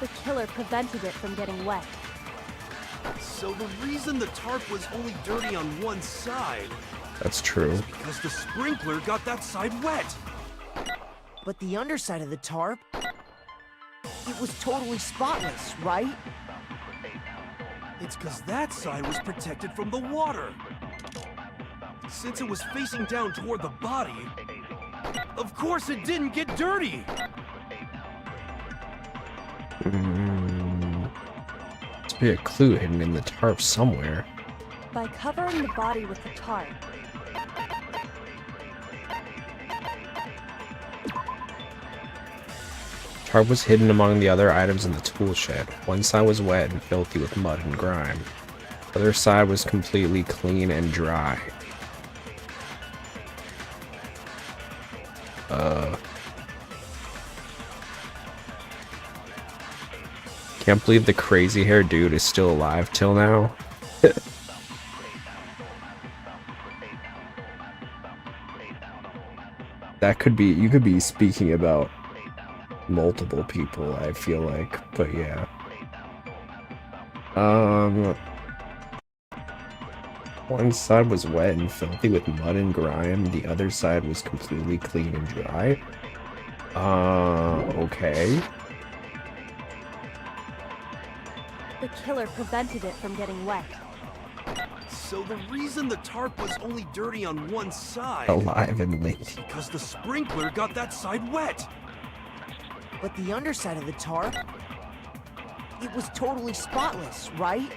the killer prevented it from getting wet. So the reason the tarp was only dirty on one side That's true. is because the sprinkler got that side wet. But the underside of the tarp, it was totally spotless, right? It's because that side was protected from the water. Since it was facing down toward the body, of course it didn't get dirty. Must be a clue hidden in the tarp somewhere. By covering the body with the tarp, Tarp was hidden among the other items in the tool shed. One side was wet and filthy with mud and grime. The other side was completely clean and dry. Can't believe the crazy hair dude is still alive till now. That could be, you could be speaking about multiple people, I feel like, but yeah. One side was wet and filthy with mud and grime, the other side was completely clean and dry. Okay. the killer prevented it from getting wet. So the reason the tarp was only dirty on one side Alive and late. is because the sprinkler got that side wet. But the underside of the tarp, it was totally spotless, right?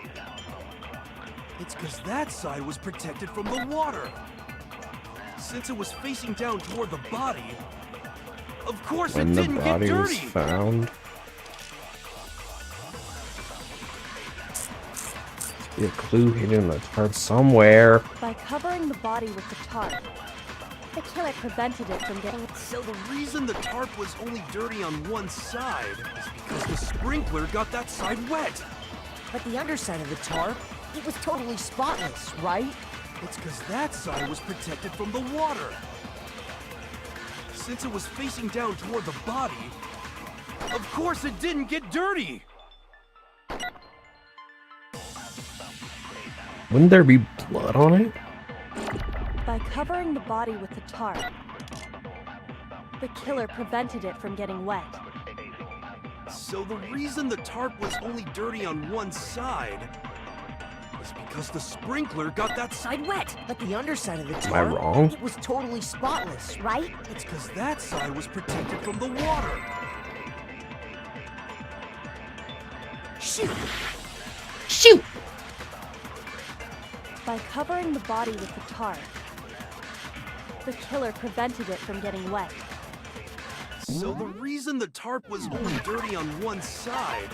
It's because that side was protected from the water. Since it was facing down toward the body, of course When it the didn't get body was dirty. found, be a clue hidden in the tarp somewhere. By covering the body with the tarp, the killer prevented it from getting... So the reason the tarp was only dirty on one side is because the sprinkler got that side wet. But the underside of the tarp, it was totally spotless, right? It's because that side was protected from the water. Since it was facing down toward the body, of course it didn't get dirty. Wouldn't there be blood on it? By covering the body with the tarp, the killer prevented it from getting wet. So the reason the tarp was only dirty on one side is because the sprinkler got that side wet. But the underside of the tarp, Am I wrong? it was totally spotless, right? It's because that side was protected from the water. Shoot! Shoot! By covering the body with the tarp, the killer prevented it from getting wet. So the reason the tarp was only dirty on one side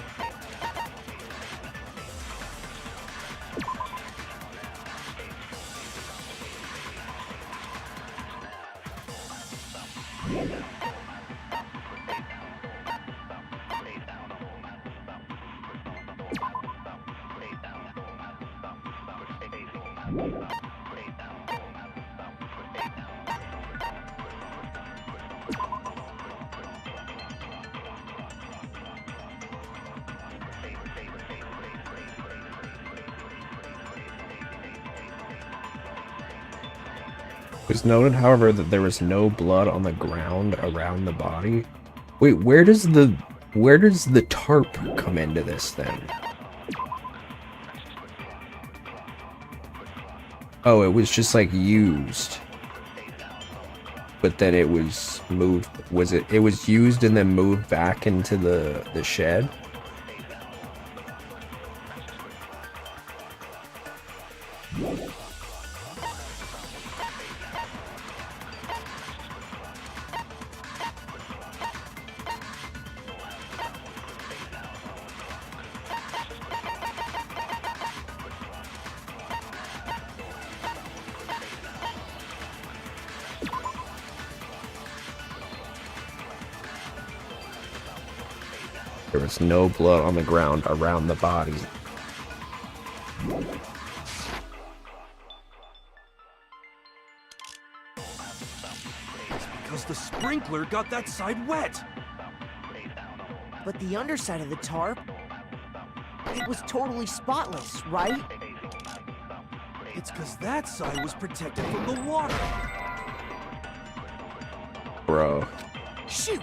It was noted, however, that there was no blood on the ground around the body. Wait, where does the tarp come into this then? Oh, it was just like used. But then it was moved, it was used and then moved back into the shed? There was no blood on the ground around the body. It's because the sprinkler got that side wet. But the underside of the tarp, it was totally spotless, right? It's because that side was protected from the water. Bro. Shoot!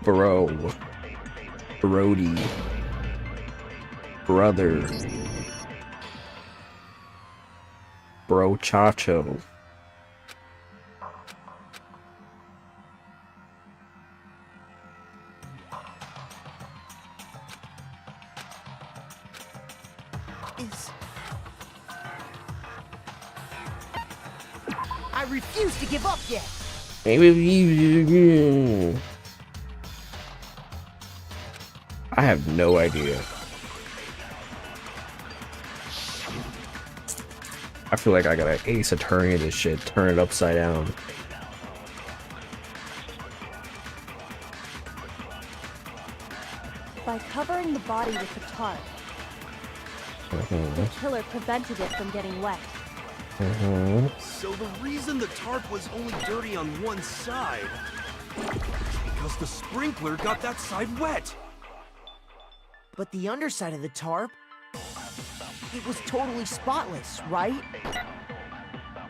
Bro. Brody. Brother. Bro Chacho. I refuse to give up yet! I have no idea. I feel like I gotta Ace Attorney this shit, turn it upside down. By covering the body with the tarp, the killer prevented it from getting wet. So the reason the tarp was only dirty on one side is because the sprinkler got that side wet. But the underside of the tarp, it was totally spotless, right?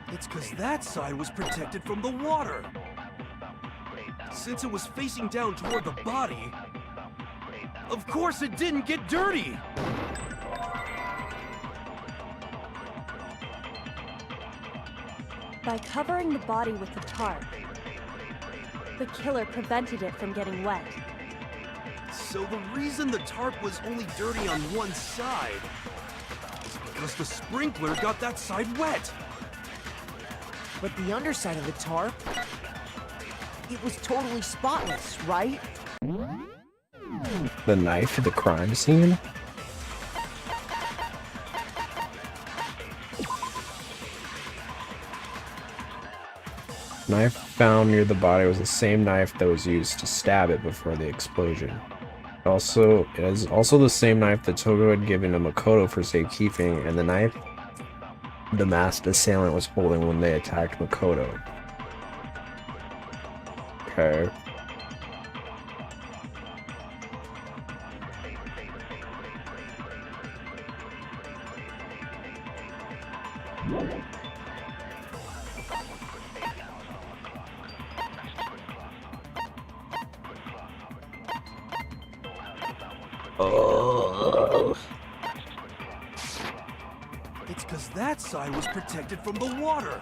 It's because that side was protected from the water. Since it was facing down toward the body, of course it didn't get dirty. By covering the body with the tarp, the killer prevented it from getting wet. So the reason the tarp was only dirty on one side is because the sprinkler got that side wet. But the underside of the tarp, it was totally spotless, right? The knife at the crime scene? Knife found near the body was the same knife that was used to stab it before the explosion. It is also the same knife that Togo had given to Makoto for safekeeping, and the knife the masked assailant was holding when they attacked Makoto. Okay. Oh. It's because that side was protected from the water.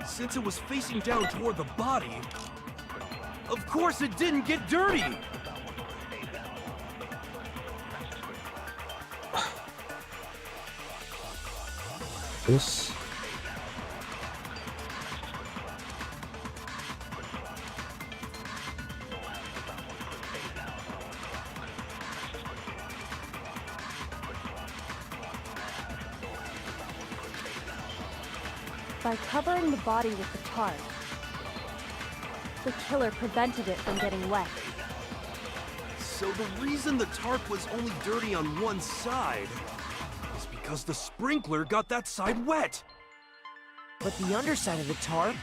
Since it was facing down toward the body, of course it didn't get dirty. This. By covering the body with the tarp, the killer prevented it from getting wet. So the reason the tarp was only dirty on one side is because the sprinkler got that side wet. But the underside of the tarp,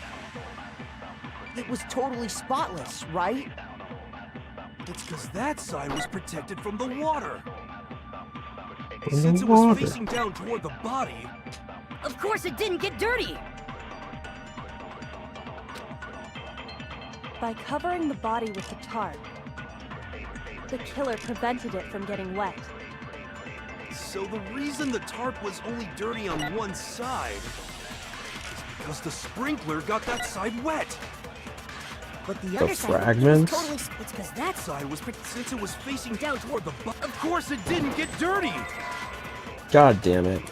it was totally spotless, right? It's because that side was protected from the water. From the Since it was water. facing down toward the body, Of course it didn't get dirty! By covering the body with the tarp, the killer prevented it from getting wet. so the reason the tarp was only dirty on one side is because the sprinkler got that side wet. But the The underside of it fragments? was totally... It's because That side was since it was facing down toward the body. Of course it didn't get dirty. God damn it.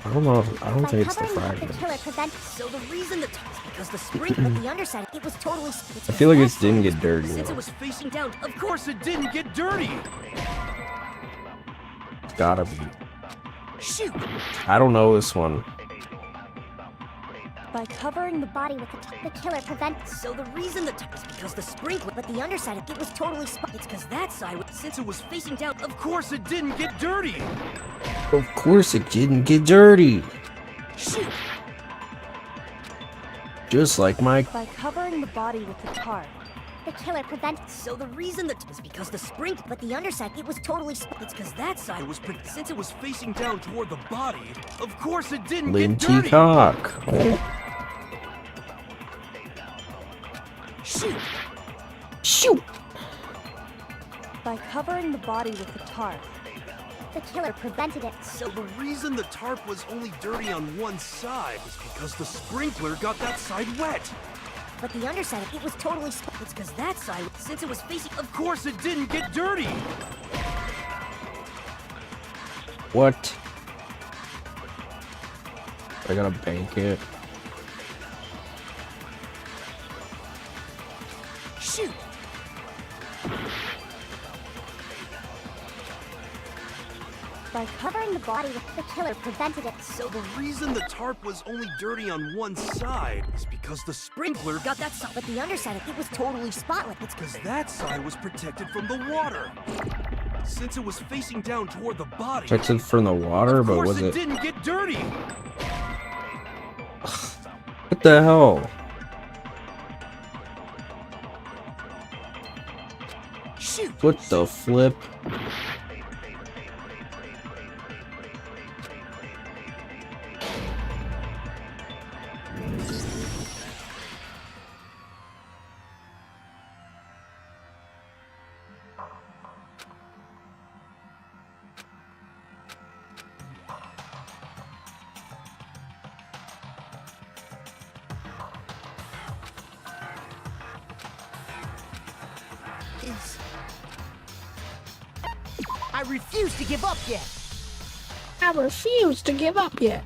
I don't know. I don't By think it's the covering up, the fragments. killer prevented. So the reason the tarp because the sprinkler, the underside, it was totally... I feel like it didn't get dirty. since though. it was facing down. Of course it didn't get dirty. It's gotta be. Shoot! I don't know this one. By covering the Body with the tarp, the killer prevented. So the reason the tarp is because the sprinkler. But the underside, it was totally It's because that side, since it was facing down. Of course it didn't get dirty. Of course it didn't get dirty. Shoot! Just like my. By covering the body with the tarp, The killer prevented. So the reason the is because the sprinkler. But the underside, it was totally... It's because that side was Since it was facing down toward the body, of course it didn't Linty get dirty. cock. Shoot! Shoot! by covering the body with the tarp, The killer prevented it. So the reason the tarp was only dirty on one side is because the sprinkler got that side wet. But the underside, it was totally... it's because that side since it was facing. Of course it didn't get dirty. What? I gotta bank it. Shoot! By covering the body with the killer prevented it. So the reason the tarp was only dirty on one side is because the sprinkler got that side. But the underside, it was totally spotless. It's because that side was protected from the water. Since it was facing down toward the body. Protected from the water, of but course was it? didn't get dirty. What the hell? Shoot! What the flip? I refuse to give up yet! I refuse to give up yet.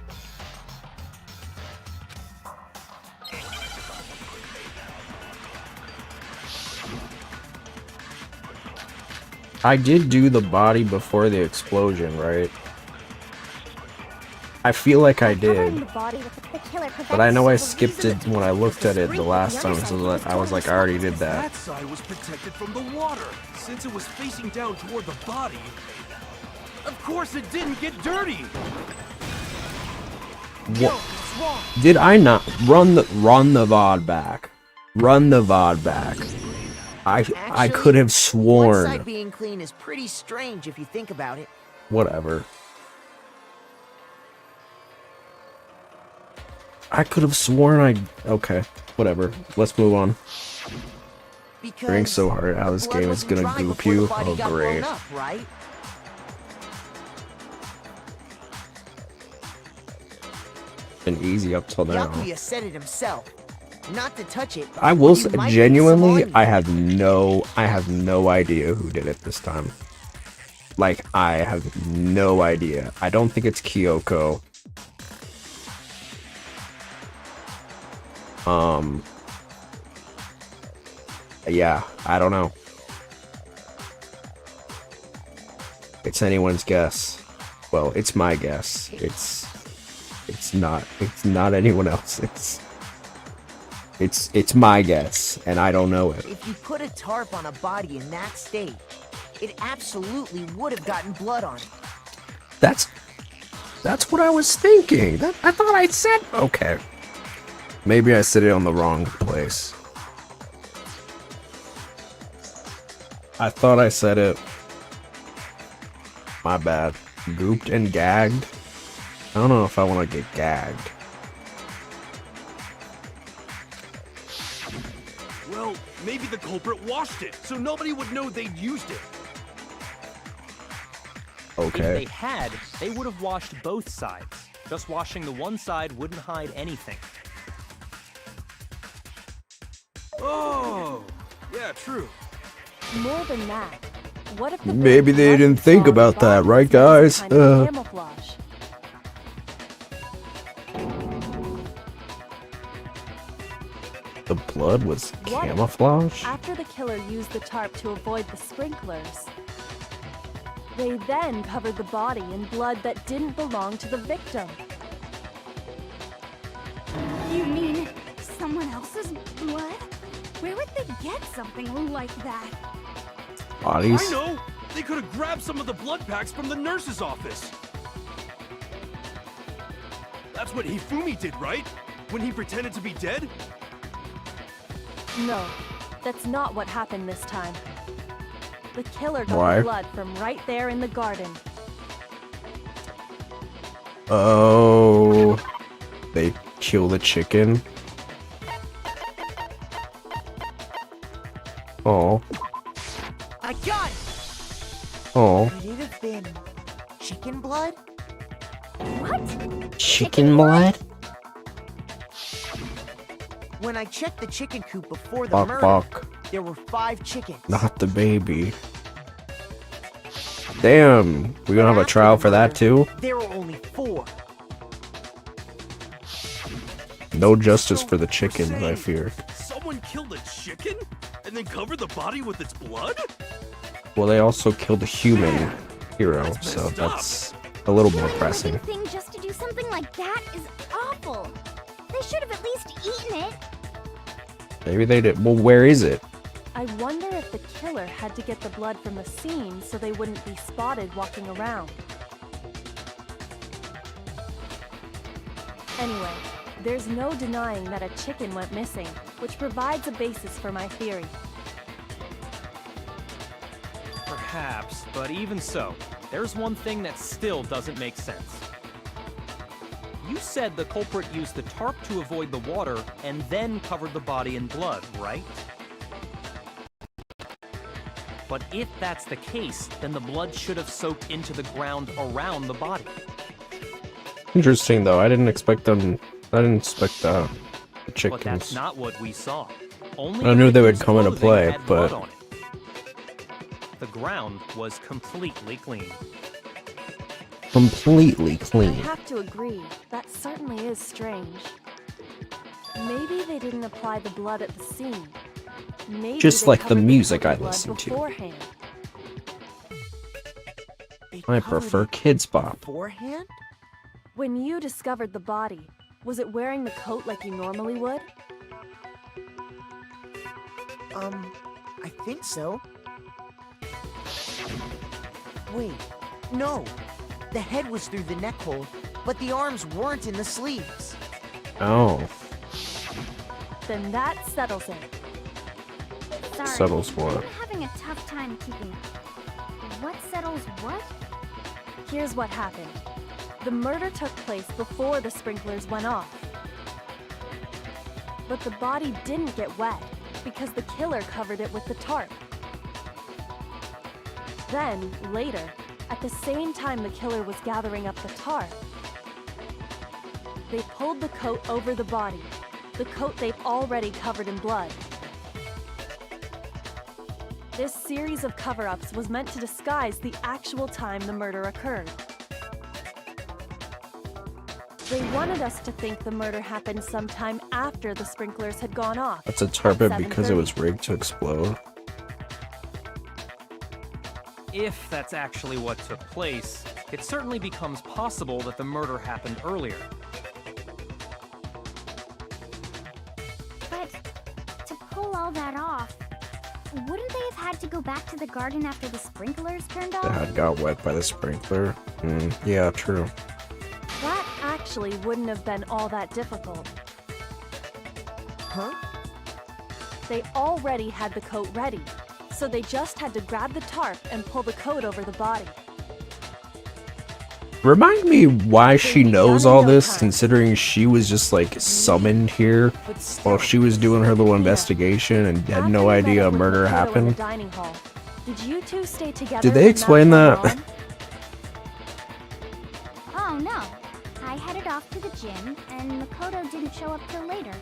I did do the body before the explosion, right? I feel like I Covering did. the body with the killer prevented. But I know I skipped it when I looked at it the last time, so that I was like, I already did that. That side was protected from the water. Since it was facing down toward the body. Of course it didn't get dirty. What? Did I not run the VOD back? Run the VOD back. I could have One sworn. side being clean is pretty strange if you think about it. Whatever. I could have sworn okay, whatever. Let's move on. Because Trying so hard how this blood game is wasn't gonna dry goop before the you. body Oh, got great. blown up, right? Been easy up till now. Yakuya said it himself. Not to touch it. I will you say, might get genuinely, some on I have no idea who did it this time. Like, I have no idea. I don't think it's Kyoko. Yeah, I don't know. It's anyone's guess. Well, it's my guess. It's not anyone else. It's my guess, and I don't know it. If you put a tarp on a body in that state, it absolutely would have gotten blood on it. That's what I was thinking. I thought I said. Okay. Maybe I said it on the wrong place. I thought I said it. My bad. Gooped and gagged. I don't know if I want to get gagged. Well, maybe the culprit washed it, so nobody would know they'd used it. Okay. If they had, they would have washed both sides. Just washing the one side wouldn't hide anything. Oh, yeah, true. More than that, what if the Maybe blood they didn't wasn't think solid about that, body right, was some guys? kind of camouflage? The blood was What if, camouflage? after the killer used the tarp to avoid the sprinklers, they then covered the body in blood that didn't belong to the victim? You mean someone else's blood? Where would they get something like that? Bodies? I know! They could have grabbed some of the blood packs from the nurse's office. That's what Hifumi did, right? When he pretended to be dead? No, that's not what happened this time. The killer got Why? the blood from right there in the garden. Oh, they kill the chicken. Oh, I got it! oh, Could it have been chicken blood? What? chicken blood? When I checked the chicken coop before the Fuck, murder, fuck. there were 5 chickens. Not the baby. Damn, we gonna have a After trial the for that murder, too? There were only 4. No justice for the You're chickens, I saying fear. Someone killed a chicken? And then covered the body with its blood? Well, they also killed a human hero, That's so messed up. that's a little more Killing a pressing. living thing just to do something like that is awful. They should have at least eaten it. Maybe they did. Well, where is it? I wonder if the killer had to get the blood from the scene so they wouldn't be spotted walking around. Anyway, there's no denying that a chicken went missing, which provides a basis for my theory. Perhaps, but even so, there's one thing that still doesn't make sense. You said the culprit used the tarp to avoid the water and then covered the body in blood, right? But if that's the case, then the blood should have soaked into the ground around the body. Interesting, though. I didn't expect the But chickens. that's not what we saw. Only I knew the they would victim's come into clothing play, had blood but- on it. The ground was completely clean. Completely I clean. have to agree, that certainly is strange. Maybe they didn't apply the blood at the scene. Maybe Just they like the covered music I blood listen to. beforehand. They I covered prefer it Kids Bop. beforehand? When you discovered the body, was it wearing the coat like you normally would? I think so. Wait, no. The head was through the neck hole, but the arms weren't in the sleeves. Oh, Then that settles it. Sorry, settles what? I'm having a tough time keeping up. What settles what? Here's what happened. The murder took place before the sprinklers went off. But the body didn't get wet because the killer covered it with the tarp. Then, later, at the same time the killer was gathering up the tarp, they pulled the coat over the body, the coat they've already covered in blood. This series of cover-ups was meant to disguise the actual time the murder occurred. They wanted us to think the murder happened sometime after the sprinklers had gone off. That's a target at because it 7:30. was rigged to explode. If that's actually what took place, it certainly becomes possible that the murder happened earlier. But to pull all that off, wouldn't they have had to go back to the garden after the sprinklers turned The off? head got wet by the sprinkler. Yeah, true. That actually wouldn't have been all that difficult. Huh? They already had the coat ready, so they just had to grab the tarp and pull the coat over the body. Remind me why she They'd be knows done in all no this, time. considering she was just like summoned here But still, while she was doing her little investigation and had After no we met idea up a with murder Makoto in the happened. dining hall, did you two stay together? Did they when explain went that? on? Oh no. I headed off to the gym, and Makoto didn't show up till later.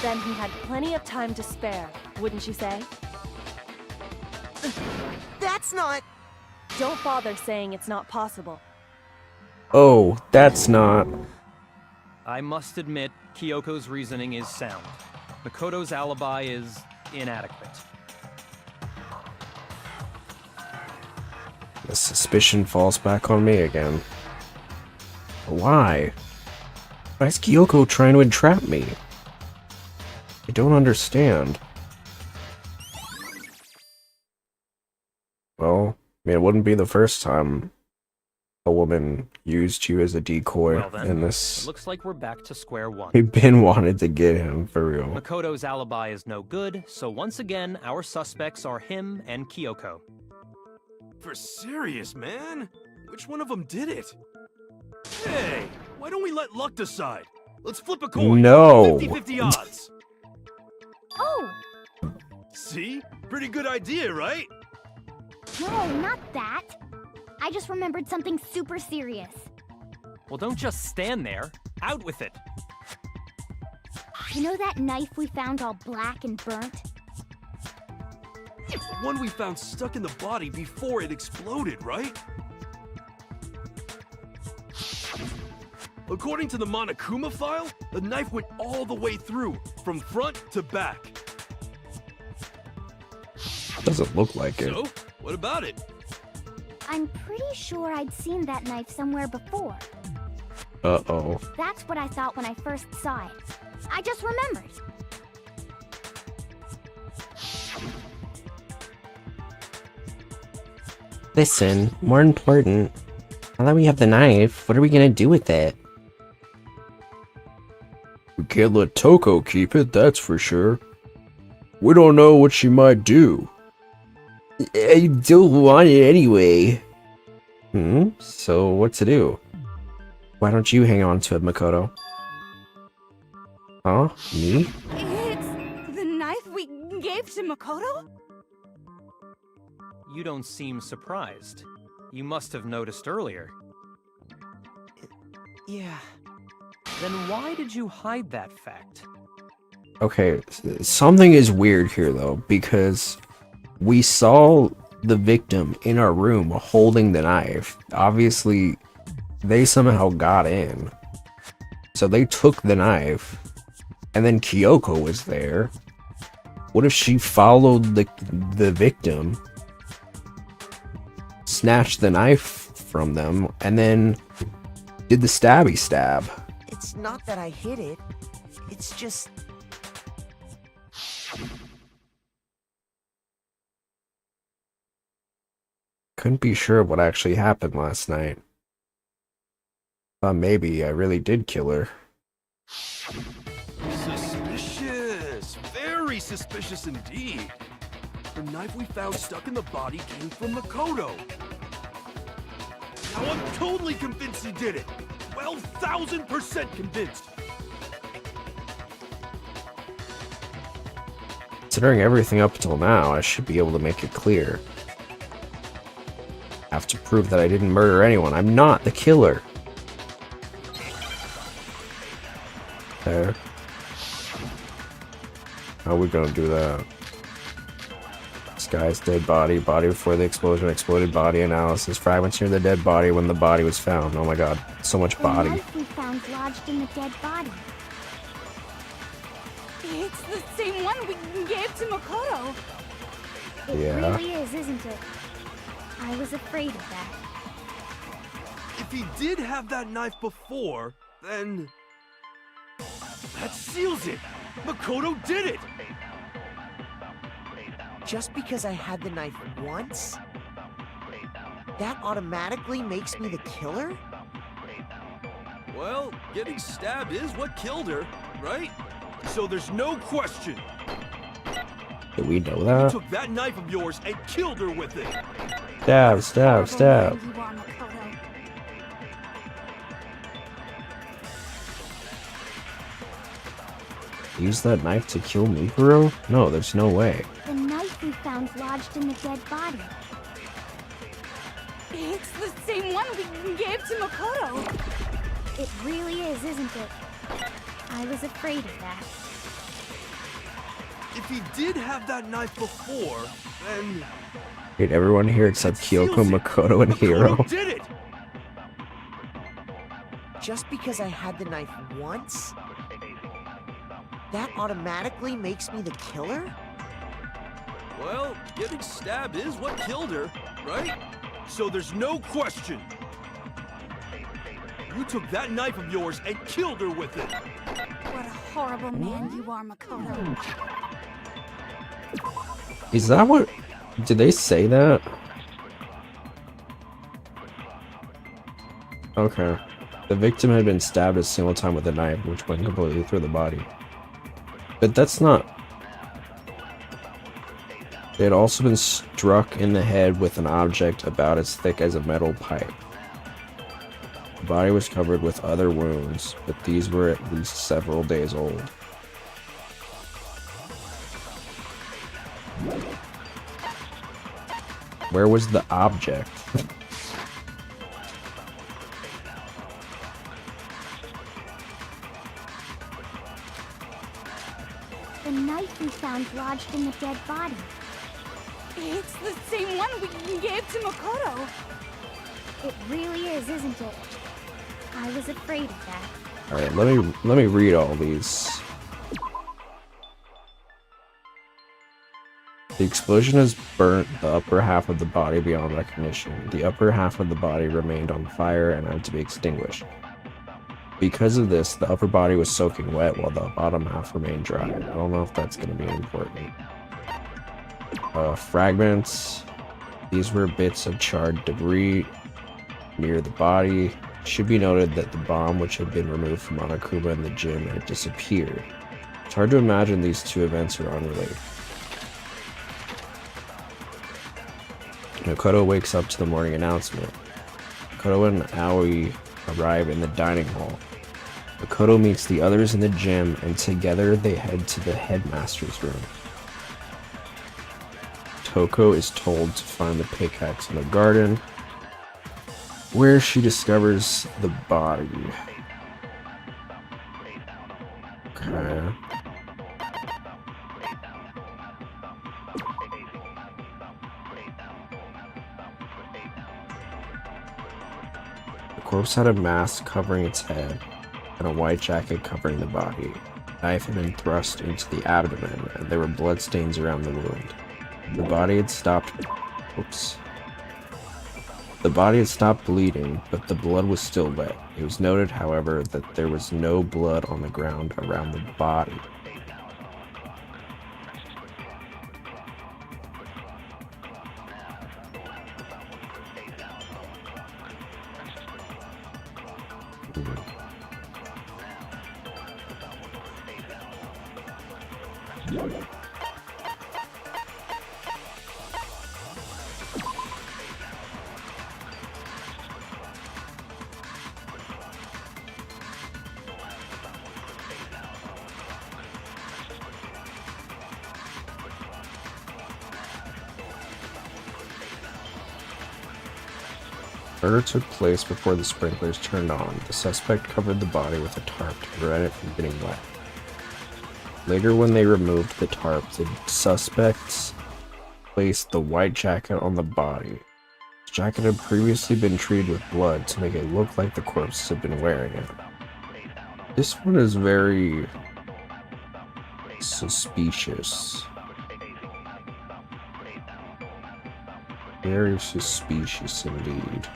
Then he had plenty of time to spare, wouldn't you say? that's not... Don't bother saying it's not possible. Oh, that's not. I must admit, Kyoko's reasoning is sound. Makoto's alibi is inadequate. The suspicion falls back on me again. Why? Why is Kyoko trying to entrap me? I don't understand. Well, I mean, it wouldn't be the first time a woman used you as a decoy Well then, in it this. looks like we're back to square one. We've been wanted to get him, for real. Makoto's alibi is no good, so once again, our suspects are him and Kyoko. For serious, man? Which one of them did it? Hey, why don't we let luck decide? Let's flip a coin. No. 50-50 odds. Oh! See? Pretty good idea, right? No, not that. I just remembered something super serious. Well, don't just stand there. Out with it. You know that knife we found all black and burnt? The one we found stuck in the body before it exploded, right? According to the Monokuma file, the knife went all the way through, from front to back. Doesn't look like it. So, what about it? I'm pretty sure I'd seen that knife somewhere before. Uh-oh. That's what I thought when I first saw it. I just remembered. Listen, more important. Now that we have the knife, what are we gonna do with it? We can't let Toko keep it, that's for sure. We don't know what she might do. I don't want it anyway. So what to do? Why don't you hang on to it, Makoto? Huh? Me? It's the knife we gave to Makoto? You don't seem surprised. You must have noticed earlier. Yeah. Then why did you hide that fact? Okay, something is weird here though, because we saw the victim in our room holding the knife. Obviously, they somehow got in. So they took the knife, and then Kyoko was there. What if she followed the victim, snatched the knife from them, and then did the stabby stab? It's not that I hid it. It's just... couldn't be sure of what actually happened last night. Thought maybe I really did kill her. Suspicious! Very suspicious indeed. The knife we found stuck in the body came from Makoto. Now I'm totally convinced he did it. 12,000% convinced. Considering everything up until now, I should be able to make it clear. I have to prove that I didn't murder anyone. I'm not the killer. There. How are we gonna do that? This guy's dead body. Body before the explosion. Exploded body analysis. Fragments near the dead body when the body was found. Oh my god. So much body. The knife we found lodged in the dead body. It's the same one we gave to Makoto. It Yeah. really is, isn't it? I was afraid of that. If he did have that knife before, then... that seals it! Makoto did it! Just because I had the knife once? That automatically makes me the killer? Well, getting stabbed is what killed her, right? So there's no question. Did we know You that? took that knife of yours and killed her with it. Stab, stab, stab. You are, Makoto. Use that knife to kill Mikuro? No, there's no way. The knife we found lodged in the dead body. It's the same one we gave to Makoto. It really is, isn't it? I was afraid of that. If he did have that knife before, then... Wait, everyone here except Kyoko, seals it. Makoto, and Hiro. Makoto did it! Just because I had the knife once? That automatically makes me the killer? Well, getting stabbed is what killed her, right? So there's no question. You took that knife of yours and killed her with it. What a horrible man you are, Makoto. Is that what... Did they say that? Okay. The victim had been stabbed a single time with a knife, which went completely through the body. But that's not... They had also been struck in the head with an object about as thick as a metal pipe. The body was covered with other wounds, but these were at least several days old. Where was the object? The knife we found lodged in the dead body. It's the same one we gave to Makoto. It really is, isn't it? I was afraid of that. Alright, let me read all these. The explosion has burnt the upper half of the body beyond recognition. The upper half of the body remained on fire and had to be extinguished. Because of this, the upper body was soaking wet while the bottom half remained dry. I don't know if that's going to be important. Fragments. These were bits of charred debris near the body. It should be noted that the bomb, which had been removed from Monokuma in the gym, had disappeared. It's hard to imagine these two events are unrelated. Makoto wakes up to the morning announcement. Makoto and Aoi arrive in the dining hall. Makoto meets the others in the gym, and together they head to the headmaster's room. Toko is told to find the pickaxe in the garden, where she discovers the body. Okay. The corpse had a mask covering its head, and a white jacket covering the body. A knife had been thrust into the abdomen, and there were bloodstains around the wound. The body had stopped... Oops. The body had stopped bleeding, but the blood was still wet. It was noted, however, that there was no blood on the ground around the body. Murder took place before the sprinklers turned on. The suspect covered the body with a tarp to prevent it from getting wet. Later, when they removed the tarp, the suspects placed the white jacket on the body. The jacket had previously been treated with blood to make it look like the corpse had been wearing it. This one is very suspicious. Very suspicious indeed.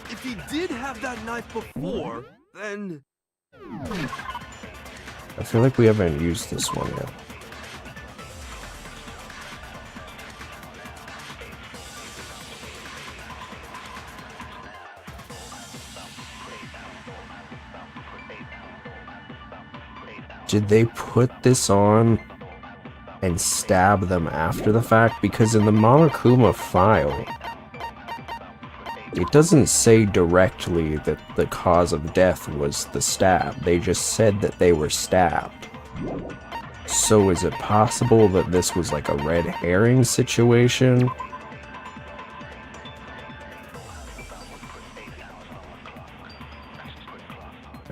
If he did have that knife before, then... I feel like we haven't used this one yet. Did they put this on and stab them after the fact? Because in the Monokuma file, it doesn't say directly that the cause of death was the stab. They just said that they were stabbed. So is it possible that this was like a red herring situation?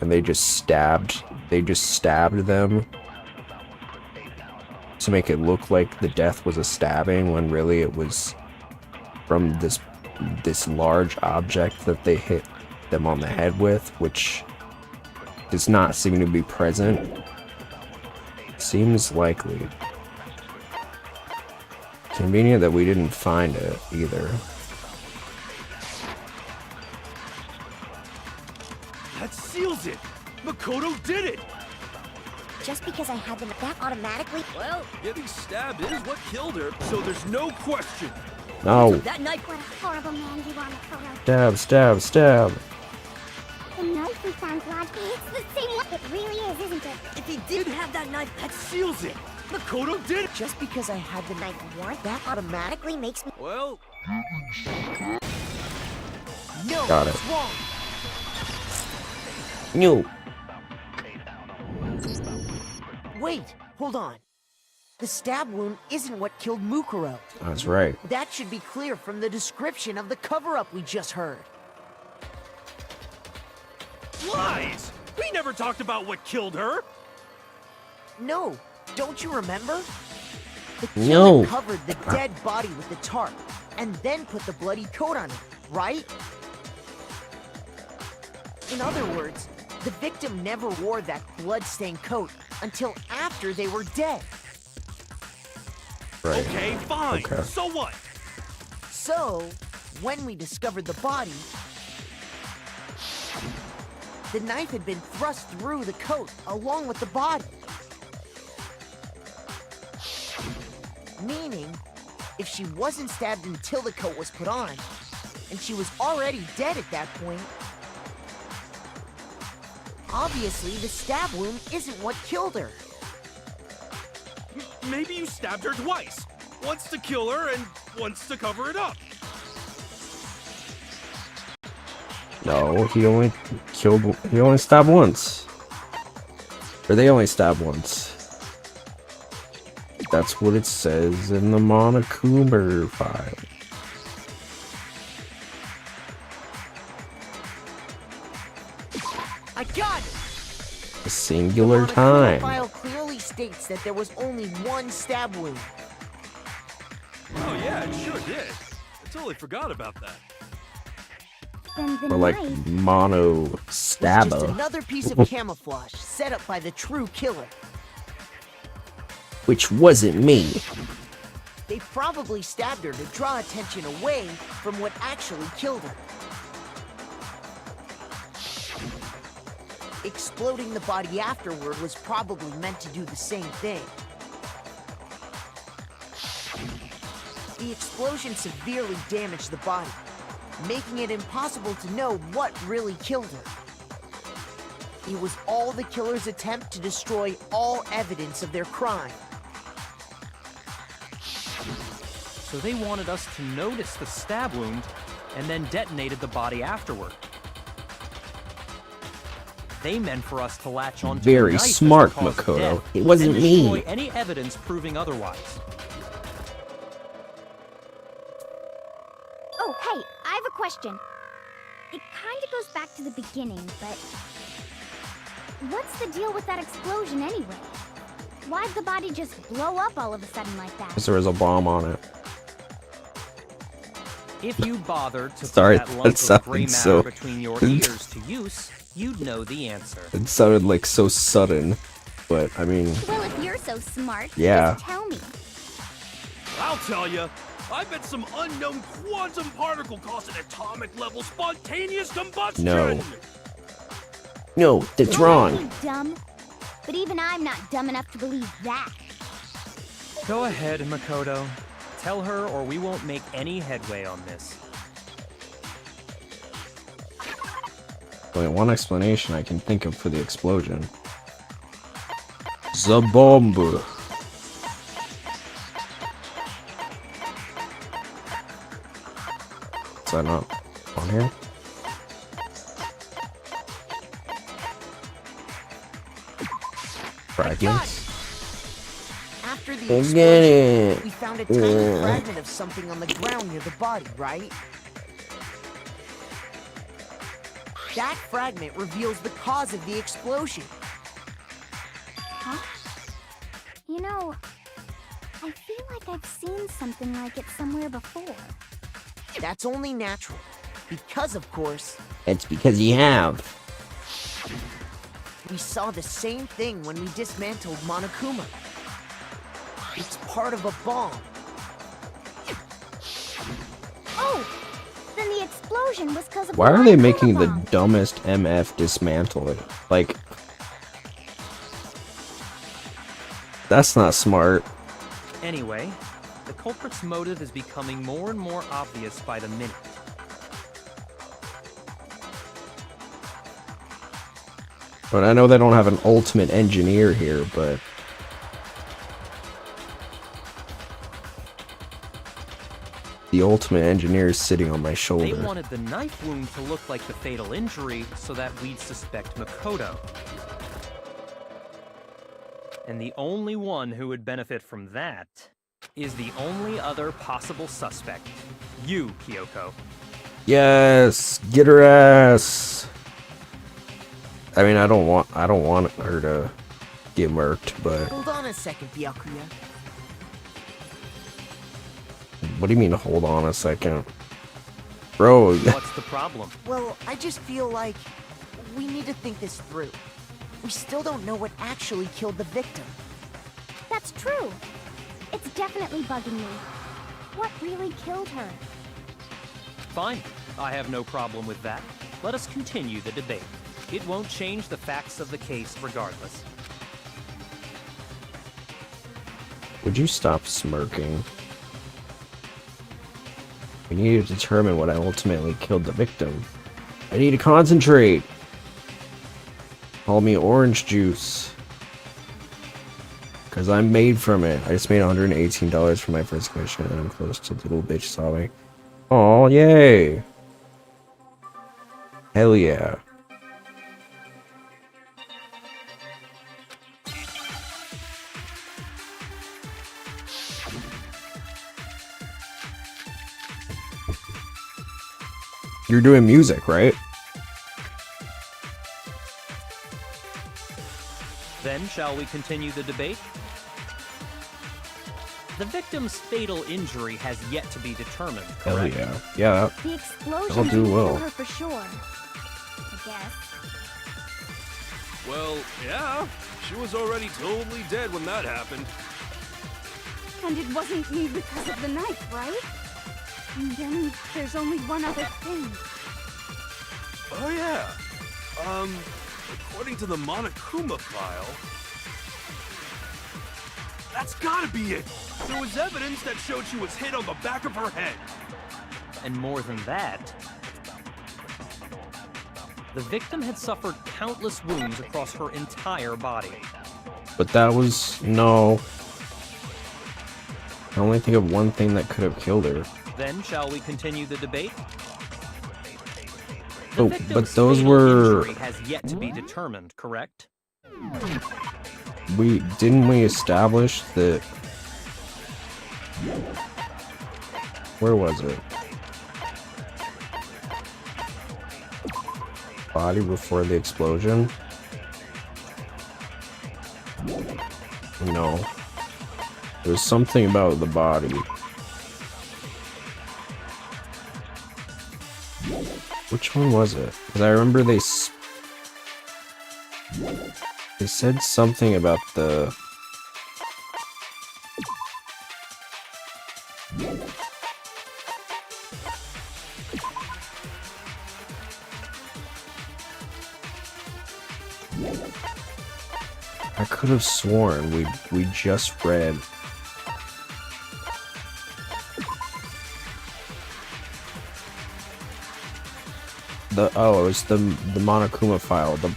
And they just stabbed them to make it look like the death was a stabbing when really it was from this large object that they hit them on the head with, which does not seem to be present. Seems likely. Convenient that we didn't find it either. That seals it! Makoto did it! Just because I had them, that automatically... Well, Getting stabbed is what killed her, so there's no question. No. that knife. What a horrible man you are, Makoto. Stab, stab, stab. The knife we found, Rod, it's the same one. It really is, isn't it? If he did have that knife, That seals it! Makoto did it! Just because I had the knife once, that automatically makes me... Well, No, Got it. it's wrong. No. Wait, hold on. The stab wound isn't what killed Mukuro. That's right. That should be clear from the description of the cover-up we just heard. lies! We never talked about what killed her! No, don't you remember? The No. killer covered the dead body with the tarp, and then put the bloody coat on it, right? In other words, the victim never wore that blood-stained coat until after they were dead. Right. Okay, fine. Okay. So what? So, when we discovered the body, the knife had been thrust through the coat along with the body. Meaning, if she wasn't stabbed until the coat was put on, and she was already dead at that point, obviously the stab wound isn't what killed her. Maybe you stabbed her twice. Once to kill her and once to cover it up. No, he only stabbed once. Or they only stabbed once. That's what it says in the Monokuma file. I got it! A singular The time. file clearly states that there was only one stab wound. Oh yeah, it sure did. I totally forgot about that. Then the Or like knife... mono Just stabba. another piece of camouflage set up by the true killer. Which wasn't me. They probably stabbed her to draw attention away from what actually killed her. Exploding the body afterward was probably meant to do the same thing. The explosion severely damaged the body, making it impossible to know what really killed her. It was all the killer's attempt to destroy all evidence of their crime. So they wanted us to notice the stab wound and then detonated the body afterward. They meant for us to latch on to Very the knife as smart, the cause of Makoto. death It wasn't and destroy me. any evidence proving otherwise. Oh, hey, I have a question. It kind of goes back to the beginning, but what's the deal with that explosion anyway? Why'd the body just blow up all of a sudden like that? Because there was a bomb on it. If you bothered to Sorry, put that that lump of gray sounded matter so- between your ears to use, you'd know the answer. It sounded like so sudden, but I mean, Well, if you're so smart, Yeah. just tell me. I'll tell you. I bet some unknown quantum particle caused an atomic level spontaneous combustion. no, that's You're wrong. really dumb, but even I'm not dumb enough to believe that. Go ahead, Makoto. Tell her or we won't make any headway on this. Only one explanation I can think of for the explosion. The bomb. Is that not on here? Fragments? After the Get explosion, it. we found a tiny fragment of something on the ground near the body, right? That fragment reveals the cause of the explosion. Huh? You know, I feel like I've seen something like it somewhere before. That's only natural. Because, of course, It's because you have. we saw the same thing when we dismantled Monokuma. It's part of a bomb. Oh! Then the explosion was because of Why the are they Monokuma making the bomb. dumbest MF dismantle it? Like, that's not smart. Anyway, the culprit's motive is becoming more and more obvious by the minute. But I know they don't have an ultimate engineer here, but the ultimate engineer is sitting on my They shoulder. wanted the knife wound to look like the fatal injury so that we'd suspect Makoto. And the only one who would benefit from that is the only other possible suspect. You, Kyoko. Yes, get her ass. I mean, I don't want her to get murked, but Hold on a second, Byakuya. what do you mean hold on a second? Bro, What's the problem? Well, I just feel like we need to think this through. We still don't know what actually killed the victim. That's true. It's definitely bugging me. What really killed her? Fine. I have no problem with that. Let us continue the debate. It won't change the facts of the case regardless. would you stop smirking? We need to determine what ultimately killed the victim. I need to concentrate. Call me orange juice. Because I'm made from it. I just made $118 for my first commission and I'm close to little bitch sobbing. Oh yay. Hell yeah. You're doing music, right? Then, shall we continue the debate? The victim's fatal injury has yet to be determined, Hell correct? yeah. Yeah. The explosion I'll do didn't well. kill her for sure. I guess. Well, yeah. She was already totally dead when that happened. And it wasn't me because of the knife, right? And then there's only one other thing. Oh yeah. According to the Monokuma file, that's gotta be it. There was evidence that showed she was hit on the back of her head. And more than that, the victim had suffered countless wounds across her entire body. But that was no. I only think of one thing that could have killed her. Then shall we continue the debate? Oh, but those were. Injury has yet to be determined, correct? We establish that. Where was it? Body before the explosion? No. There's something about the body. Which one was it? Because I remember they said something about the... I could have sworn we just read... it was the Monokuma file. The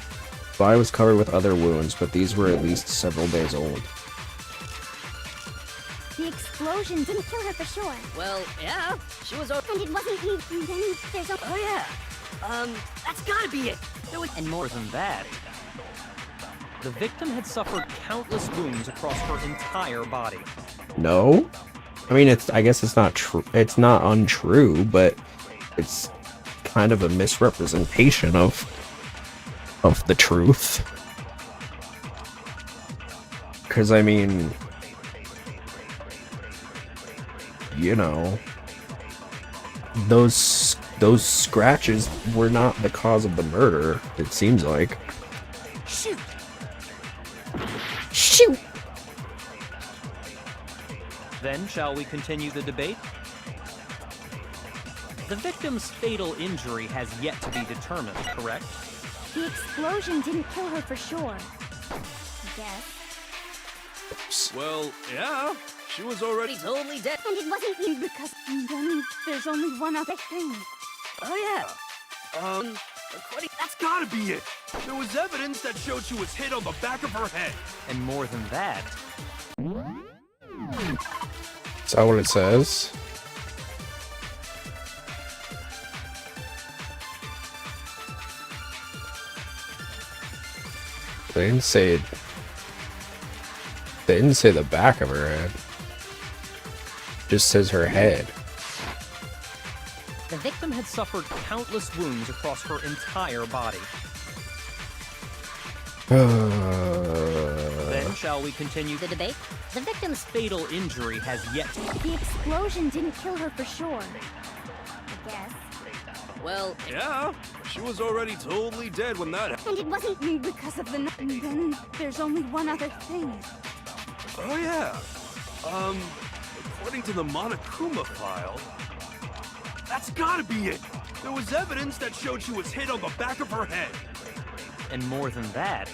body was covered with other wounds, but these were at least several days old. The explosion didn't kill her for sure. Well, yeah, she was. And it wasn't me. And then there's a. Oh yeah. That's gotta be it. There was. And more than that, the victim had suffered countless wounds across her entire body. No? I mean, I guess it's not true. It's not untrue, but it's kind of a misrepresentation of the truth. Because, I mean, you know, those scratches were not the cause of the murder, it seems like. Shoot! Shoot! Then shall we continue the debate? The victim's fatal injury has yet to be determined, correct? The explosion didn't kill her for sure. I guess. Well, yeah, she was already totally dead. And it wasn't me because... And then there's only one other thing. Oh yeah. That's gotta be it. There was evidence that showed she was hit on the back of her head. And more than that... Is that what it says? They didn't say the back of her head. Just says her head. The victim had suffered countless wounds across her entire body. Then shall we continue the debate? The victim's fatal injury has yet to... The explosion didn't kill her for sure. I guess. Well, yeah, she was already totally dead when that happened. And it wasn't me because of the knife. And then there's only one other thing. Oh yeah. According to the Monokuma file, that's gotta be it. There was evidence that showed she was hit on the back of her head. And more than that,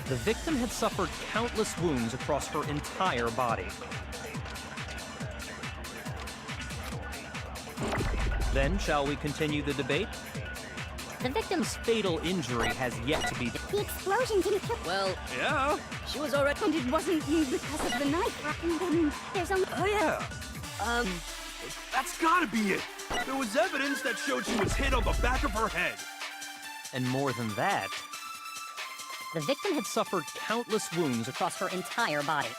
the victim had suffered countless wounds across her entire body. Then shall we continue the debate? The victim's fatal injury has yet to be... The explosion didn't kill... Well, yeah, she was already... And it wasn't me because of the knife. And then there's only... Oh yeah. That's gotta be it. There was evidence that showed she was hit on the back of her head. And more than that, the victim had suffered countless wounds across her entire body.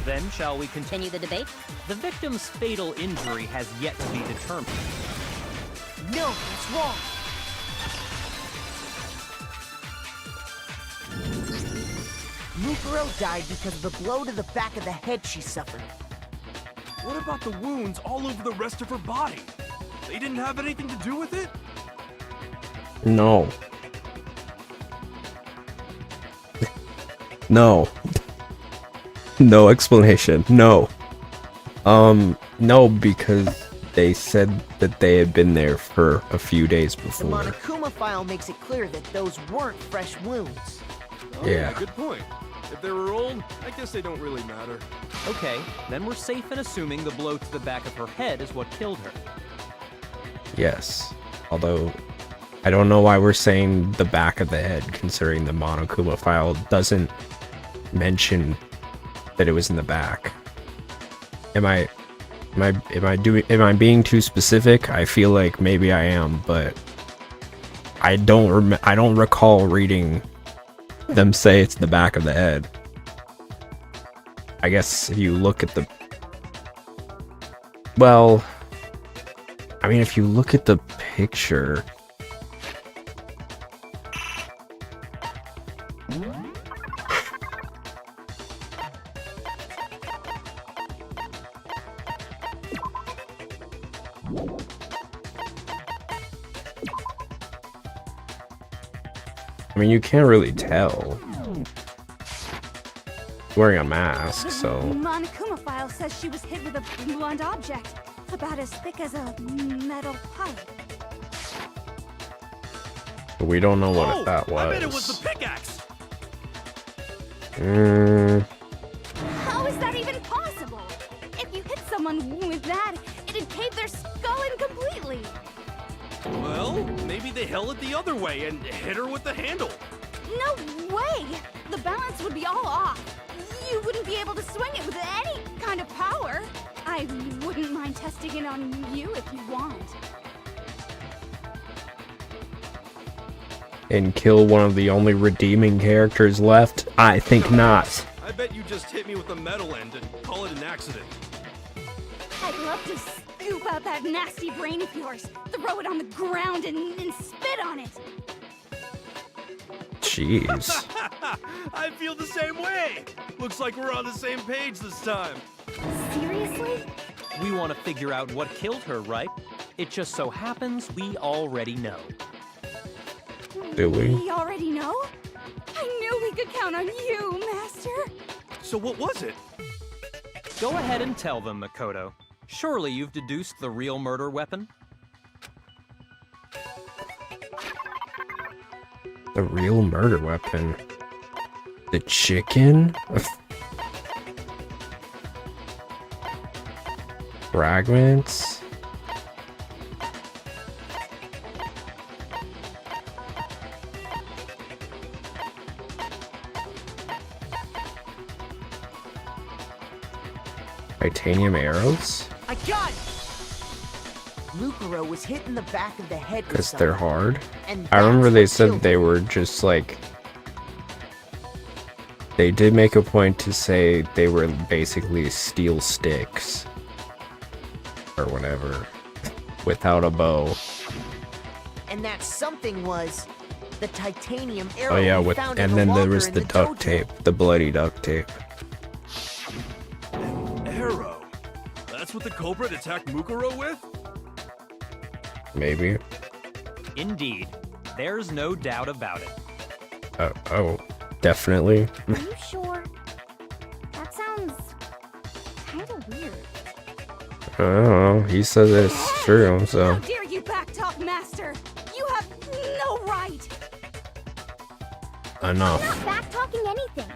Then shall we continue the debate? The victim's fatal injury has yet to be determined. No, that's wrong. Mukuro died because of the blow to the back of the head she suffered. What about the wounds all over the rest of her body? They didn't have anything to do with it? No. No. No explanation. No. No, because they said that they had been there for a few days The before. Monokuma file makes it clear that those weren't fresh wounds. Oh, Yeah. Good point. If they were old, I guess they don't really matter. Okay, then we're safe in assuming the blow to the back of her head is what killed her. Yes. Although, I don't know why we're saying the back of the head, considering the Monokuma file doesn't mention that it was in the back. Am I being too specific? I feel like maybe I am, but I don't recall reading them say it's the back of the head. I guess if you look at the... Well, I mean, if you look at the picture... I mean, you can't really tell. Wearing a mask, so... The Monokuma file says she was hit with a blunt object, about as thick as a metal pipe. We don't know what that was. I bet it was the pickaxe. How is that even possible? If you hit someone with that, it'd cave their skull in completely. Well, maybe they held it the other way and hit her with the handle. No way! The balance would be all off. You wouldn't be able to swing it with any kind of power. I wouldn't mind testing it on you if you want. And kill one of the only redeeming characters left? I think not. I bet you just hit me with the metal end and call it an accident. I'd love to scoop out that nasty brain of yours, throw it on the ground and spit on it. Jeez. I feel the same way. Looks like we're on the same page this time. Seriously? We want to figure out what killed her, right? It just so happens we already know. Do we? We already know? I knew we could count on you, Master. So what was it? Go ahead and tell them, Makoto. Surely you've deduced the real murder weapon? The real murder weapon? The chicken? Fragments? Titanium arrows? I got it! Mukuro was hit in the back of the head with Because they're something, hard? and I remember that's they what said killed they her. were just like... They did make a point to say they were basically steel sticks. Or whatever. Without a bow. And that something was the titanium arrow Oh yeah, we with, found in and the then there locker was in the duct dojo. tape. The bloody duct tape. Arrow. That's what the culprit attacked Mukuro with? Maybe. Indeed. There's no doubt about it. Oh, definitely. Are you sure? That sounds kind of weird. I don't know. He says it's true, so. How dare you backtalk, Master? You have no right. Enough. I'm not back-talking anything.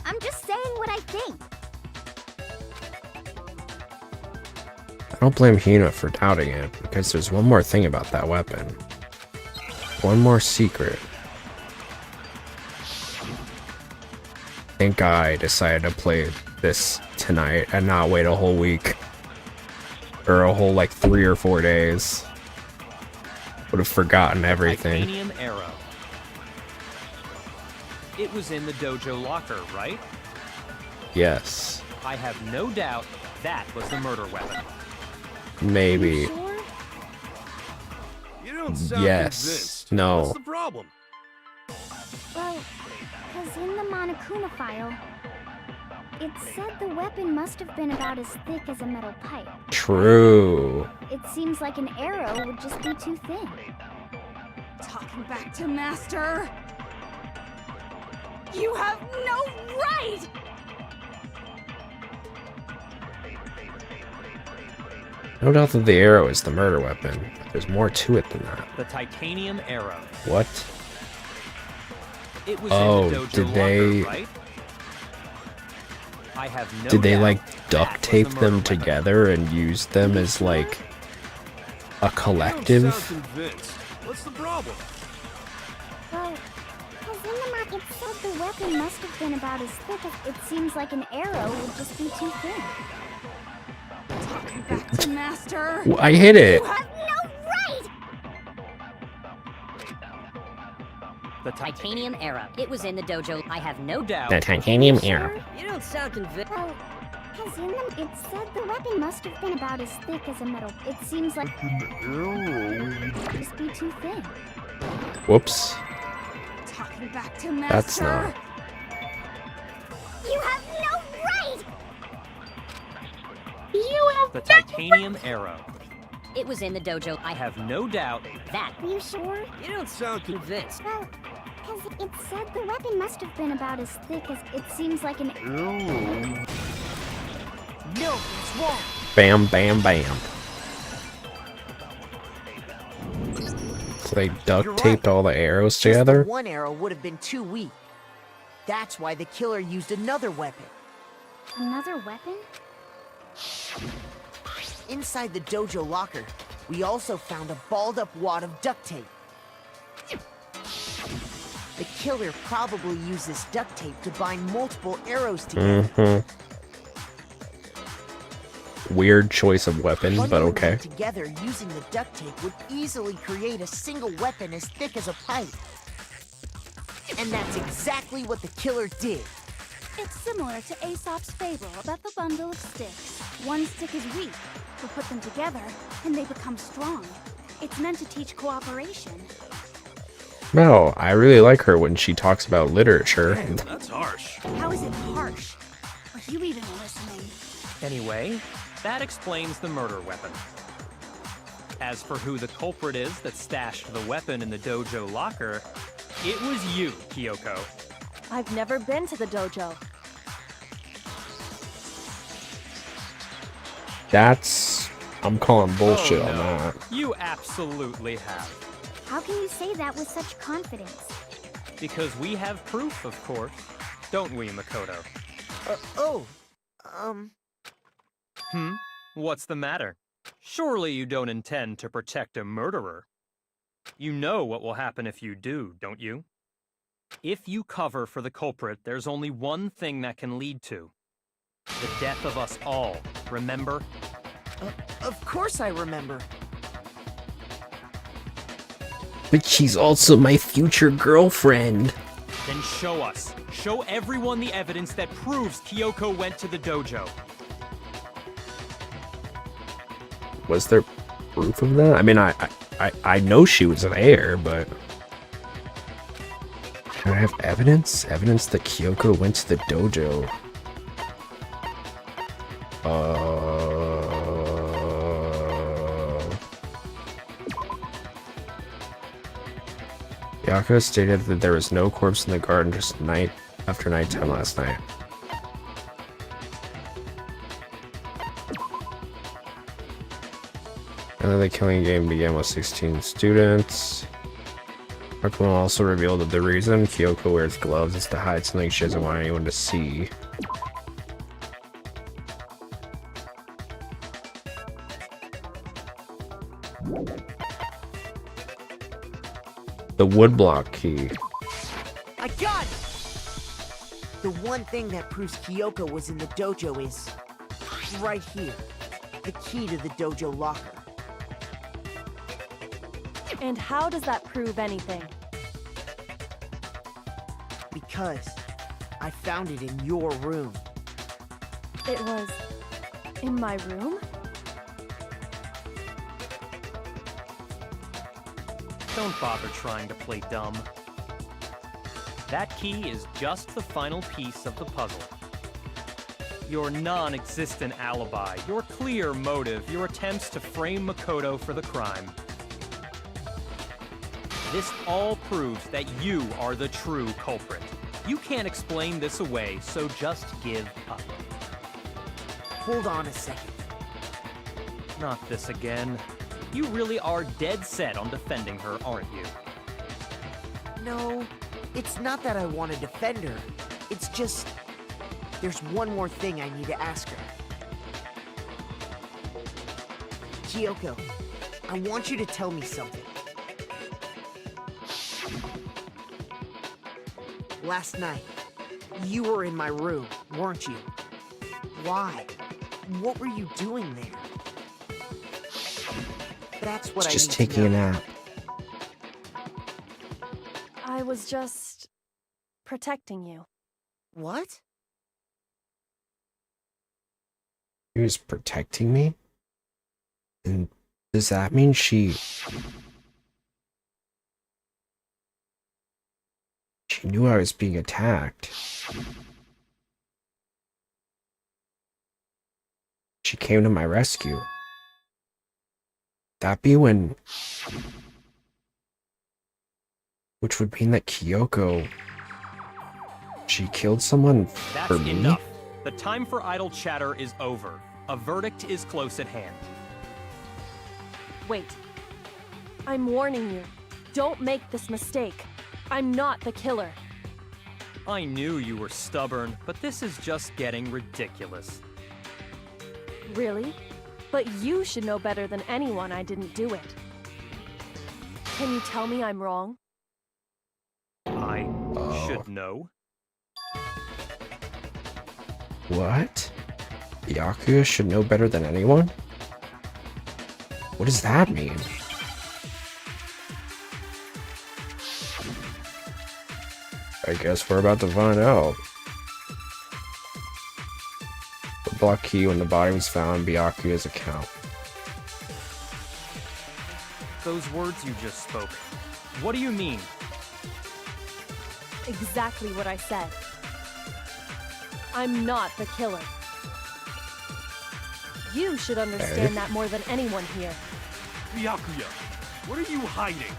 I'm just saying what I think. I don't blame Hina for doubting it, because there's one more thing about that weapon. One more secret. Thank God I decided to play this tonight and not wait a whole week. Or a whole, like, 3 or 4 days. Would have forgotten everything. Titanium arrow. It was in the dojo locker, right? Yes. I have no doubt that was the murder weapon. Maybe. Sure? You don't sound Yes. convinced. No. What's the problem? Well, because in the Monokuma file, it said the weapon must have been about as thick as a metal pipe. True. It seems like an arrow would just be too thin. Talking back to Master. You have no right! No doubt that the arrow is the murder weapon, but there's more to it than that. The titanium arrow. What? It was Oh, in the dojo did locker, they- right? I have no Did they doubt like that duct was tape the them murder weapon. together and use them as like a You don't collective? sound convinced. What's the problem? Well, because in the map it said the weapon must have been about as thick as it seems like an arrow would just be too thin. Back to Master! I hit it. You have no right! The Titanium arrow. It was in the dojo. I have no doubt. The titanium arrow. You don't sound convinced. Well, because in the it said the weapon must have been about as thick as a metal. It seems like an arrow would just be too thin. Whoops. Talking back to Master! That's not. You have no right! You have The titanium arrow. It was in the dojo. I have no doubt that. Are you sure? You don't sound convinced. Well, because it said the weapon must have been about as thick as it seems like an arrow. No, it's wrong. Bam, bam, bam. So they You're duct right. taped all the arrows Just together? the one arrow would have been too weak. That's why the killer used another weapon. Another weapon? Inside the dojo locker, we also found a balled up wad of duct tape. The killer probably used this duct tape to bind multiple arrows together. Mm-hmm. Weird choice of weapon, but Bundling okay. them together using the duct tape would easily create a single weapon as thick as a pipe. And that's exactly what the killer did. It's similar to Aesop's fable about the bundle of sticks. One stick is weak, but put them together, and they become strong. It's meant to teach cooperation. No, I really like her when she talks about literature. That's harsh. How is it harsh? Are you even listening? Anyway, that explains the murder weapon. As for who the culprit is that stashed the weapon in the dojo locker, it was you, Kyoko. I've never been to the dojo. That's... I'm calling bullshit Oh, on no. that. You absolutely have. How can you say that with such confidence? Because we have proof, of course. Don't we, Makoto? What's the matter? Surely you don't intend to protect a murderer. You know what will happen if you do, don't you? If you cover for the culprit, there's only one thing that can lead to. The death of us all, remember? Of course I remember. But she's also my future girlfriend. Then show us. Show everyone the evidence that proves Kyoko went to the dojo. Was there proof of that? I mean, I know she was there, but... Can I have evidence? Evidence that Kyoko went to the dojo. Yako stated that there was no corpse in the garden just after nighttime last night. And then the killing game began with 16 students. Pokemon also revealed that the reason Kyoko wears gloves is to hide something she doesn't want anyone to see. The woodblock key. I got it! The one thing that proves Kyoko was in the dojo is right here. The key to the dojo locker. And how does that prove anything? Because I found it in your room. It was in my room? Don't bother trying to play dumb. That key is just the final piece of the puzzle. Your non-existent alibi, your clear motive, your attempts to frame Makoto for the crime. This all proves that you are the true culprit. You can't explain this away, so just give up. Hold on a second. Not this again. You really are dead set on defending her, aren't you? No, it's not that I want to defend her. It's just... there's one more thing I need to ask her. Kyoko, I want you to tell me something. Last night, you were in my room, weren't you? Why? What were you doing there? That's what I Just need taking to a know. nap. I was just protecting you. What? He was protecting me? And does that mean she knew I was being attacked? She came to my rescue. That be when... which would mean that Kyoko... she killed someone That's for me? enough. The time for idle chatter is over. A verdict is close at hand. Wait. I'm warning you. Don't make this mistake. I'm not the killer. I knew you were stubborn, but this is just getting ridiculous. Really? But you should know better than anyone I didn't do it. Can you tell me I'm wrong? I should know. What? Yakuya should know better than anyone? What does that mean? I guess we're about to find out. The block key when the body was found, Byakuya's account. Those words you just spoke. What do you mean? Exactly what I said. I'm not the killer. You should understand that more than anyone here. Byakuya, what are you hiding?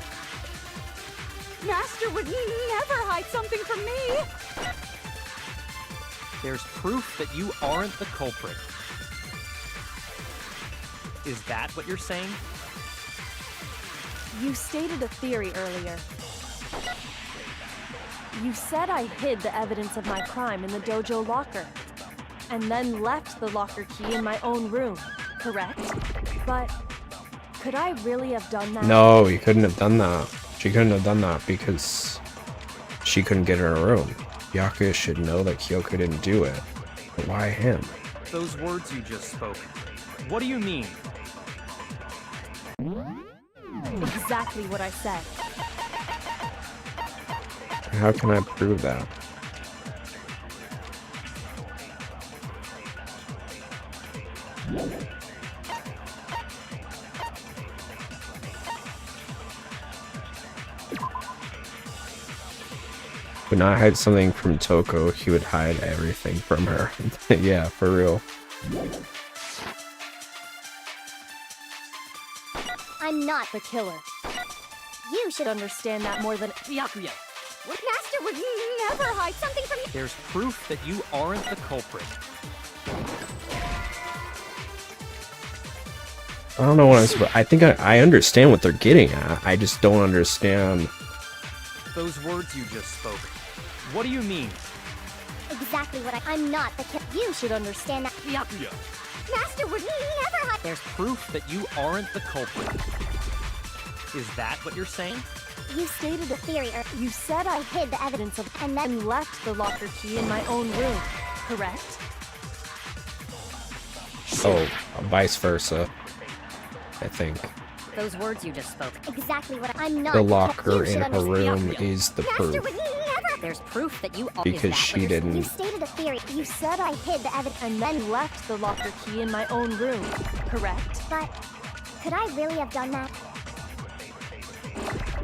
Master would never hide something from me! There's proof that you aren't the culprit. Is that what you're saying? You stated a theory earlier. You said I hid the evidence of my crime in the dojo locker, and then left the locker key in my own room, correct? But could I really have done that? No, you couldn't have done that. She couldn't have done that because she couldn't get in her room. Byakuya should know that Kyoko didn't do it. But why him? Those words you just spoke. What do you mean? Exactly what I said. How can I prove that? Would not hide something from Toko, he would hide everything from her. Yeah, for real. I'm not the killer. You should Understand that more than Byakuya, Master would never hide something from me! there's proof that you aren't the culprit. I don't know what I'm supposed. I think I understand what they're getting at. I just don't understand. Those words you just spoke. What do you mean? exactly what I'm not the killer. You should understand that. Byakuya, Master would never hide. There's proof that you aren't the culprit. Is that what you're saying? You stated a theory, or you said I hid the evidence of, and then left the locker key in my own room, correct? Oh, vice versa. I think Those words you just spoke. exactly what I'm not the killer. locker You in should her understand. room is the Master proof would never. There's proof that you are. because she didn't. You stated a theory. You said I hid the evidence, And then left the locker key in my own room, correct? but could I really have done that?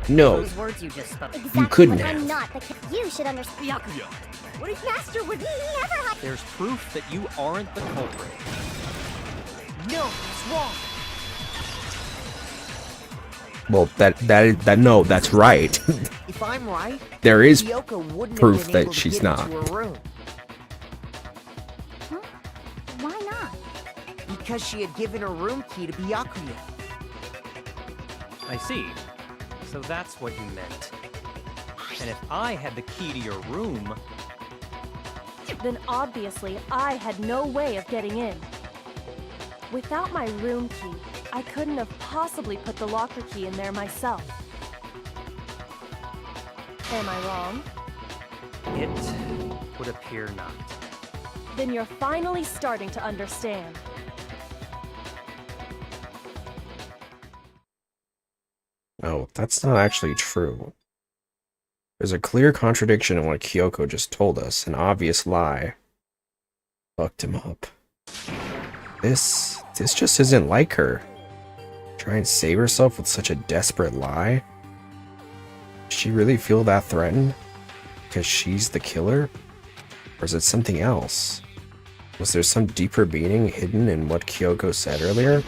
No, Those words you just spoke. Exactly couldn't what have. I'm not the killer. You should understand. Byakuya, What if Master would never hide? There's proof that you aren't the culprit. No, it's wrong. well that no, that's right. If If I'm right, There is Kyoko wouldn't proof have been that able to she's get not. into her room Huh? Why not? because she had given her room key to Byakuya. I see. So that's what you meant. And if I had the key to your room, Then obviously I had no way of getting in. Without my room key, I couldn't have possibly put the locker key in there myself. Am I wrong? it would appear not. Then you're finally starting to understand. No, that's not actually true. There's a clear contradiction in what Kyoko just told us, an obvious lie. Fucked him up. This just isn't like her. Try and save herself with such a desperate lie? Does she really feel that threatened? Because she's the killer? Or is it something else? Was there some deeper meaning hidden in what Kyoko said earlier?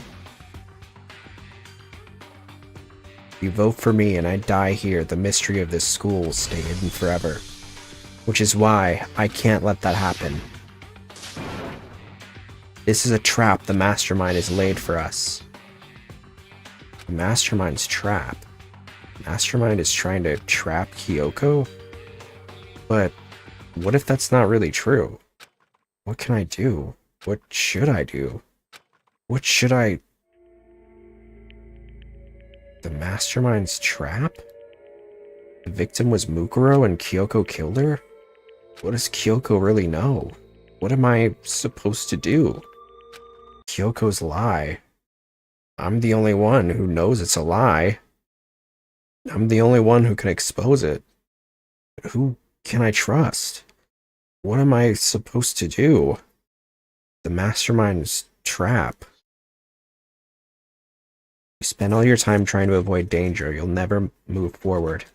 You vote for me and I die here, the mystery of this school will stay hidden forever. Which is why I can't let that happen. This is a trap the mastermind has laid for us. The mastermind's trap? The mastermind is trying to trap Kyoko? But what if that's not really true? What can I do? What should I do? What should I... The mastermind's trap? The victim was Mukuro and Kyoko killed her? What does Kyoko really know? What am I supposed to do? Kyoko's lie. I'm the only one who knows it's a lie. I'm the only one who can expose it. Who can I trust? What am I supposed to do? The mastermind's trap. You spend all your time trying to avoid danger, you'll never move forward.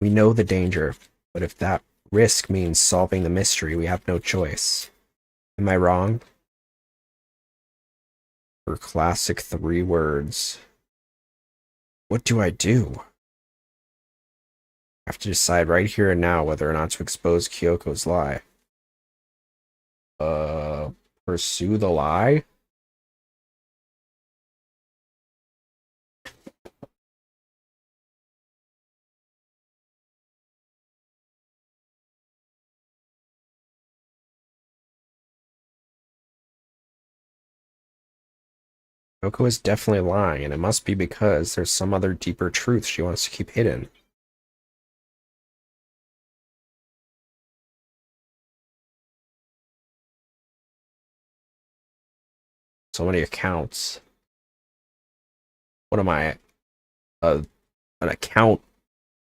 We know the danger, but if that risk means solving the mystery, we have no choice. Am I wrong? For classic 3 words. What do I do? I have to decide right here and now whether or not to expose Kyoko's lie. Pursue the lie? Kyoko is definitely lying, and it must be because there's some other deeper truth she wants to keep hidden. So many accounts. What am I? An account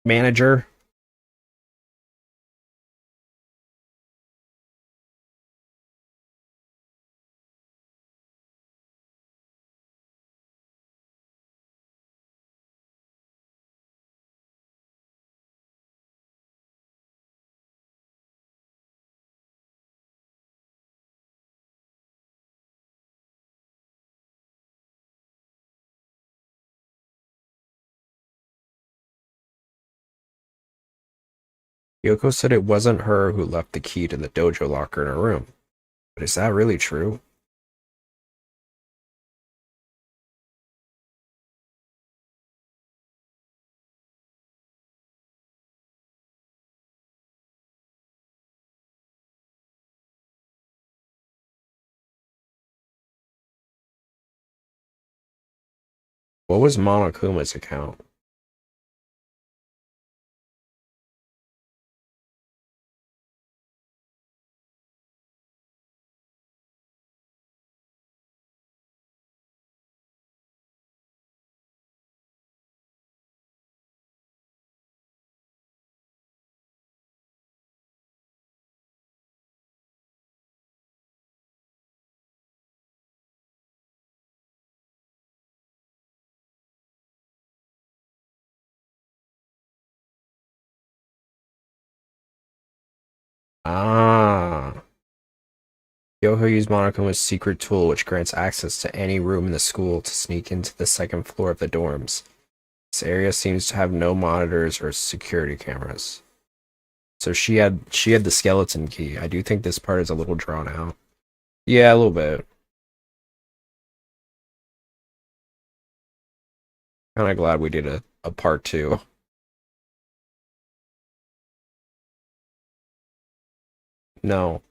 manager? Yoko said it wasn't her who left the key to the dojo locker in her room. But is that really true? What was Monokuma's account? Ah. Yoho used Monokuma's secret tool, which grants access to any room in the school to sneak into the second floor of the dorms. This area seems to have no monitors or security cameras. So she had the skeleton key. I do think this part is a little drawn out. Yeah, a little bit. Kind of glad we did a part 2. No.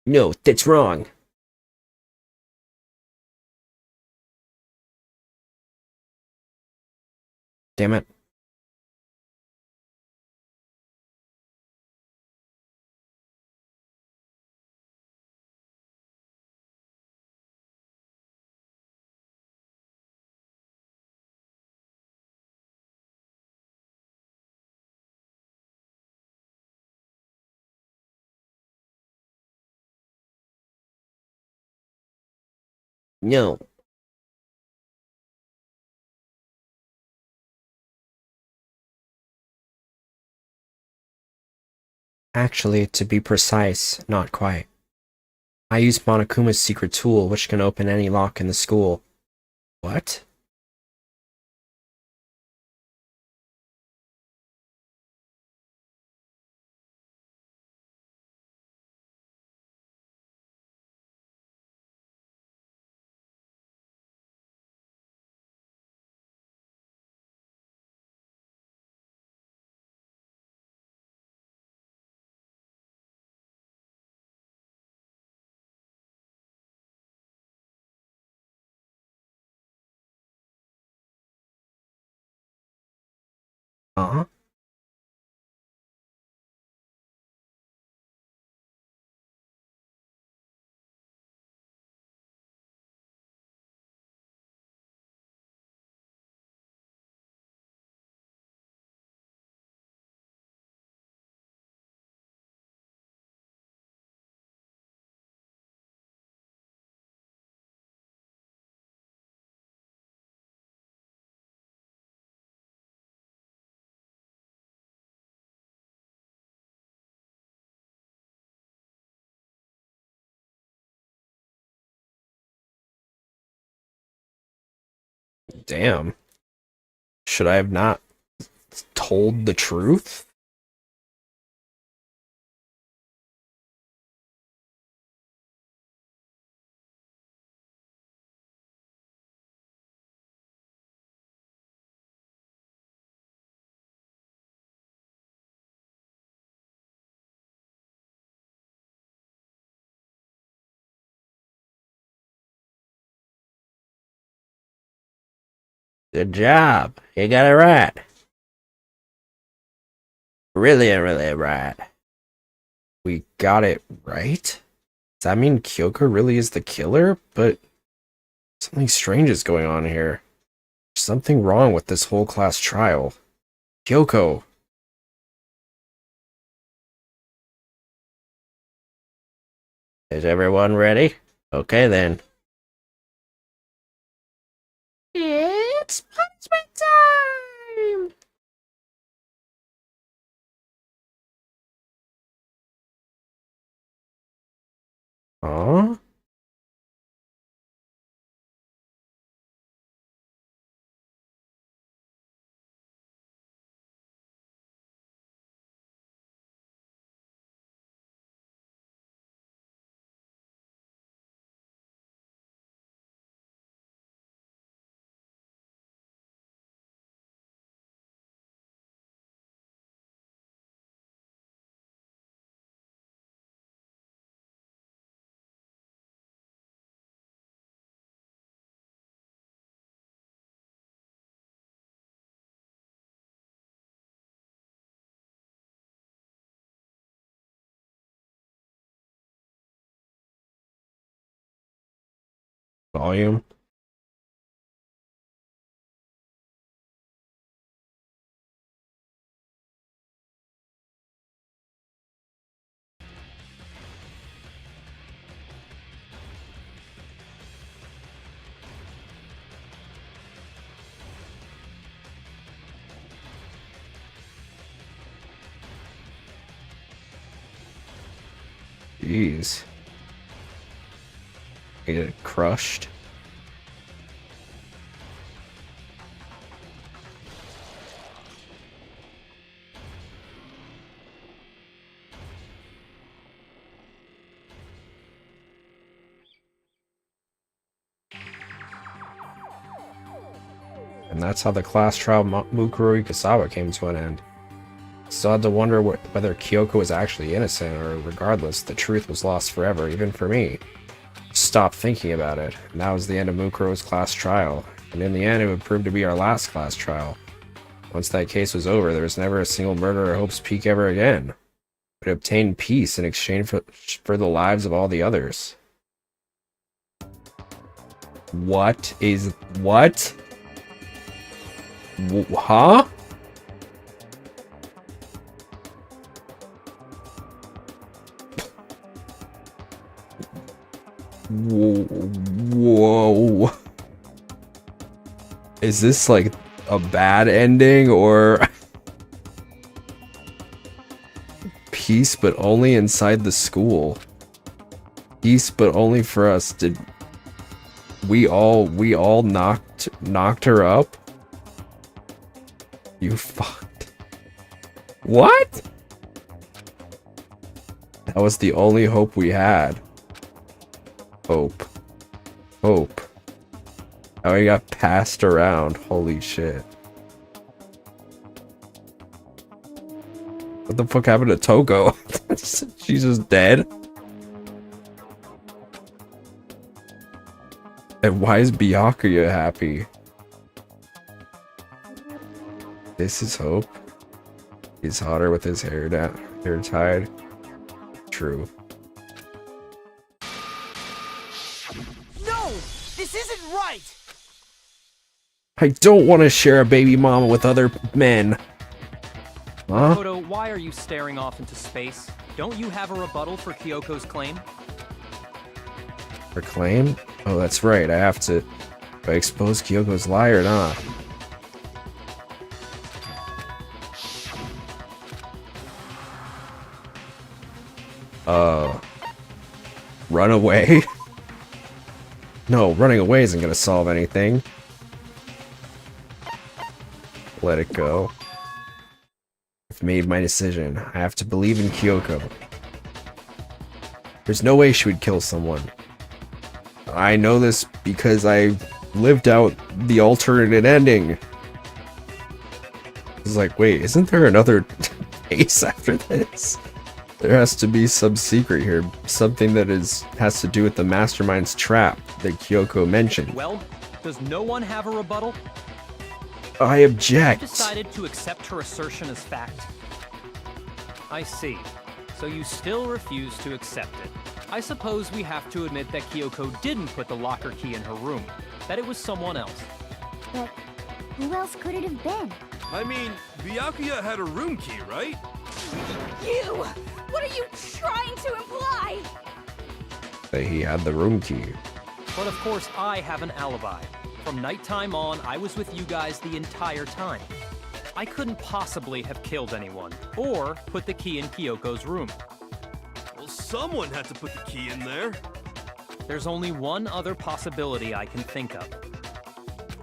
No, that's wrong. Damn it. No. Actually, to be precise, not quite. I use Monokuma's secret tool, which can open any lock in the school. What? Huh? Damn. Should I have not told the truth? Good job. You got it right. Really right. We got it right? Does that mean Kyoko really is the killer? But something strange is going on here. There's something wrong with this whole class trial. Kyoko! Is everyone ready? Okay then. It's punishment time! Huh? Volume? Jeez. Get it crushed. And that's how the class trial Mukuro Ikasawa came to an end. Still had to wonder whether Kyoko was actually innocent, or regardless, the truth was lost forever, even for me. Stopped thinking about it, and that was the end of Mukuro's class trial. And in the end, it would prove to be our last class trial. Once that case was over, there was never a single murder at Hope's Peak ever again. It obtained peace in exchange for the lives of all the others. What? Huh? Whoa. Is this like a bad ending, or peace but only inside the school? Peace but only for us. Did we all knocked her up? You fucked. What? That was the only hope we had. Hope. Now we got passed around. Holy shit. What the fuck happened to Toko? She's just dead? And why is Byakuya happy? This is Hope. He's hotter with his hair tied. True. No! This isn't right! I don't want to share a baby mama with other men. Huh? Makoto, why are you staring off into space? Don't you have a rebuttal for Kyoko's claim? Her claim? Oh, that's right. I have to. Do I expose Kyoko's lie or not? Run away? No, running away isn't gonna solve anything. Let it go. I've made my decision. I have to believe in Kyoko. There's no way she would kill someone. I know this because I lived out the alternate ending. It's like, wait, isn't there another case after this? There has to be some secret here. Something that has to do with the mastermind's trap that Kyoko mentioned. Well, does no one have a rebuttal? I object. You decided to accept her assertion as fact. I see. So you still refuse to accept it. I suppose we have to admit that Kyoko didn't put the locker key in her room. That it was someone else. But who else could it have been? I mean, Byakuya had a room key, right? You! What are you trying to imply? That he had the room key. But of course, I have an alibi. From nighttime on, I was with you guys the entire time. I couldn't possibly have killed anyone, or put the key in Kyoko's room. Well, someone had to put the key in there. There's only one other possibility I can think of.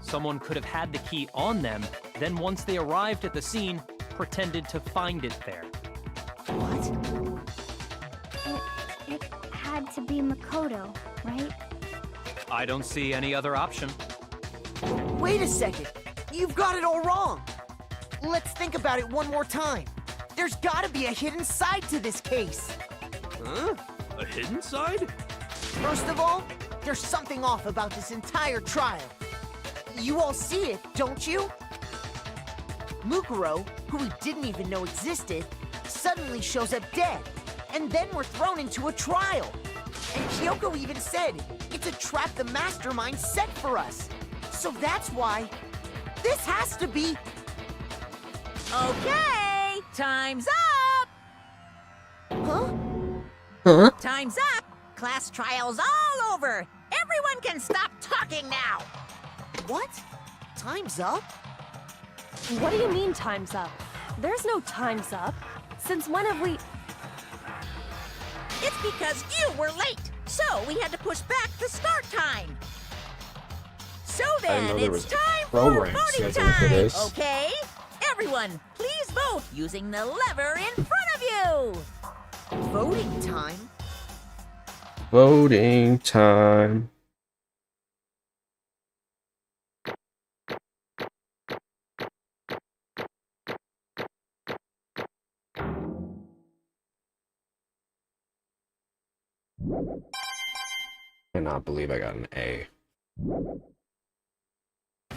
Someone could have had the key on them, then once they arrived at the scene, pretended to find it there. What? It had to be Makoto, right? I don't see any other option. Wait a second. You've got it all wrong. Let's think about it one more time. There's gotta be a hidden side to this case. Huh? A hidden side? First of all, there's something off about this entire trial. You all see it, don't you? Mukuro, who we didn't even know existed, suddenly shows up dead. And then we're thrown into a trial. And Kyoko even said, it's a trap the mastermind set for us. So that's why this has to be... Okay, time's up! Huh? Time's up! Class trial's all over! Everyone can stop talking now! What? Time's up? What do you mean time's up? There's no time's up. Since when have we... It's because you were late, so we had to push back the start time. So then, it's time for voting time, okay? Everyone, please vote using the lever in front of you! Voting time? Voting time. cannot believe I got an A.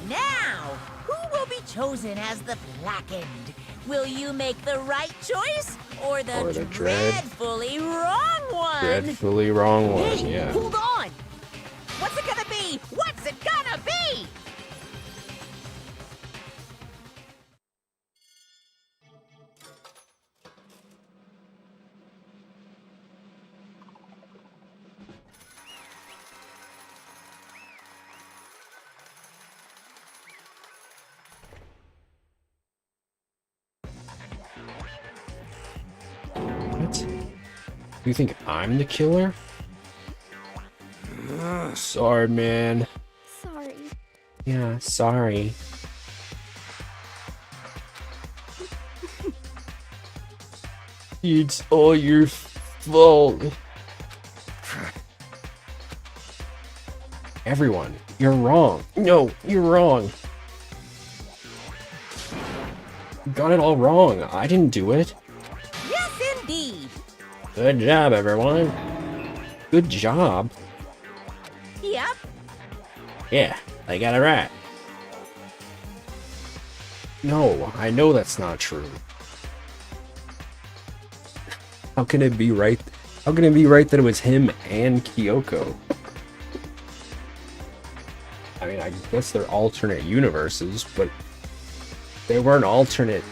Now, who will be chosen as the blackened? Will you make the right choice or the dreadfully wrong one? Dreadfully wrong one, Hey, yeah. hold on! What's it gonna be? What's it gonna be? What? You think I'm the killer? Sorry, man. Sorry. Yeah, sorry. It's all your fault. Everyone, you're wrong. No, you're wrong. You got it all wrong. I didn't do it. Yes, indeed. Good job, everyone. Good job. Yep. Yeah, I got it right. No, I know that's not true. How can it be right? How can it be right that it was him and Kyoko? I mean, I guess they're alternate universes, but they weren't alternate.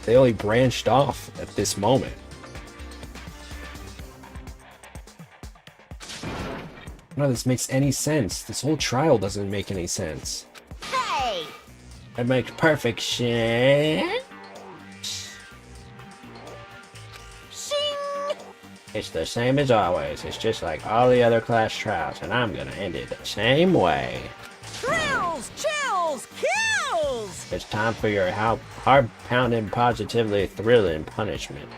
They only branched off at this moment. None of this makes any sense. This whole trial doesn't make any sense. Hey! It makes perfect sense. Shing! It's the same as always. It's just like all the other class trials, and I'm gonna end it the same way. Thrills, chills, kills! It's time for your heart-pounding, positively thrilling punishment.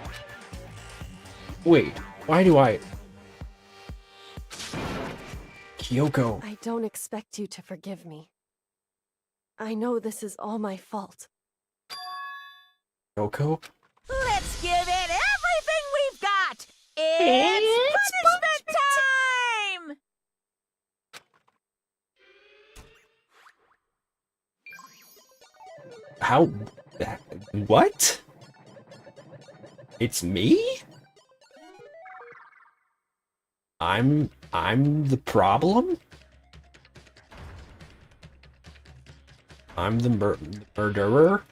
Wait, why do I... Kyoko. I don't expect you to forgive me. I know this is all my fault. Kyoko? Let's give it everything we've got! It's punishment time! How... What? It's me? I'm the problem? I'm the murderer?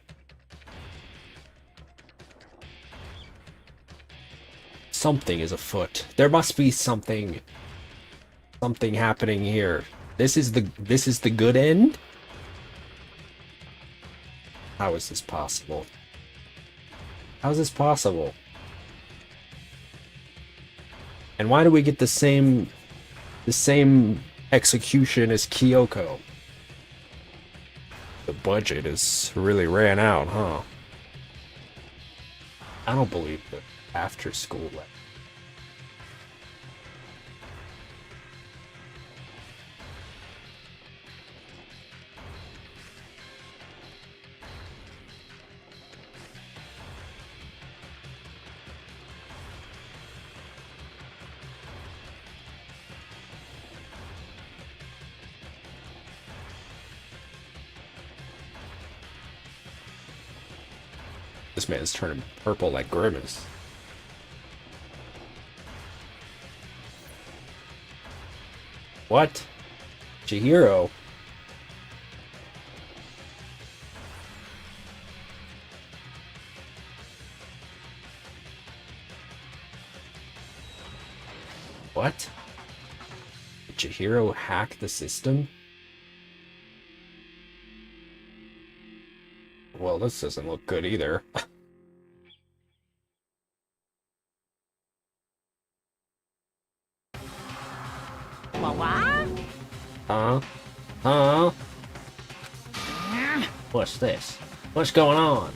Something is afoot. There must be something happening here. This is the good end? How is this possible? How is this possible? And why do we get the same execution as Kyoko? The budget is really ran out, huh? I don't believe that after school. This man's turning purple like Grimace. What? Chihiro? What? Did Chihiro hack the system? Well, this doesn't look good either. What? Huh? Huh? What's this? What's going on?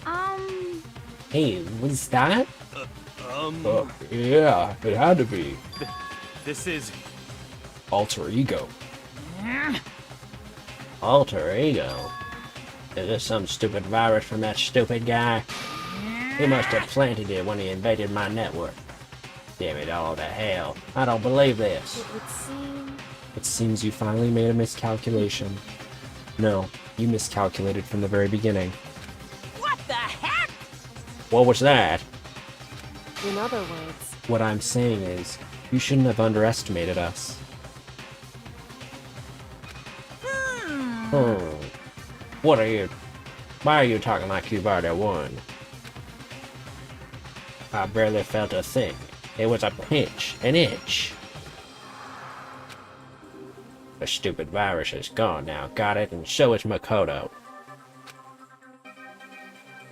Hey, what's that? Yeah, it had to be. This is... Alter ego. Alter ego? Is this some stupid virus from that stupid guy? He must have planted it when he invaded my network. Damn it all to hell. I don't believe this. It would seem... It seems you finally made a miscalculation. No, you miscalculated from the very beginning. What the heck? What was that? In other words, What I'm saying is, you shouldn't have underestimated us. What are you... Why are you talking like you've already won? I barely felt a thing. It was a pinch, an itch. The stupid virus is gone now, got it? And so is Makoto.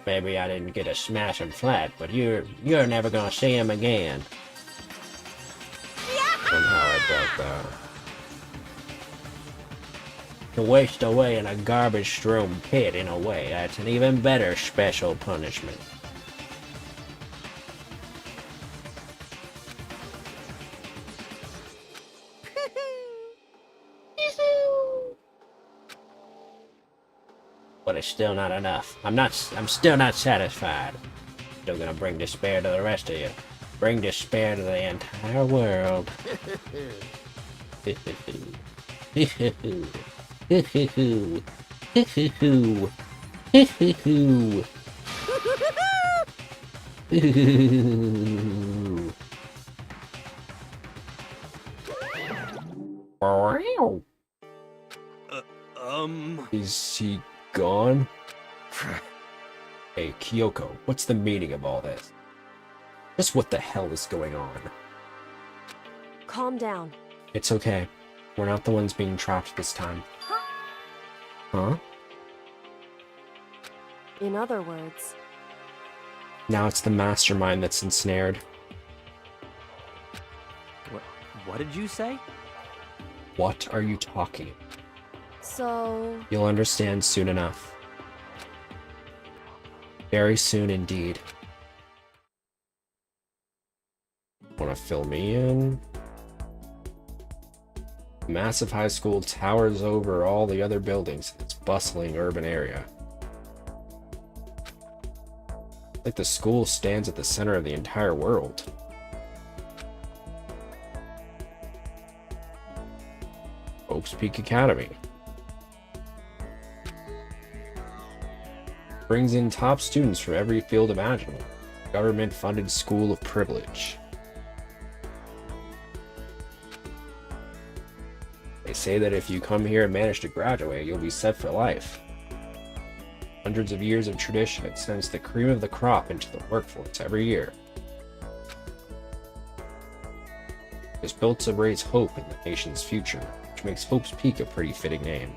Maybe I didn't get to smash him flat, but you're never gonna see him again. Somehow I broke that. To waste away in a garbage-strewn pit, in a way, that's an even better special punishment. But it's still not enough. I'm still not satisfied. Still gonna bring despair to the rest of you. Bring despair to the entire world. Is he gone? Hey, Kyoko, what's the meaning of all this? Just what the hell is going on? calm down. It's okay. We're not the ones being trapped this time. Huh? In other words, Now it's the mastermind that's ensnared. What did you say? What are you talking about? so... You'll understand soon enough. Very soon indeed. Wanna fill me in? A massive high school towers over all the other buildings in its bustling urban area. Like the school stands at the center of the entire world. Oaks Peak Academy. Brings in top students from every field imaginable. Government-funded school of privilege. They say that if you come here and manage to graduate, you'll be set for life. Hundreds of years of tradition, it sends the cream of the crop into the workforce every year. It's built to raise hope in the nation's future, which makes Hope's Peak a pretty fitting name.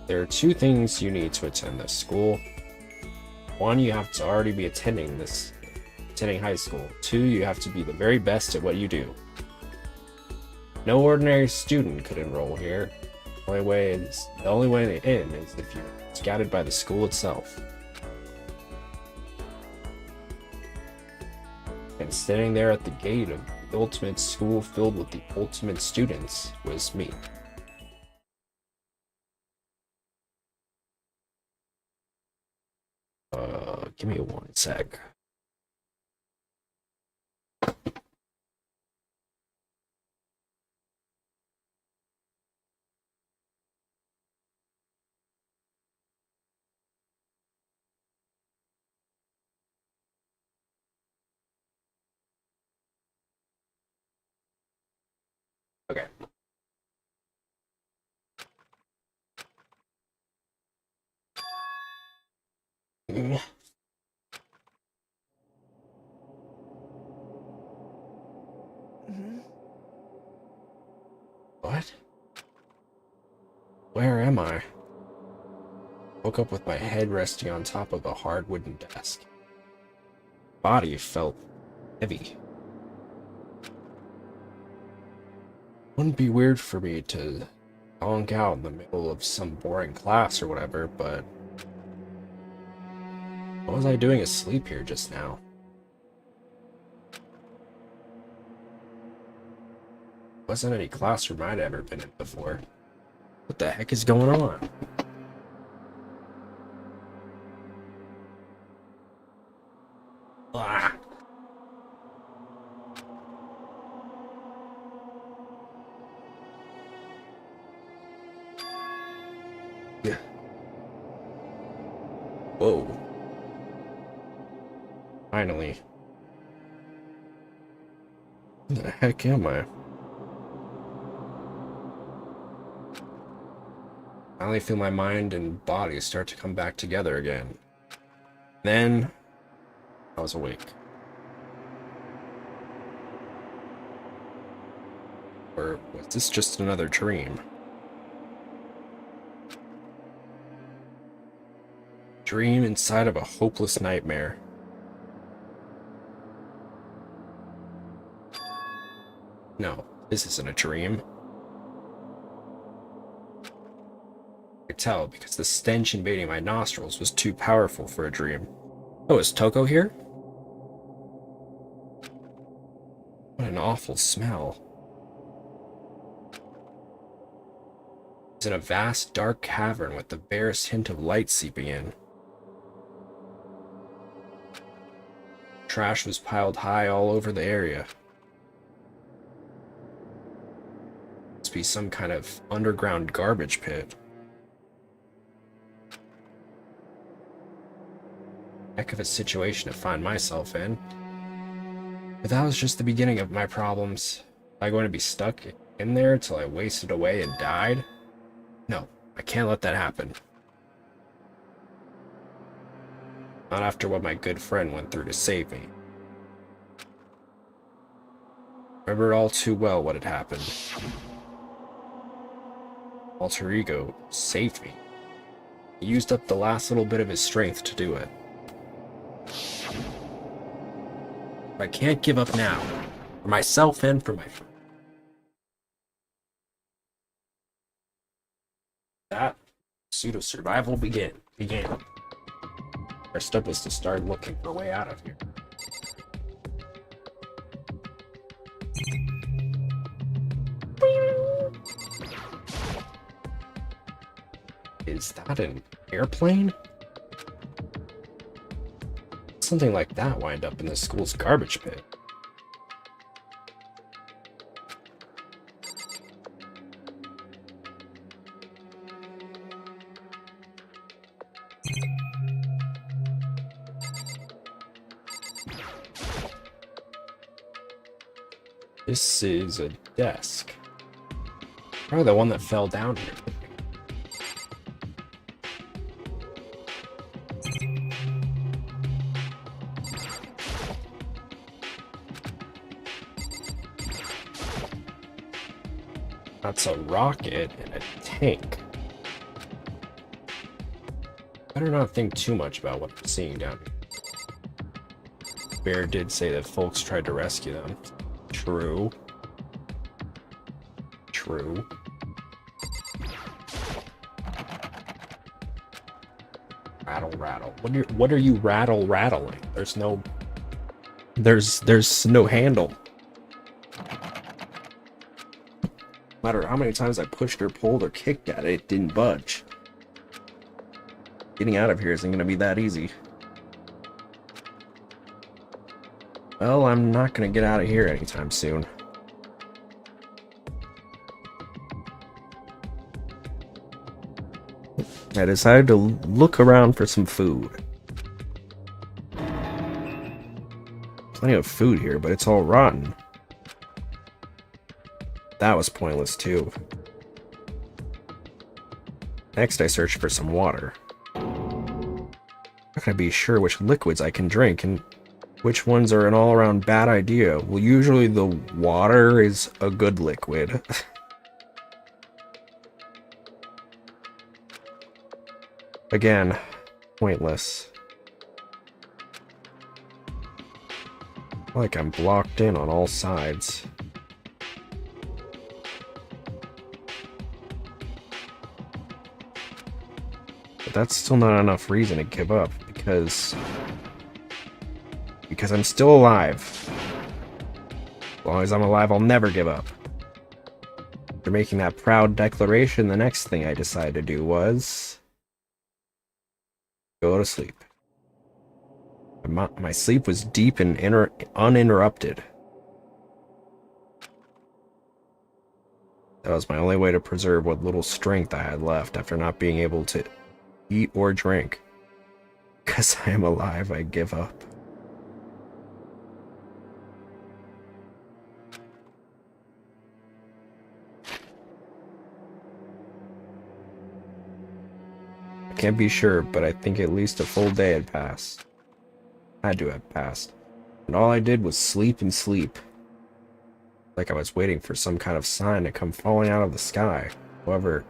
There are two things you need to attend this school. One, you have to already be attending high school. Two, you have to be the very best at what you do. No ordinary student could enroll here. The only way in is if you're scouted by the school itself. And standing there at the gate of the ultimate school filled with the ultimate students was me. Give me one sec. Okay. What? Where am I? Woke up with my head resting on top of a hard wooden desk. Body felt heavy. Wouldn't be weird for me to honk out in the middle of some boring class or whatever, but what was I doing asleep here just now? Wasn't any classroom I'd ever been in before. What the heck is going on? Whoa. Finally. Where the heck am I? Finally feel my mind and body start to come back together again. Then I was awake. Or was this just another dream? Dream inside of a hopeless nightmare. No, this isn't a dream. I could tell because the stench invading my nostrils was too powerful for a dream. Oh, is Toko here? What an awful smell. It's in a vast, dark cavern with the barest hint of light seeping in. Trash was piled high all over the area. Must be some kind of underground garbage pit. Heck of a situation to find myself in. But that was just the beginning of my problems. Am I going to be stuck in there till I wasted away and died? No, I can't let that happen. Not after what my good friend went through to save me. Remembered all too well what had happened. Alter Ego saved me. He used up the last little bit of his strength to do it. I can't give up now. For myself and for my friend. That pursuit of survival began. Our step was to start looking for a way out of here. Is that an airplane? Something like that wind up in the school's garbage pit. This is a desk. Probably the one that fell down here. That's a rocket and a tank. Better not think too much about what I'm seeing down here. Bear did say that folks tried to rescue them. True. True. Rattle, rattle. What are you rattling? There's no handle. No matter how many times I pushed or pulled or kicked at it, it didn't budge. Getting out of here isn't going to be that easy. Well, I'm not going to get out of here anytime soon. I decided to look around for some food. Plenty of food here, but it's all rotten. That was pointless too. Next, I searched for some water. How can I be sure which liquids I can drink and which ones are an all-around bad idea? Well, usually the water is a good liquid. Again, pointless. Like I'm blocked in on all sides. But that's still not enough reason to give up, because I'm still alive. As long as I'm alive, I'll never give up. After making that proud declaration, the next thing I decided to do was go to sleep. My sleep was deep and uninterrupted. That was my only way to preserve what little strength I had left after not being able to eat or drink. Because I am alive, I give up. I can't be sure, but I think at least a full day had passed. Had to have passed. And all I did was sleep and sleep. Like I was waiting for some kind of sign to come falling out of the sky. However,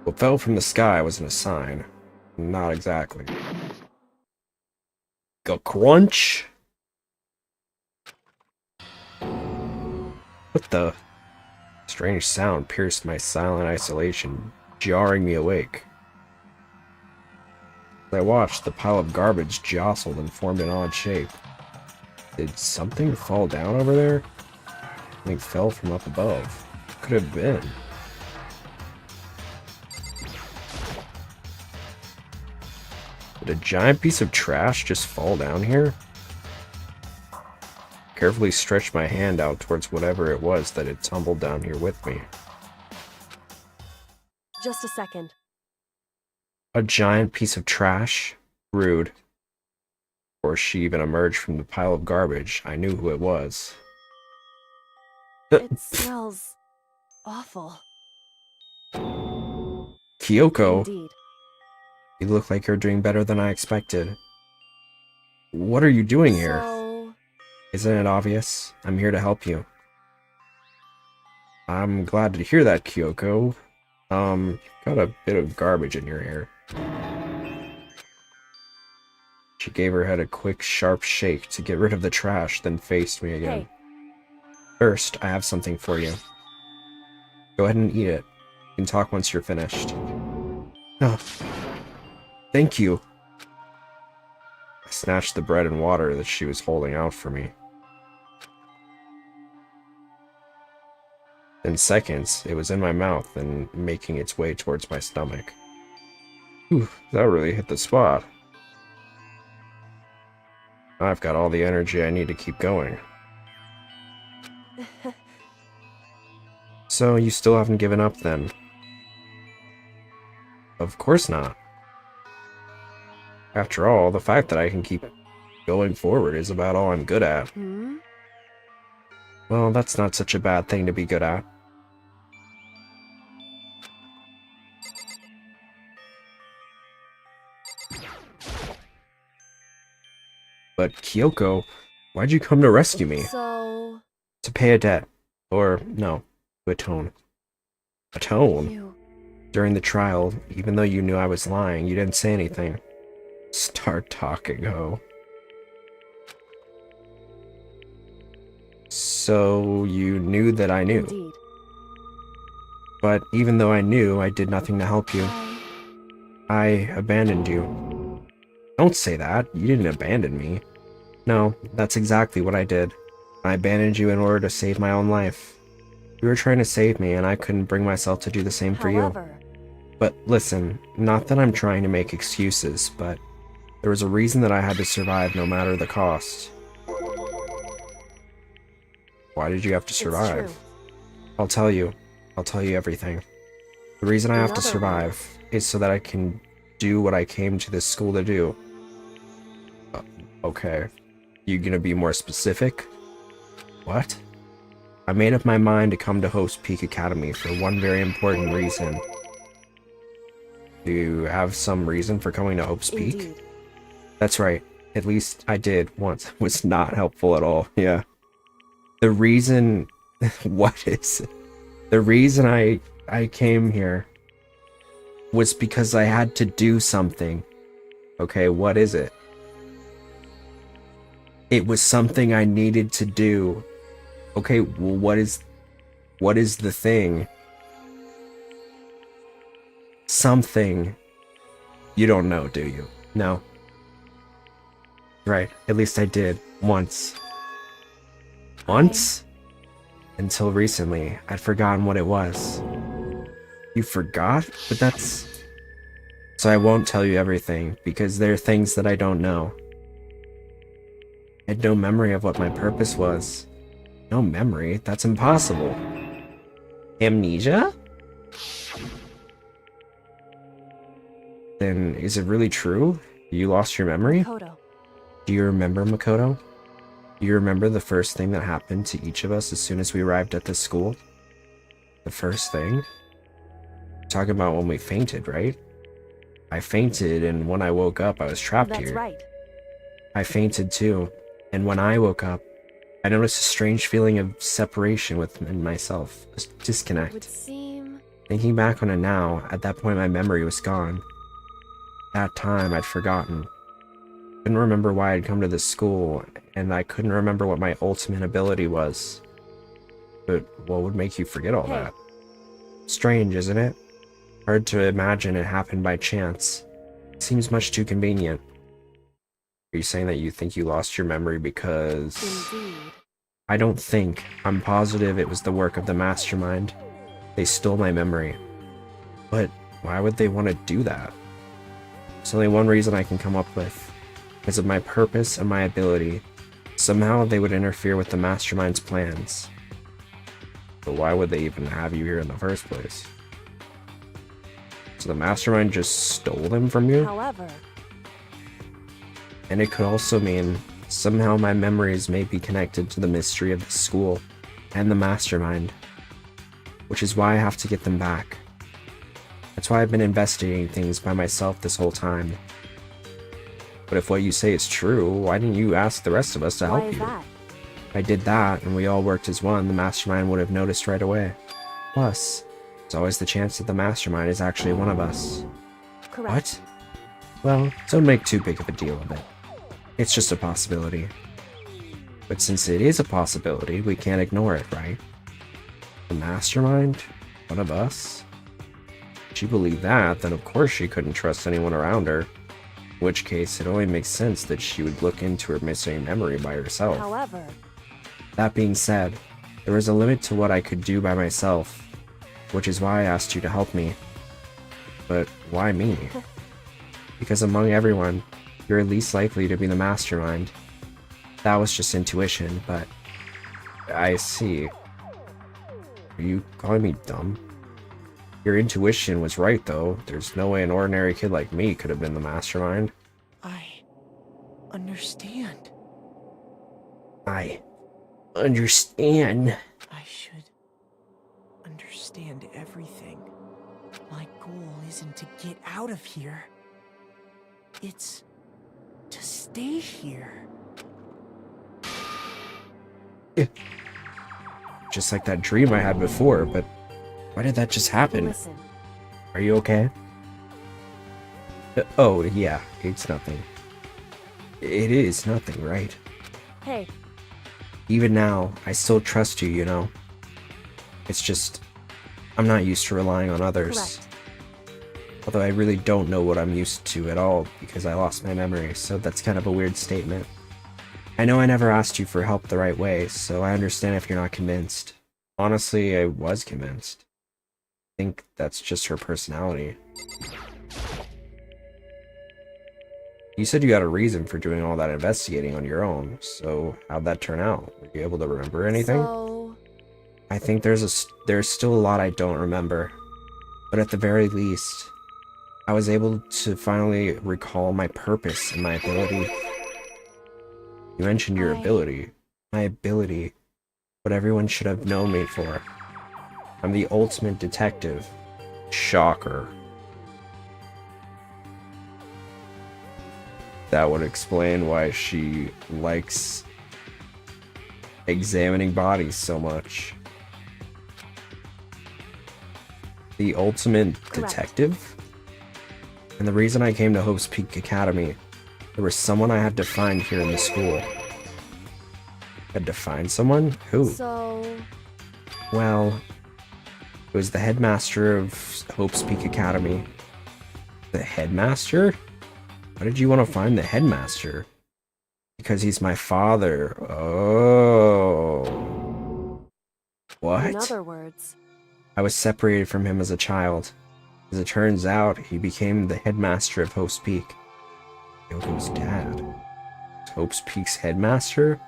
what fell from the sky wasn't a sign. Not exactly. Go crunch! What the? Strange sound pierced my silent isolation, jarring me awake. As I watched, the pile of garbage jostled and formed an odd shape. Did something fall down over there? Something fell from up above. What could it have been? Did a giant piece of trash just fall down here? Carefully stretched my hand out towards whatever it was that had tumbled down here with me. Just a second. A giant piece of trash? Rude. Before she even emerged from the pile of garbage, I knew who it was. It smells awful. Kyoko? Indeed. You look like you're doing better than I expected. What are you doing here? So... Isn't it obvious? I'm here to help you. I'm glad to hear that, Kyoko. Got a bit of garbage in your hair. She gave her head a quick, sharp shake to get rid of the trash, then faced me again. Hey. First, I have something for you. Go ahead and eat it. You can talk once you're finished. Oh, thank you. I snatched the bread and water that she was holding out for me. In seconds, it was in my mouth and making its way towards my stomach. Whew, that really hit the spot. I've got all the energy I need to keep going. So, you still haven't given up then? Of course not. After all, the fact that I can keep going forward is about all I'm good at. Hmm? Well, that's not such a bad thing to be good at. But Kyoko, why'd you come to rescue me? So... To pay a debt. Or, no, to atone. Atone? You... During the trial, even though you knew I was lying, you didn't say anything. Start talking, ho. So, you knew that I knew. Indeed. But even though I knew, I did nothing to help you. I abandoned you. Don't say that. You didn't abandon me. No, that's exactly what I did. I abandoned you in order to save my own life. You were trying to save me, and I couldn't bring myself to do the same for you. But listen, not that I'm trying to make excuses, but there was a reason that I had to survive no matter the cost. Why did you have to survive? It's true. I'll tell you. I'll tell you everything. The reason I have to survive is so that I can do what I came to this school to do. Okay. You gonna be more specific? What? I made up my mind to come to Hope's Peak Academy for one very important reason. Do you have some reason for coming to Hope's Peak? Indeed. That's right. At least I did once. It was not helpful at all. Yeah. The reason... What is it? The reason I came here was because I had to do something. Okay, what is it? It was something I needed to do. Okay, well, what is the thing? Something. You don't know, do you? No. Right, at least I did. Once. Once? Until recently, I'd forgotten what it was. You forgot? But that's... So I won't tell you everything, because there are things that I don't know. I had no memory of what my purpose was. No memory? That's impossible. Amnesia? Then is it really true? You lost your memory? Makoto. Do you remember, Makoto? Do you remember the first thing that happened to each of us as soon as we arrived at this school? The first thing? You're talking about when we fainted, right? I fainted, and when I woke up, I was trapped That's here. right. I fainted too, and when I woke up, I noticed a strange feeling of separation within myself, a disconnect. Would seem... Thinking back on it now, at that point my memory was gone. That time I'd forgotten. Couldn't remember why I'd come to this school, and I couldn't remember what my ultimate ability was. But what would make you forget all that? Strange, isn't it? Hard to imagine it happened by chance. Seems much too convenient. Are you saying that you think you lost your memory because... Indeed. I don't think. I'm positive it was the work of the mastermind. They stole my memory. But why would they want to do that? There's only one reason I can come up with. Because of my purpose and my ability. Somehow they would interfere with the mastermind's plans. But why would they even have you here in the first place? So the mastermind just stole them from you? However... And it could also mean somehow my memories may be connected to the mystery of the school and the mastermind, which is why I have to get them back. That's why I've been investigating things by myself this whole time. But if what you say is true, why didn't you ask the rest of us to help you? That? If I did that and we all worked as one, the mastermind would have noticed right away. Plus, there's always the chance that the mastermind is actually one of us. Correct. What? Well, don't make too big of a deal of it. It's just a possibility. But since it is a possibility, we can't ignore it, right? The mastermind? One of us? If she believed that, then of course she couldn't trust anyone around her. In which case, it only makes sense that she would look into her missing memory by herself. However... That being said, there was a limit to what I could do by myself, which is why I asked you to help me. But why me? Because among everyone, you're least likely to be the mastermind. That was just intuition, but... I see. Are you calling me dumb? Your intuition was right, though. There's no way an ordinary kid like me could have been the mastermind. I understand. I understand. I should understand everything. My goal isn't to get out of here. It's to stay here. Just like that dream I had before, but why did that just happen? Listen. Are you okay? Oh, yeah, it's nothing. It is nothing, right? Hey. Even now, I still trust you, you know? It's just, I'm not used to relying on others. Correct. Although I really don't know what I'm used to at all because I lost my memory, so that's kind of a weird statement. I know I never asked you for help the right way, so I understand if you're not convinced. Honestly, I was convinced. I think that's just her personality. You said you had a reason for doing all that investigating on your own, so how'd that turn out? Were you able to remember anything? So... I think there's still a lot I don't remember, but at the very least, I was able to finally recall my purpose and my ability. You mentioned your ability. My ability. What everyone should have known me for. I'm the ultimate detective. Shocker. That would explain why she likes examining bodies so much. The ultimate detective? And the reason I came to Hope's Peak Academy, there was someone I had to find here in the school. Had to find someone? Who? So... Well, it was the headmaster of Hope's Peak Academy. The headmaster? Why did you want to find the headmaster? Because he's my father. Oh. What? In other words... I was separated from him as a child. As it turns out, he became the headmaster of Hope's Peak. Yoko's dad. Hope's Peak's headmaster?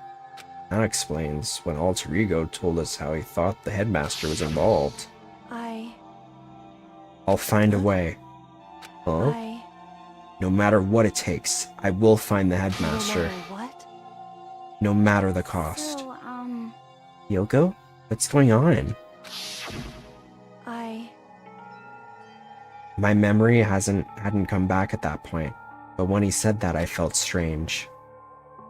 That explains when Alter Ego told us how he thought the headmaster was involved. I... I'll find a way. Huh? No matter what it takes, I will find the headmaster. No matter what? No matter the cost. So, Yoko? What's going on? My memory hadn't come back at that point, but when he said that, I felt strange.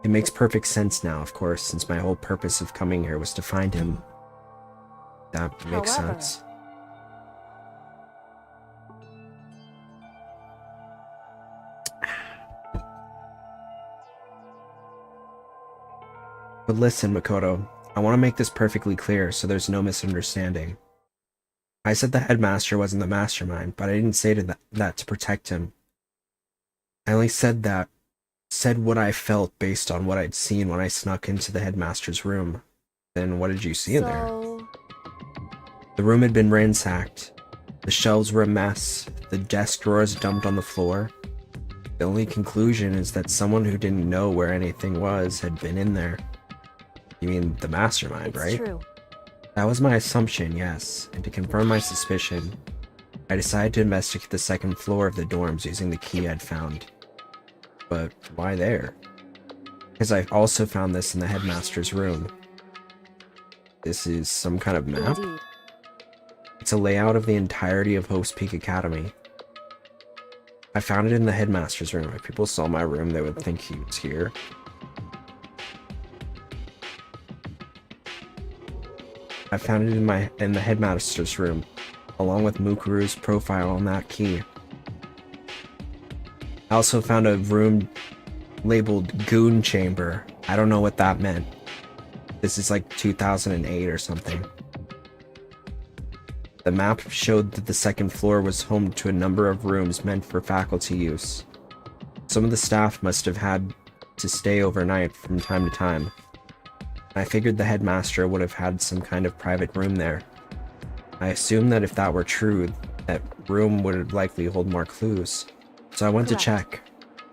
It makes perfect sense now, of course, since my whole purpose of coming here was to find him. That makes sense. But listen, Makoto, I want to make this perfectly clear so there's no misunderstanding. I said the headmaster wasn't the mastermind, but I didn't say that to protect him. I only said what I felt based on what I'd seen when I snuck into the headmaster's room. Then what did you see in there? The room had been ransacked. The shelves were a mess, the desk drawers dumped on the floor. The only conclusion is that someone who didn't know where anything was had been in there. You mean the mastermind, right? True. That was my assumption, yes, and to confirm my suspicion, I decided to investigate the second floor of the dorms using the key I'd found. But why there? Because I also found this in the headmaster's room. This is some kind of map? Indeed. It's a layout of the entirety of Hope's Peak Academy. I found it in the headmaster's room. If people saw my room, they would think he was here. I found it in the headmaster's room, along with Mukuru's profile on that key. I also found a room labeled Goon Chamber. I don't know what that meant. This is like 2008 or something. The map showed that the second floor was home to a number of rooms meant for faculty use. Some of the staff must have had to stay overnight from time to time. I figured the headmaster would have had some kind of private room there. I assumed that if that were true, that room would likely hold more clues. So I went to check,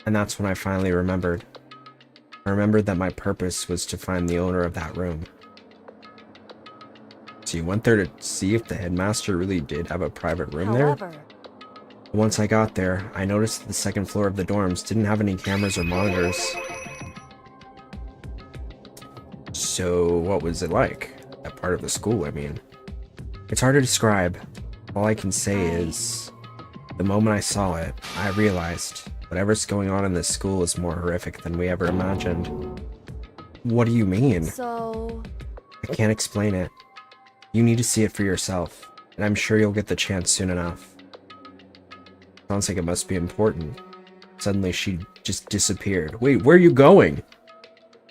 and that's when I finally remembered. I remembered that my purpose was to find the owner of that room. So you went there to see if the headmaster really did have a private room there? Once I got there, I noticed that the second floor of the dorms didn't have any cameras or monitors. So what was it like? That part of the school, I mean. It's hard to describe. All I can say is, the moment I saw it, I realized whatever's going on in this school is more horrific than we ever imagined. What do you mean? So... I can't explain it. You need to see it for yourself, and I'm sure you'll get the chance soon enough. Sounds like it must be important. Suddenly she just disappeared. Wait, where are you going?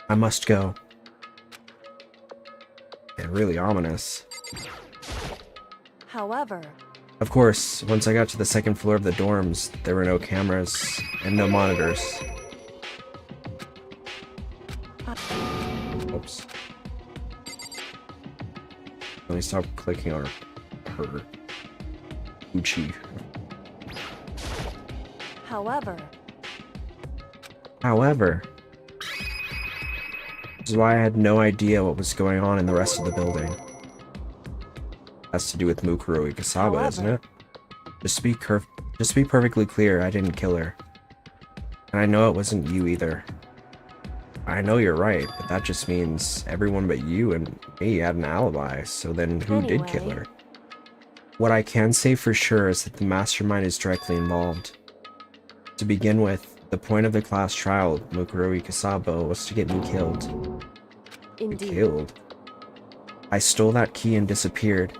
I must go. And really ominous. However... Of course, once I got to the second floor of the dorms, there were no cameras and no monitors. Oops. Let me stop clicking on her. Uchi. However... This is why I had no idea what was going on in the rest of the building. Has to do with Mukuro Ikasawa, doesn't it? Just to be perfectly clear, I didn't kill her. And I know it wasn't you either. I know you're right, but that just means everyone but you and me had an alibi, so then who did kill her? What I can say for sure is that the mastermind is directly involved. To begin with, the point of the class trial, Mukuro Ikasawa, was to get me killed. Indeed. Killed? I stole that key and disappeared.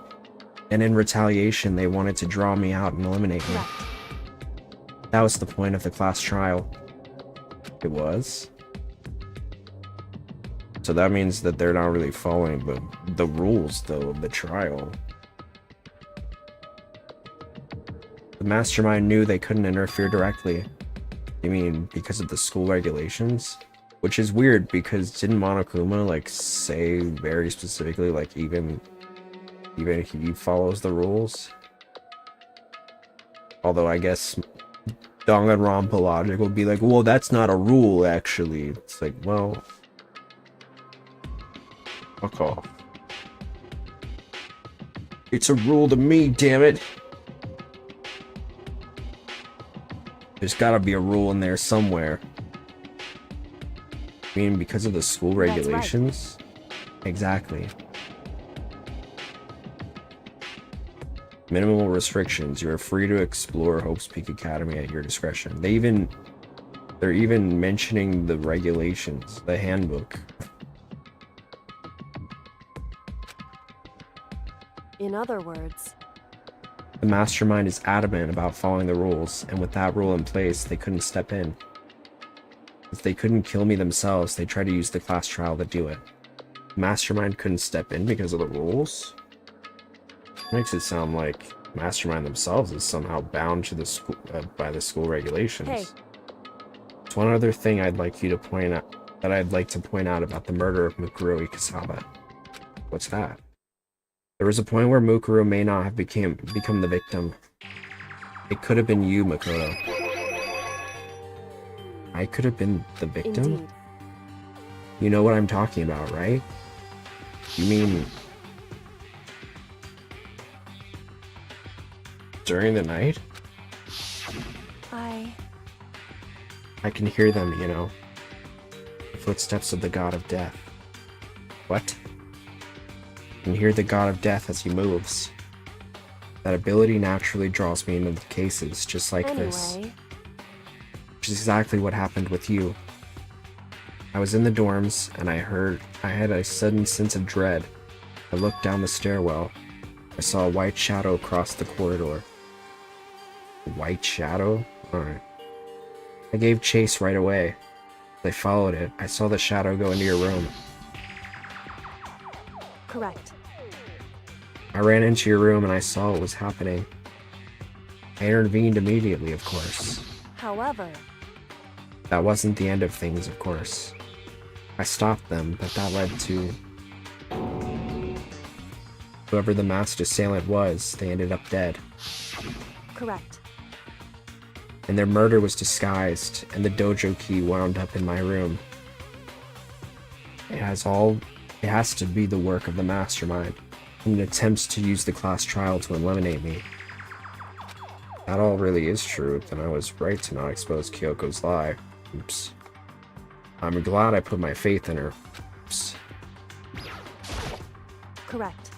And in retaliation, they wanted to draw me out and eliminate me. That was the point of the class trial. It was? So that means that they're not really following the rules, though, of the trial. The mastermind knew they couldn't interfere directly. You mean because of the school regulations? Which is weird, because didn't Monokuma, like, say very specifically, like, even he follows the rules? Although I guess Danganronpa logic would be like, well, that's not a rule, actually. It's like, well... Fuck off. It's a rule to me, damn it! There's gotta be a rule in there somewhere. I mean, because of the school regulations? Exactly. Minimal restrictions. You are free to explore Hope's Peak Academy at your discretion. They're even mentioning the regulations, the handbook. In other words, The mastermind is adamant about following the rules, and with that rule in place, they couldn't step in. If they couldn't kill me themselves, they tried to use the class trial to do it. The mastermind couldn't step in because of the rules? Makes it sound like mastermind themselves is somehow bound to the school by the school regulations. Hey. There's one other thing I'd like to point out about the murder of Mukuro Ikasawa. What's that? There was a point where Mukuro may not have become the victim. It could have been you, Makoto. I could have been the victim? indeed. You know what I'm talking about, right? You mean... during the night? I can hear them, you know. The footsteps of the god of death. What? I can hear the god of death as he moves. That ability naturally draws me into the cases, just like this. Which is exactly what happened with you. I was in the dorms, and I had a sudden sense of dread. I looked down the stairwell. I saw a white shadow cross the corridor. A white shadow? Alright. I gave chase right away. As I followed it, I saw the shadow go into your room. Correct. I ran into your room and I saw what was happening. I intervened immediately, of course. However, That wasn't the end of things, of course. I stopped them, but that led to... whoever the masked assailant was, they ended up dead. correct. And their murder was disguised, and the dojo key wound up in my room. It has to be the work of the mastermind, in attempts to use the class trial to eliminate me. If that all really is true, then I was right to not expose Kyoko's lie. Oops. I'm glad I put my faith in her. Oops. Correct.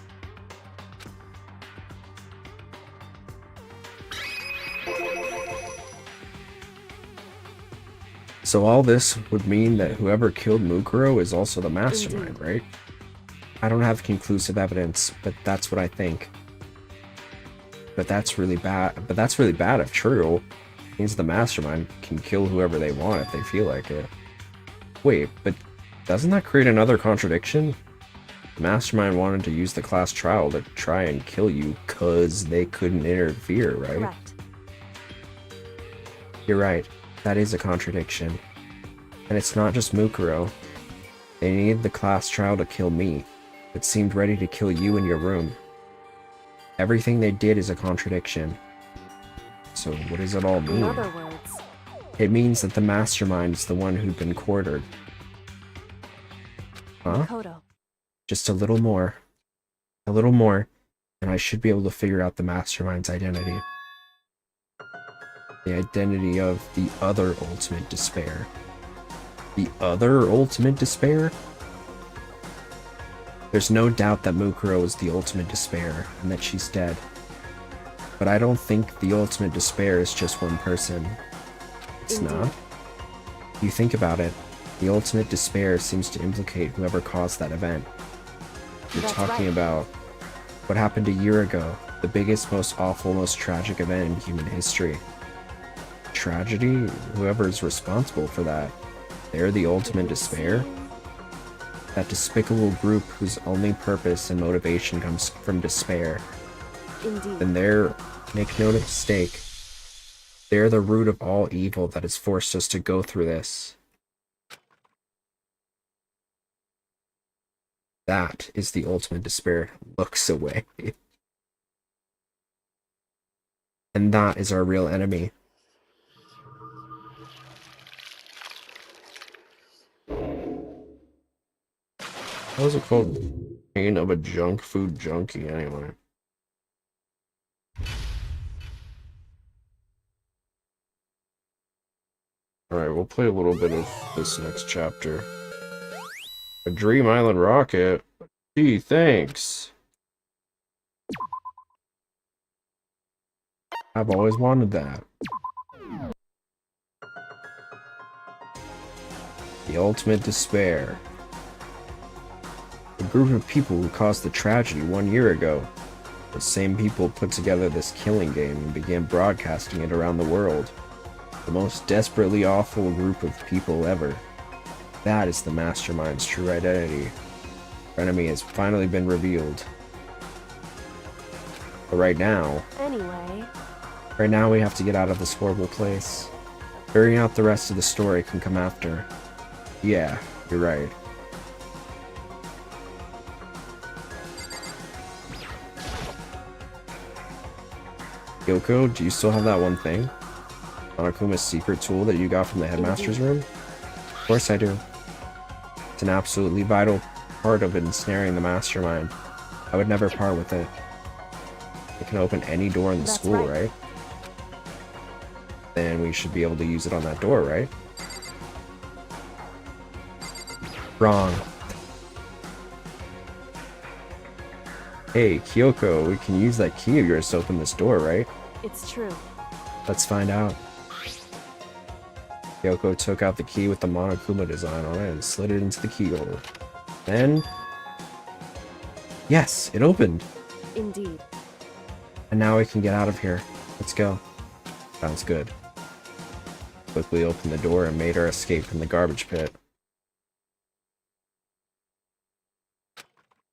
So all this would mean that whoever killed Mukuro is also the mastermind, right? I don't have conclusive evidence, but that's what I think. But that's really bad. But that's really bad if true. It means the mastermind can kill whoever they want if they feel like it. Wait, but doesn't that create another contradiction? The mastermind wanted to use the class trial to try and kill you because they couldn't interfere, right? Correct. You're right. That is a contradiction. And it's not just Mukuro. They needed the class trial to kill me, but seemed ready to kill you in your room. Everything they did is a contradiction. So what does it all mean? In other words, It means that the mastermind is the one who'd been quartered. Huh? Makoto. Just a little more. A little more, and I should be able to figure out the mastermind's identity. The identity of the other ultimate despair. The other ultimate despair? There's no doubt that Mukuro is the ultimate despair, and that she's dead. But I don't think the ultimate despair is just one person. It's Indeed. not. If you think about it, the ultimate despair seems to implicate whoever caused that event. You're That's talking right. about what happened a year ago, the biggest, most awful, most tragic event in human history. Tragedy? Whoever's responsible for that, they're the ultimate despair? That despicable group whose only purpose and motivation comes from despair. Indeed. Then make no mistake, they're the root of all evil that has forced us to go through this. That is the ultimate despair. Looks away. And that is our real enemy. How is it called? Pain of a junk food junkie, anyway. Alright, we'll play a little bit of this next chapter. A Dream Island rocket? Gee, thanks. I've always wanted that. The ultimate despair. A group of people who caused the tragedy 1 year ago. The same people put together this killing game and began broadcasting it around the world. The most desperately awful group of people ever. That is the mastermind's true identity. Our enemy has finally been revealed. But right now we have to get out of this horrible place. Figuring out the rest of the story can come after. Yeah, you're right. Yoko, do you still have that one thing? Monokuma's secret tool that you got from the headmaster's room? Of course I do. It's an absolutely vital part of ensnaring the mastermind. I would never part with it. It can open any door in the school, right? Then we should be able to use it on that door, right? Wrong. Hey, Kyoko, we can use that key of yours to open this door, right? It's true. Let's find out. Kyoko took out the key with the Monokuma design on it and slid it into the keyhole. Then... yes, it opened! Indeed. And now we can get out of here. Let's go. Sounds good. Quickly opened the door and made our escape from the garbage pit.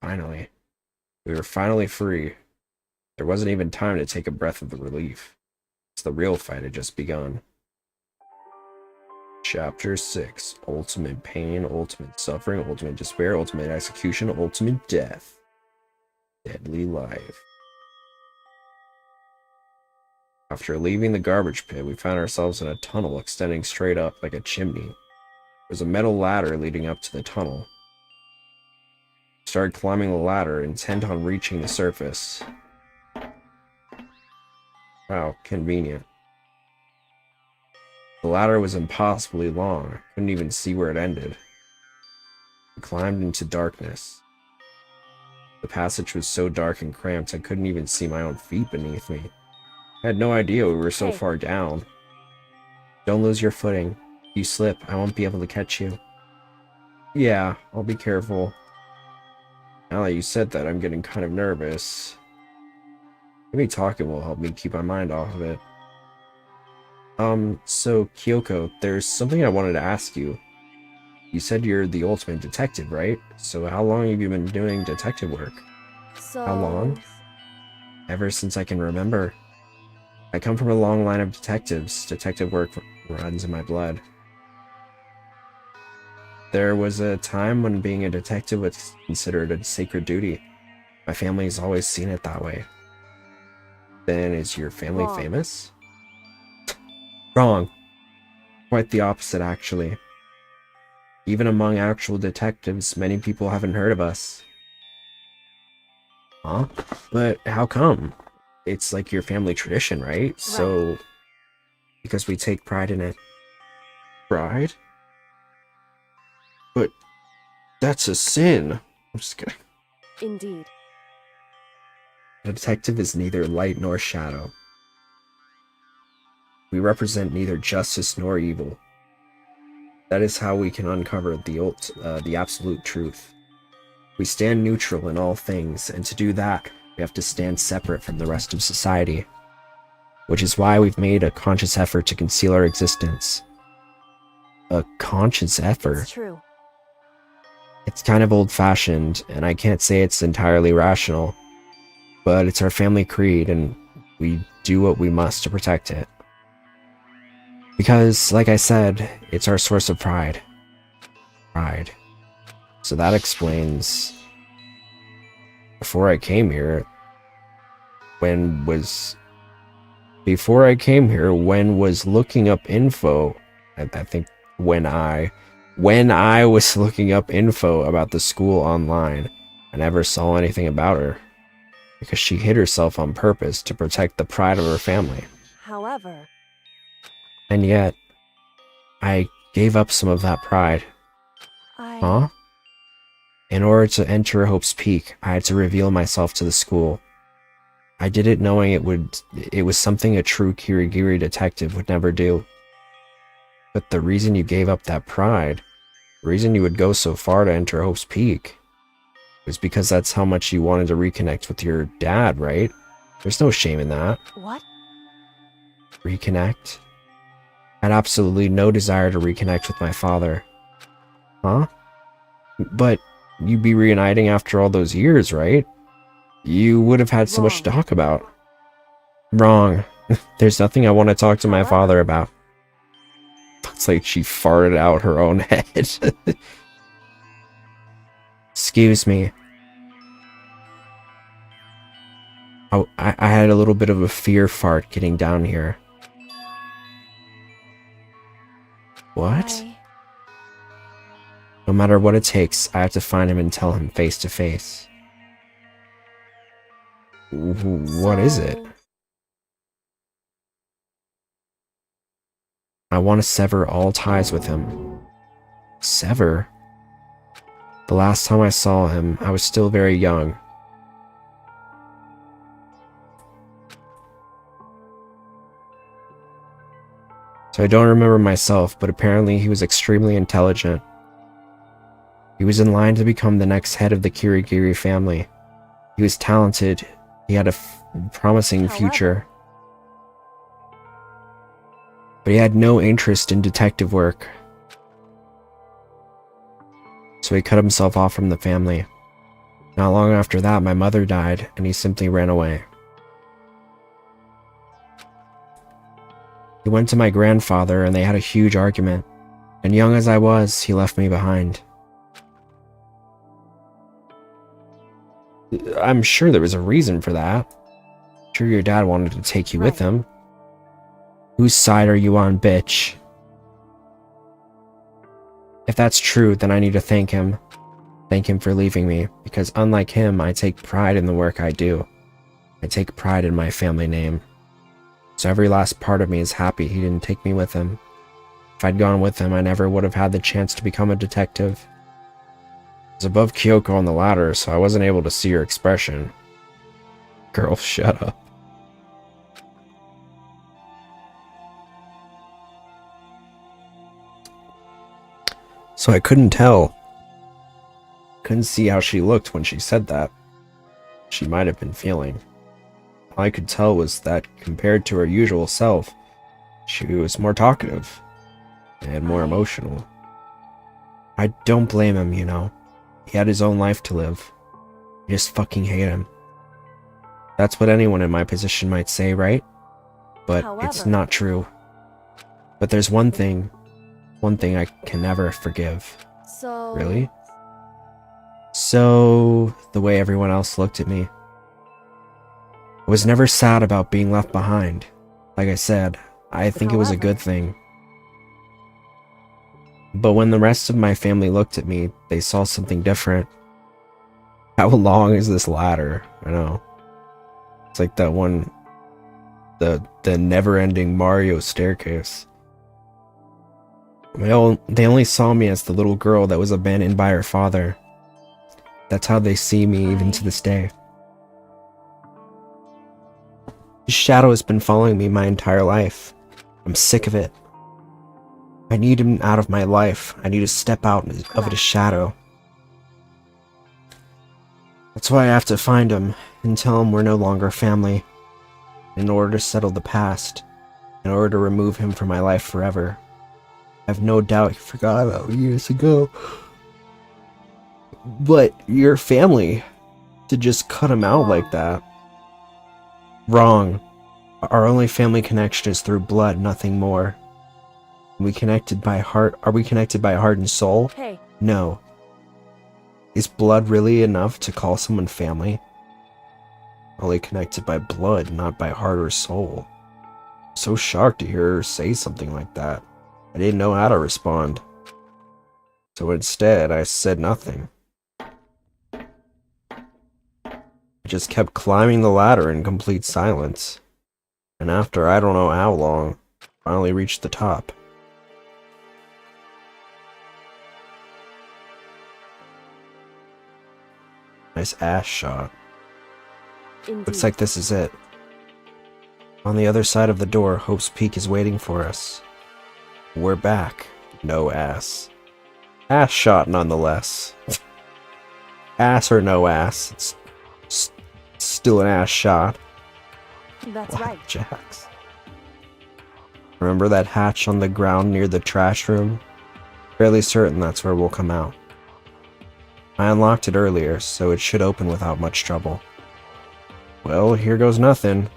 Finally. We were finally free. There wasn't even time to take a breath of relief. The real fight had just begun. Chapter 6. Ultimate pain, ultimate suffering, ultimate despair, ultimate execution, ultimate death. Deadly life. After leaving the garbage pit, we found ourselves in a tunnel extending straight up like a chimney. There's a metal ladder leading up to the tunnel. We started climbing the ladder, intent on reaching the surface. Wow, convenient. The ladder was impossibly long. I couldn't even see where it ended. We climbed into darkness. The passage was so dark and cramped I couldn't even see my own feet beneath me. I had no idea we were so far down. Don't lose your footing. If you slip, I won't be able to catch you. Yeah, I'll be careful. Now that you said that, I'm getting kind of nervous. Maybe talking will help me keep my mind off of it. So, Kyoko, there's something I wanted to ask you. You said you're the ultimate detective, right? So how long have you been doing detective work? How long? Ever since I can remember. I come from a long line of detectives. Detective work runs in my blood. There was a time when being a detective was considered a sacred duty. My family's always seen it that way. Then is your family famous? Wrong. Quite the opposite, actually. Even among actual detectives, many people haven't heard of us. Huh? But how come? It's like your family tradition, right? So, because we take pride in it. Pride? But that's a sin. I'm just kidding. Indeed. A detective is neither light nor shadow. We represent neither justice nor evil. That is how we can uncover the absolute truth. We stand neutral in all things, and to do that, we have to stand separate from the rest of society. Which is why we've made a conscious effort to conceal our existence. A conscious effort? It's true. It's kind of old-fashioned, and I can't say it's entirely rational. But it's our family creed, and we do what we must to protect it. Because, like I said, it's our source of pride. Pride. So that explains... Before I came here, when was looking up info, I think when I was looking up info about the school online, I never saw anything about her. Because she hid herself on purpose to protect the pride of her family. However... And yet, I gave up some of that pride. I... Huh? In order to enter Hope's Peak, I had to reveal myself to the school. I did it knowing it was something a true Kirigiri detective would never do. But the reason you gave up that pride, the reason you would go so far to enter Hope's Peak, was because that's how much you wanted to reconnect with your dad, right? There's no shame in that. What? Reconnect? I had absolutely no desire to reconnect with my father. Huh? But you'd be reuniting after all those years, right? You would have had so much to talk about. Wrong. There's nothing I want to talk to my father about. Looks like she farted out her own head. Excuse me. Oh, I had a little bit of a fear fart getting down here. What? No matter what it takes, I have to find him and tell him face to face. What is it? I want to sever all ties with him. Sever? The last time I saw him, I was still very young. So I don't remember myself, but apparently he was extremely intelligent. He was in line to become the next head of the Kirigiri family. He was talented. He had a promising future. But he had no interest in detective work. So he cut himself off from the family. Not long after that, my mother died, and he simply ran away. He went to my grandfather, and they had a huge argument. And young as I was, he left me behind. I'm sure there was a reason for that. I'm sure your dad wanted to take you with him. Whose side are you on, bitch? If that's true, then I need to thank him. Thank him for leaving me, because unlike him, I take pride in the work I do. I take pride in my family name. So every last part of me is happy he didn't take me with him. If I'd gone with him, I never would have had the chance to become a detective. I was above Kyoko on the ladder, so I wasn't able to see her expression. Girl, shut up. So I couldn't tell. Couldn't see how she looked when she said that. She might have been feeling. All I could tell was that compared to her usual self, she was more talkative and more emotional. I don't blame him, you know. He had his own life to live. I just fucking hate him. That's what anyone in my position might say, right? But it's not true. But there's one thing I can never forgive. So... Really? So, the way everyone else looked at me. I was never sad about being left behind. Like I said, I think it was a good thing. But when the rest of my family looked at me, they saw something different. How long is this ladder? I know. It's like that one... The never-ending Mario staircase. They only saw me as the little girl that was abandoned by her father. That's how they see me even to this day. His shadow has been following me my entire life. I'm sick of it. I need him out of my life. I need to step out of his shadow. That's why I have to find him and tell him we're no longer family. In order to settle the past. In order to remove him from my life forever. I have no doubt he forgot about me years ago. But your family, to just cut him out like that. Wrong. Our only family connection is through blood, nothing more. Are we connected by heart and soul? Hey. No. Is blood really enough to call someone family? Only connected by blood, not by heart or soul. I'm so shocked to hear her say something like that. I didn't know how to respond. So instead, I said nothing. I just kept climbing the ladder in complete silence. And after I don't know how long, finally reached the top. Nice ass shot. Indeed. Looks like this is it. On the other side of the door, Hope's Peak is waiting for us. We're back. No ass. Ass shot nonetheless. Ass or no ass, it's still an ass shot. That's Wow, right. Jax. Remember that hatch on the ground near the trash room? Fairly certain that's where we'll come out. I unlocked it earlier, so it should open without much trouble. Well, here goes nothing.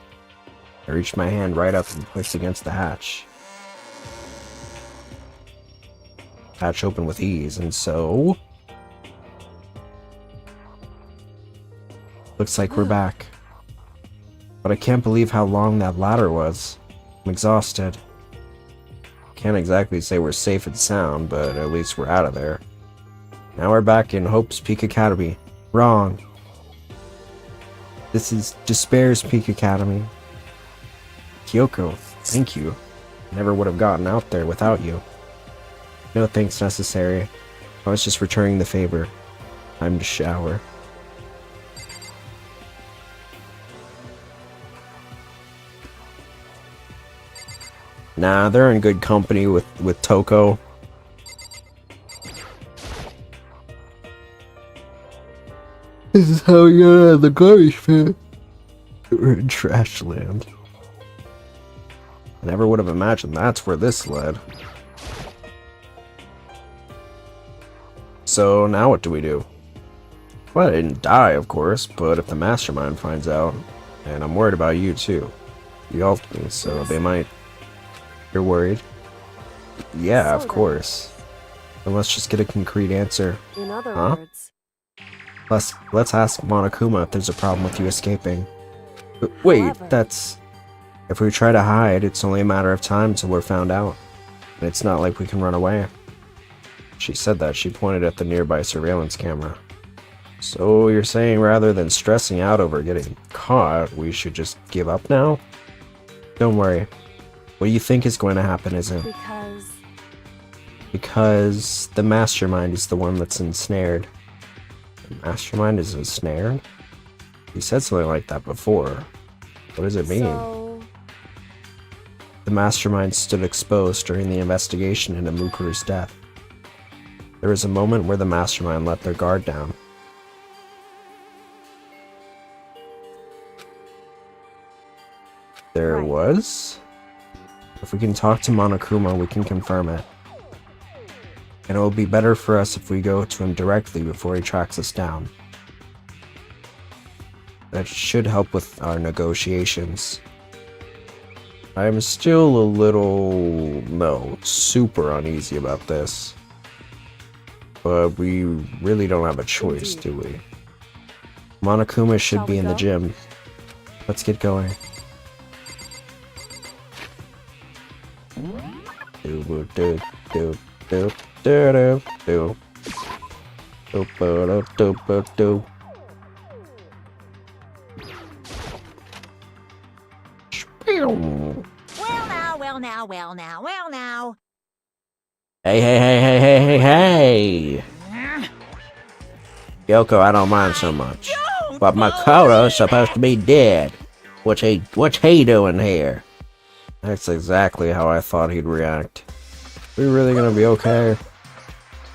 I reached my hand right up and pushed against the hatch. Hatch opened with ease, and so... Looks like we're back. But I can't believe how long that ladder was. I'm exhausted. Can't exactly say we're safe and sound, but at least we're out of there. Now we're back in Hope's Peak Academy. Wrong. This is Despair's Peak Academy. Kyoko, thank you. Never would have gotten out there without you. No thanks necessary. I was just returning the favor. Time to shower. Nah, they're in good company with Toko. This is how we got out of the garbage pit. We're in trash land. I never would have imagined that's where this led. So now what do we do? Well, I didn't die, of course, but if the mastermind finds out, and I'm worried about you too. You helped me, so they might... You're worried? Yeah, of course. Then let's just get a concrete answer. In other Huh? words, Let's ask Monokuma if there's a problem with you escaping. Wait, However- that's... If we try to hide, it's only a matter of time till we're found out. And it's not like we can run away. She said that. She pointed at the nearby surveillance camera. So you're saying rather than stressing out over getting caught, we should just give up now? Don't worry. What you think is going to happen isn't. Because the mastermind is the one that's ensnared. The mastermind is ensnared? You said something like that before. What does it mean? so The mastermind stood exposed during the investigation into Mukuru's death. There was a moment where the mastermind let their guard down. There Right. was? If we can talk to Monokuma, we can confirm it. And it will be better for us if we go to him directly before he tracks us down. That should help with our negotiations. I'm still a little... no, super uneasy about this. But we really don't have a choice, do we? Monokuma should Shall be we in the go? gym. Let's get going. Do do do do do do do do do do do do. Well now. Hey. Yoko, I don't mind so much. But Makoto's supposed to be dead. What's he doing here? That's exactly how I thought he'd react. We really gonna be okay?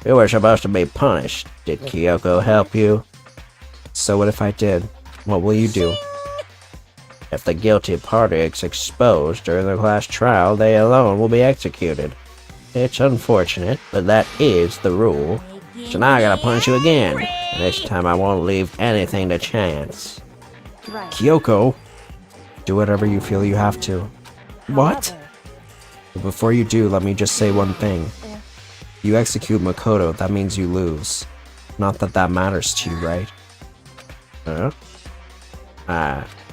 You were supposed to be punished. Did Kyoko help you? So what if I did? What will you do? If the guilty party is exposed during the class trial, they alone will be executed. It's unfortunate, but that is the rule. So now I gotta punish you again. And this time I won't leave anything to chance. right. Kyoko, do whatever you feel you have to. What? However, But before you do, let me just say one thing. Yeah. You execute Makoto, that means you lose. Not that that matters to you, right? Huh?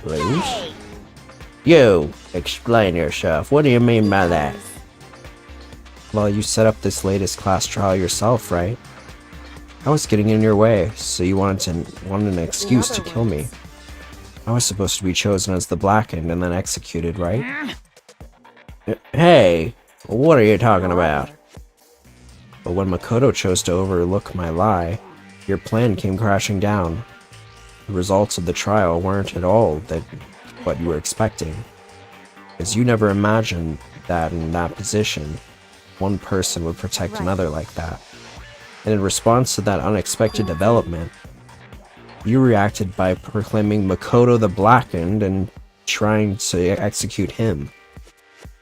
Lose? You! Explain yourself. What do you mean by that? Well, you set up this latest class trial yourself, right? I was getting in your way, so you wanted an excuse to kill me. I was supposed to be chosen as the blackened and then executed, right? Hey, what are you talking about? But when Makoto chose to overlook my lie, your plan came crashing down. The results of the trial weren't at all what you were expecting, because you never imagined that in that position, one person would protect another like that. And in response to that unexpected development, you reacted by proclaiming Makoto the Blackened and trying to execute him.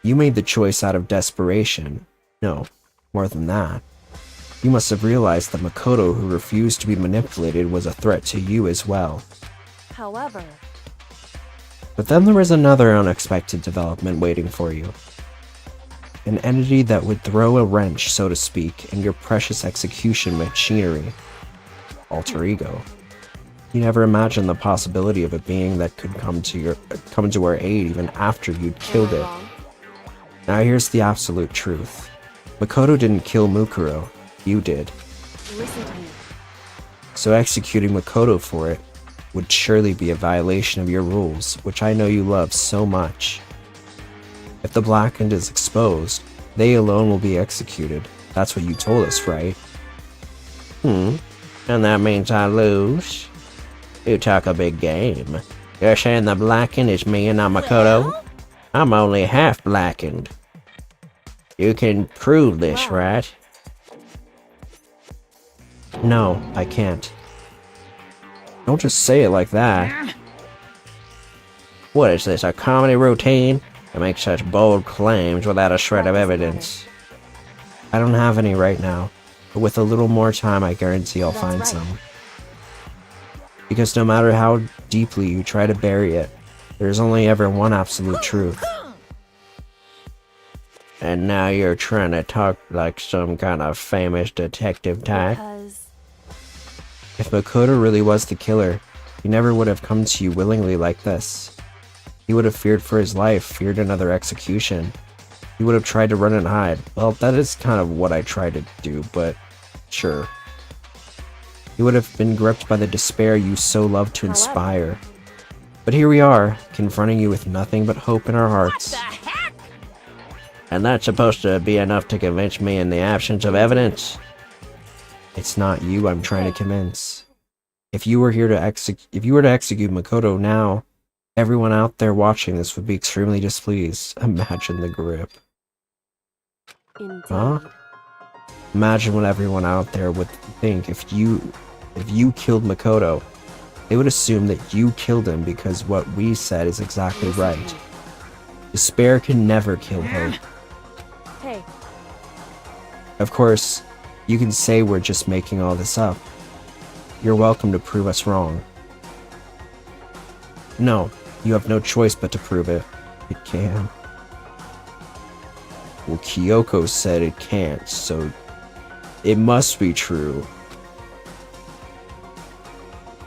You made the choice out of desperation. No, more than that. You must have realized that Makoto, who refused to be manipulated, was a threat to you as well. However... But then there was another unexpected development waiting for you. An entity that would throw a wrench, so to speak, in your precious execution machinery. Alter ego. You never imagined the possibility of a being that could come to our aid even after you'd killed it. Now here's the absolute truth. Makoto didn't kill Mukuro. You did. Listen to me. So executing Makoto for it would surely be a violation of your rules, which I know you love so much. If the Blackened is exposed, they alone will be executed. That's what you told us, right? And that means I lose? You talk a big game. You're saying the Blackened is me and not Makoto? I'm only half blackened. You can prove this, right? No, I can't. Don't just say it like that. What is this, a comedy routine? To make such bold claims without a shred of evidence. I don't have any right now, but with a little more time I guarantee I'll find some. Because no matter how deeply you try to bury it, there's only ever one absolute truth. And now you're trying to talk like some kind of famous detective type? If Makoto really was the killer, he never would have come to you willingly like this. He would have feared for his life, feared another execution. He would have tried to run and hide. Well, that is kind of what I tried to do, but sure. He would have been gripped by the despair you so love to inspire. But here we are, confronting you with nothing but hope in our hearts. And that's supposed to be enough to convince me in the absence of evidence? It's not you I'm trying to convince. If you were to execute Makoto now, everyone out there watching this would be extremely displeased. Imagine the grip. Indeed. Huh? Imagine what everyone out there would think if you killed Makoto. They would assume that you killed him because what we said is exactly right. Despair can never kill hope. Hey. Of course, you can say we're just making all this up. You're welcome to prove us wrong. No, you have no choice but to prove it. It can. Well, Kyoko said it can't, so it must be true.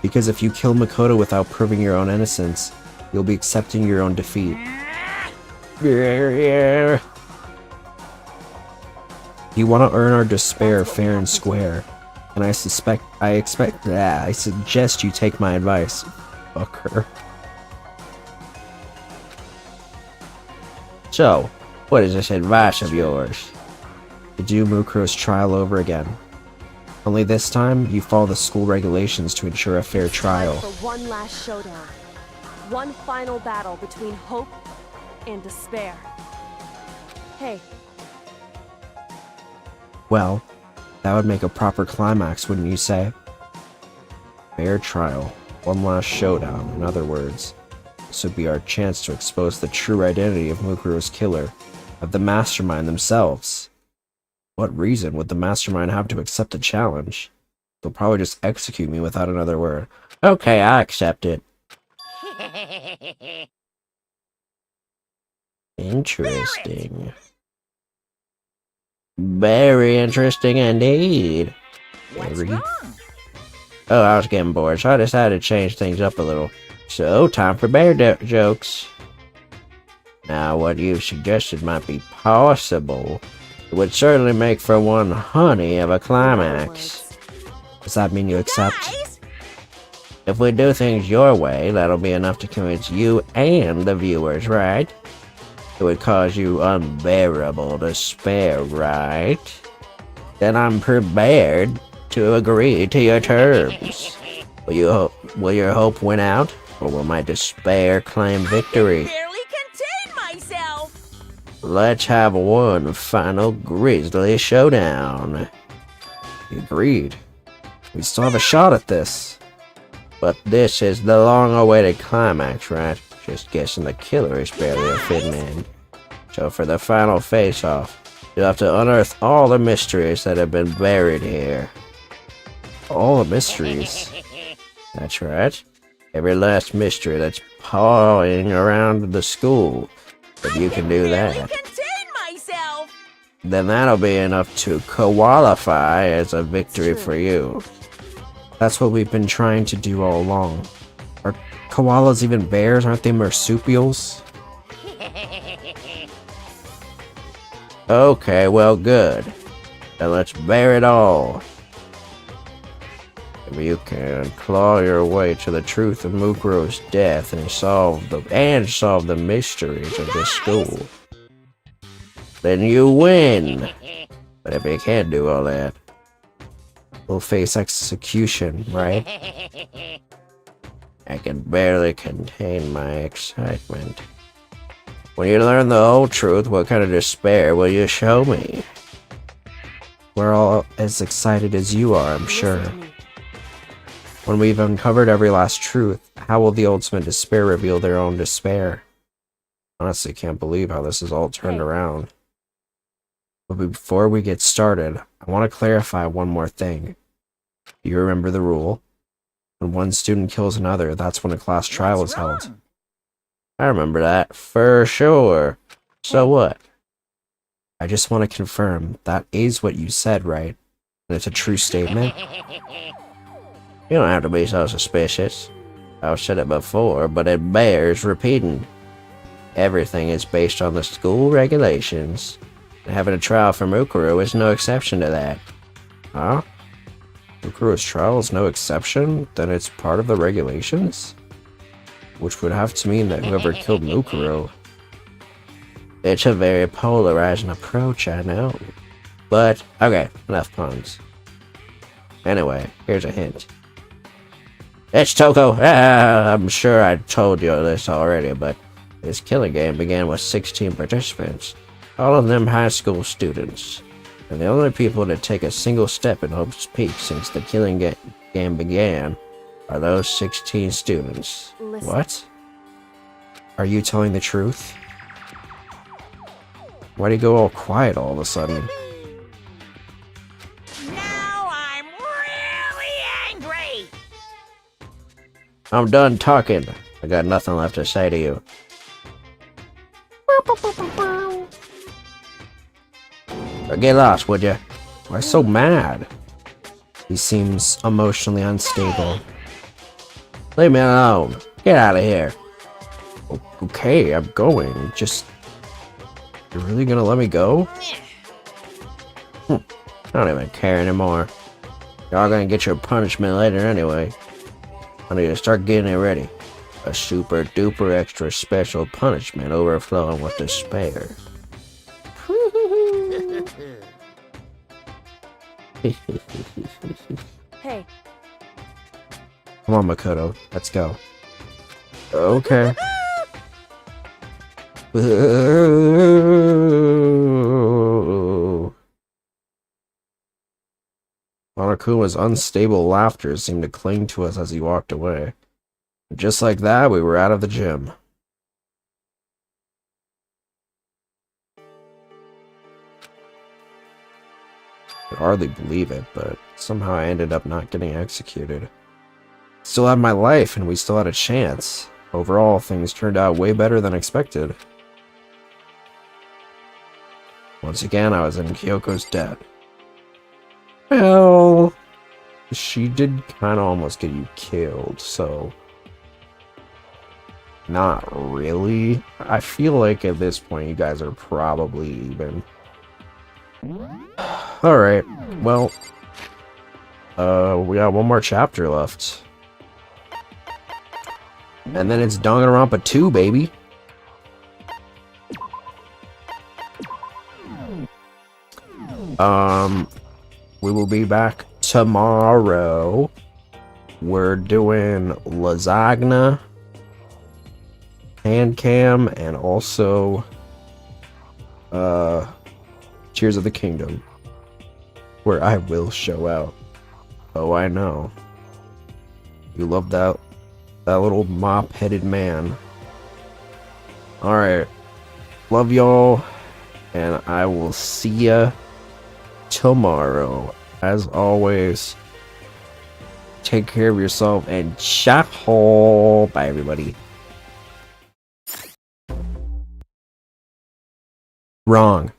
Because if you kill Makoto without proving your own innocence, you'll be accepting your own defeat. You want to earn our despair fair and square, and I suggest you take my advice, fucker. So, what is this advice of yours? To do Mukuro's trial over again. Only this time, you follow the school regulations to ensure a fair trial. For one last showdown. One final battle between hope and despair. Hey. Well, that would make a proper climax, wouldn't you say? Fair trial. One last showdown, in other words. This would be our chance to expose the true identity of Mukuro's killer, of the mastermind themselves. What reason would the mastermind have to accept the challenge? They'll probably just execute me without another word. Okay, I accept it. Interesting. Very interesting indeed. What's wrong? Oh, I was getting bored, so I decided to change things up a little. So, time for bear jokes. Now, what you've suggested might be possible. It would certainly make for one honey of a climax. Does that mean you accept? Guys? If we do things your way, that'll be enough to convince you and the viewers, right? It would cause you unbearable despair, right? Then I'm prepared to agree to your terms. Will your hope win out, or will my despair claim victory? Barely contain myself. Let's have one final grisly showdown. Agreed. We still have a shot at this. But this is the long-awaited climax, right? Just guessing the killer is barely a fitting in. So for the final face-off, you'll have to unearth all the mysteries that have been buried here. All the mysteries? That's right. Every last mystery that's pawing around the school. If you can do that, Contain myself. then that'll be enough to qualify as a victory for you. That's what we've been trying to do all along. Are koalas even bears? Aren't they marsupials? Okay, well, good. Then let's bear it all. If you can claw your way to the truth of Mukuro's death and solve the mysteries of this school, then you win. But if you can't do all that, we'll face execution, right? I can barely contain my excitement. When you learn the whole truth, what kind of despair will you show me? We're all as excited as you are, I'm sure. When we've uncovered every last truth, how will the ultimate despair reveal their own despair? Honestly, can't believe how this has all turned around. But before we get started, I want to clarify one more thing. Do you remember the rule? When one student kills another, that's when a class trial is held. I remember that, for sure. So what? I just want to confirm, that is what you said, right? And it's a true statement? You don't have to be so suspicious. I've said it before, but it bears repeating. Everything is based on the school regulations. And having a trial for Mukuro is no exception to that. Huh? Mukuro's trial is no exception? Then it's part of the regulations? Which would have to mean that whoever killed Mukuro... It's a very polarizing approach, I know. But, okay, enough puns. Anyway, here's a hint. It's Toko! I'm sure I told you this already, but this killing game began with 16 participants. All of them high school students. And the only people to take a single step in Hope's Peak since the killing game began are those 16 students. Listen. What? Are you telling the truth? Why'd he go all quiet all of a sudden? Now I'm really angry. I'm done talking. I got nothing left to say to you. Get lost, would ya? Why so mad? He seems emotionally unstable. Leave me alone. Get out of here. Okay, I'm going. Just... You're really gonna let me go? I don't even care anymore. Y'all gonna get your punishment later anyway. I need to start getting it ready. A super duper extra special punishment overflowing with despair. Hey. Come on, Makoto. Let's go. Okay. Monokuma's unstable laughter seemed to cling to us as he walked away. Just like that, we were out of the gym. I could hardly believe it, but somehow I ended up not getting executed. Still had my life, and we still had a chance. Overall, things turned out way better than expected. Once again, I was in Kyoko's debt. Well, she did kind of almost get you killed, so... Not really. I feel like at this point you guys are probably even. Alright, well... we got one more chapter left. And then it's Danganronpa 2, baby! We will be back tomorrow. we're doing lasagna, hand cam, and also Tears of the Kingdom, where I will show out. Oh, I know. You love that little mop-headed man. Alright. Love y'all, and I will see ya tomorrow. As always, take care of yourself and ciao. Bye, everybody. Wrong.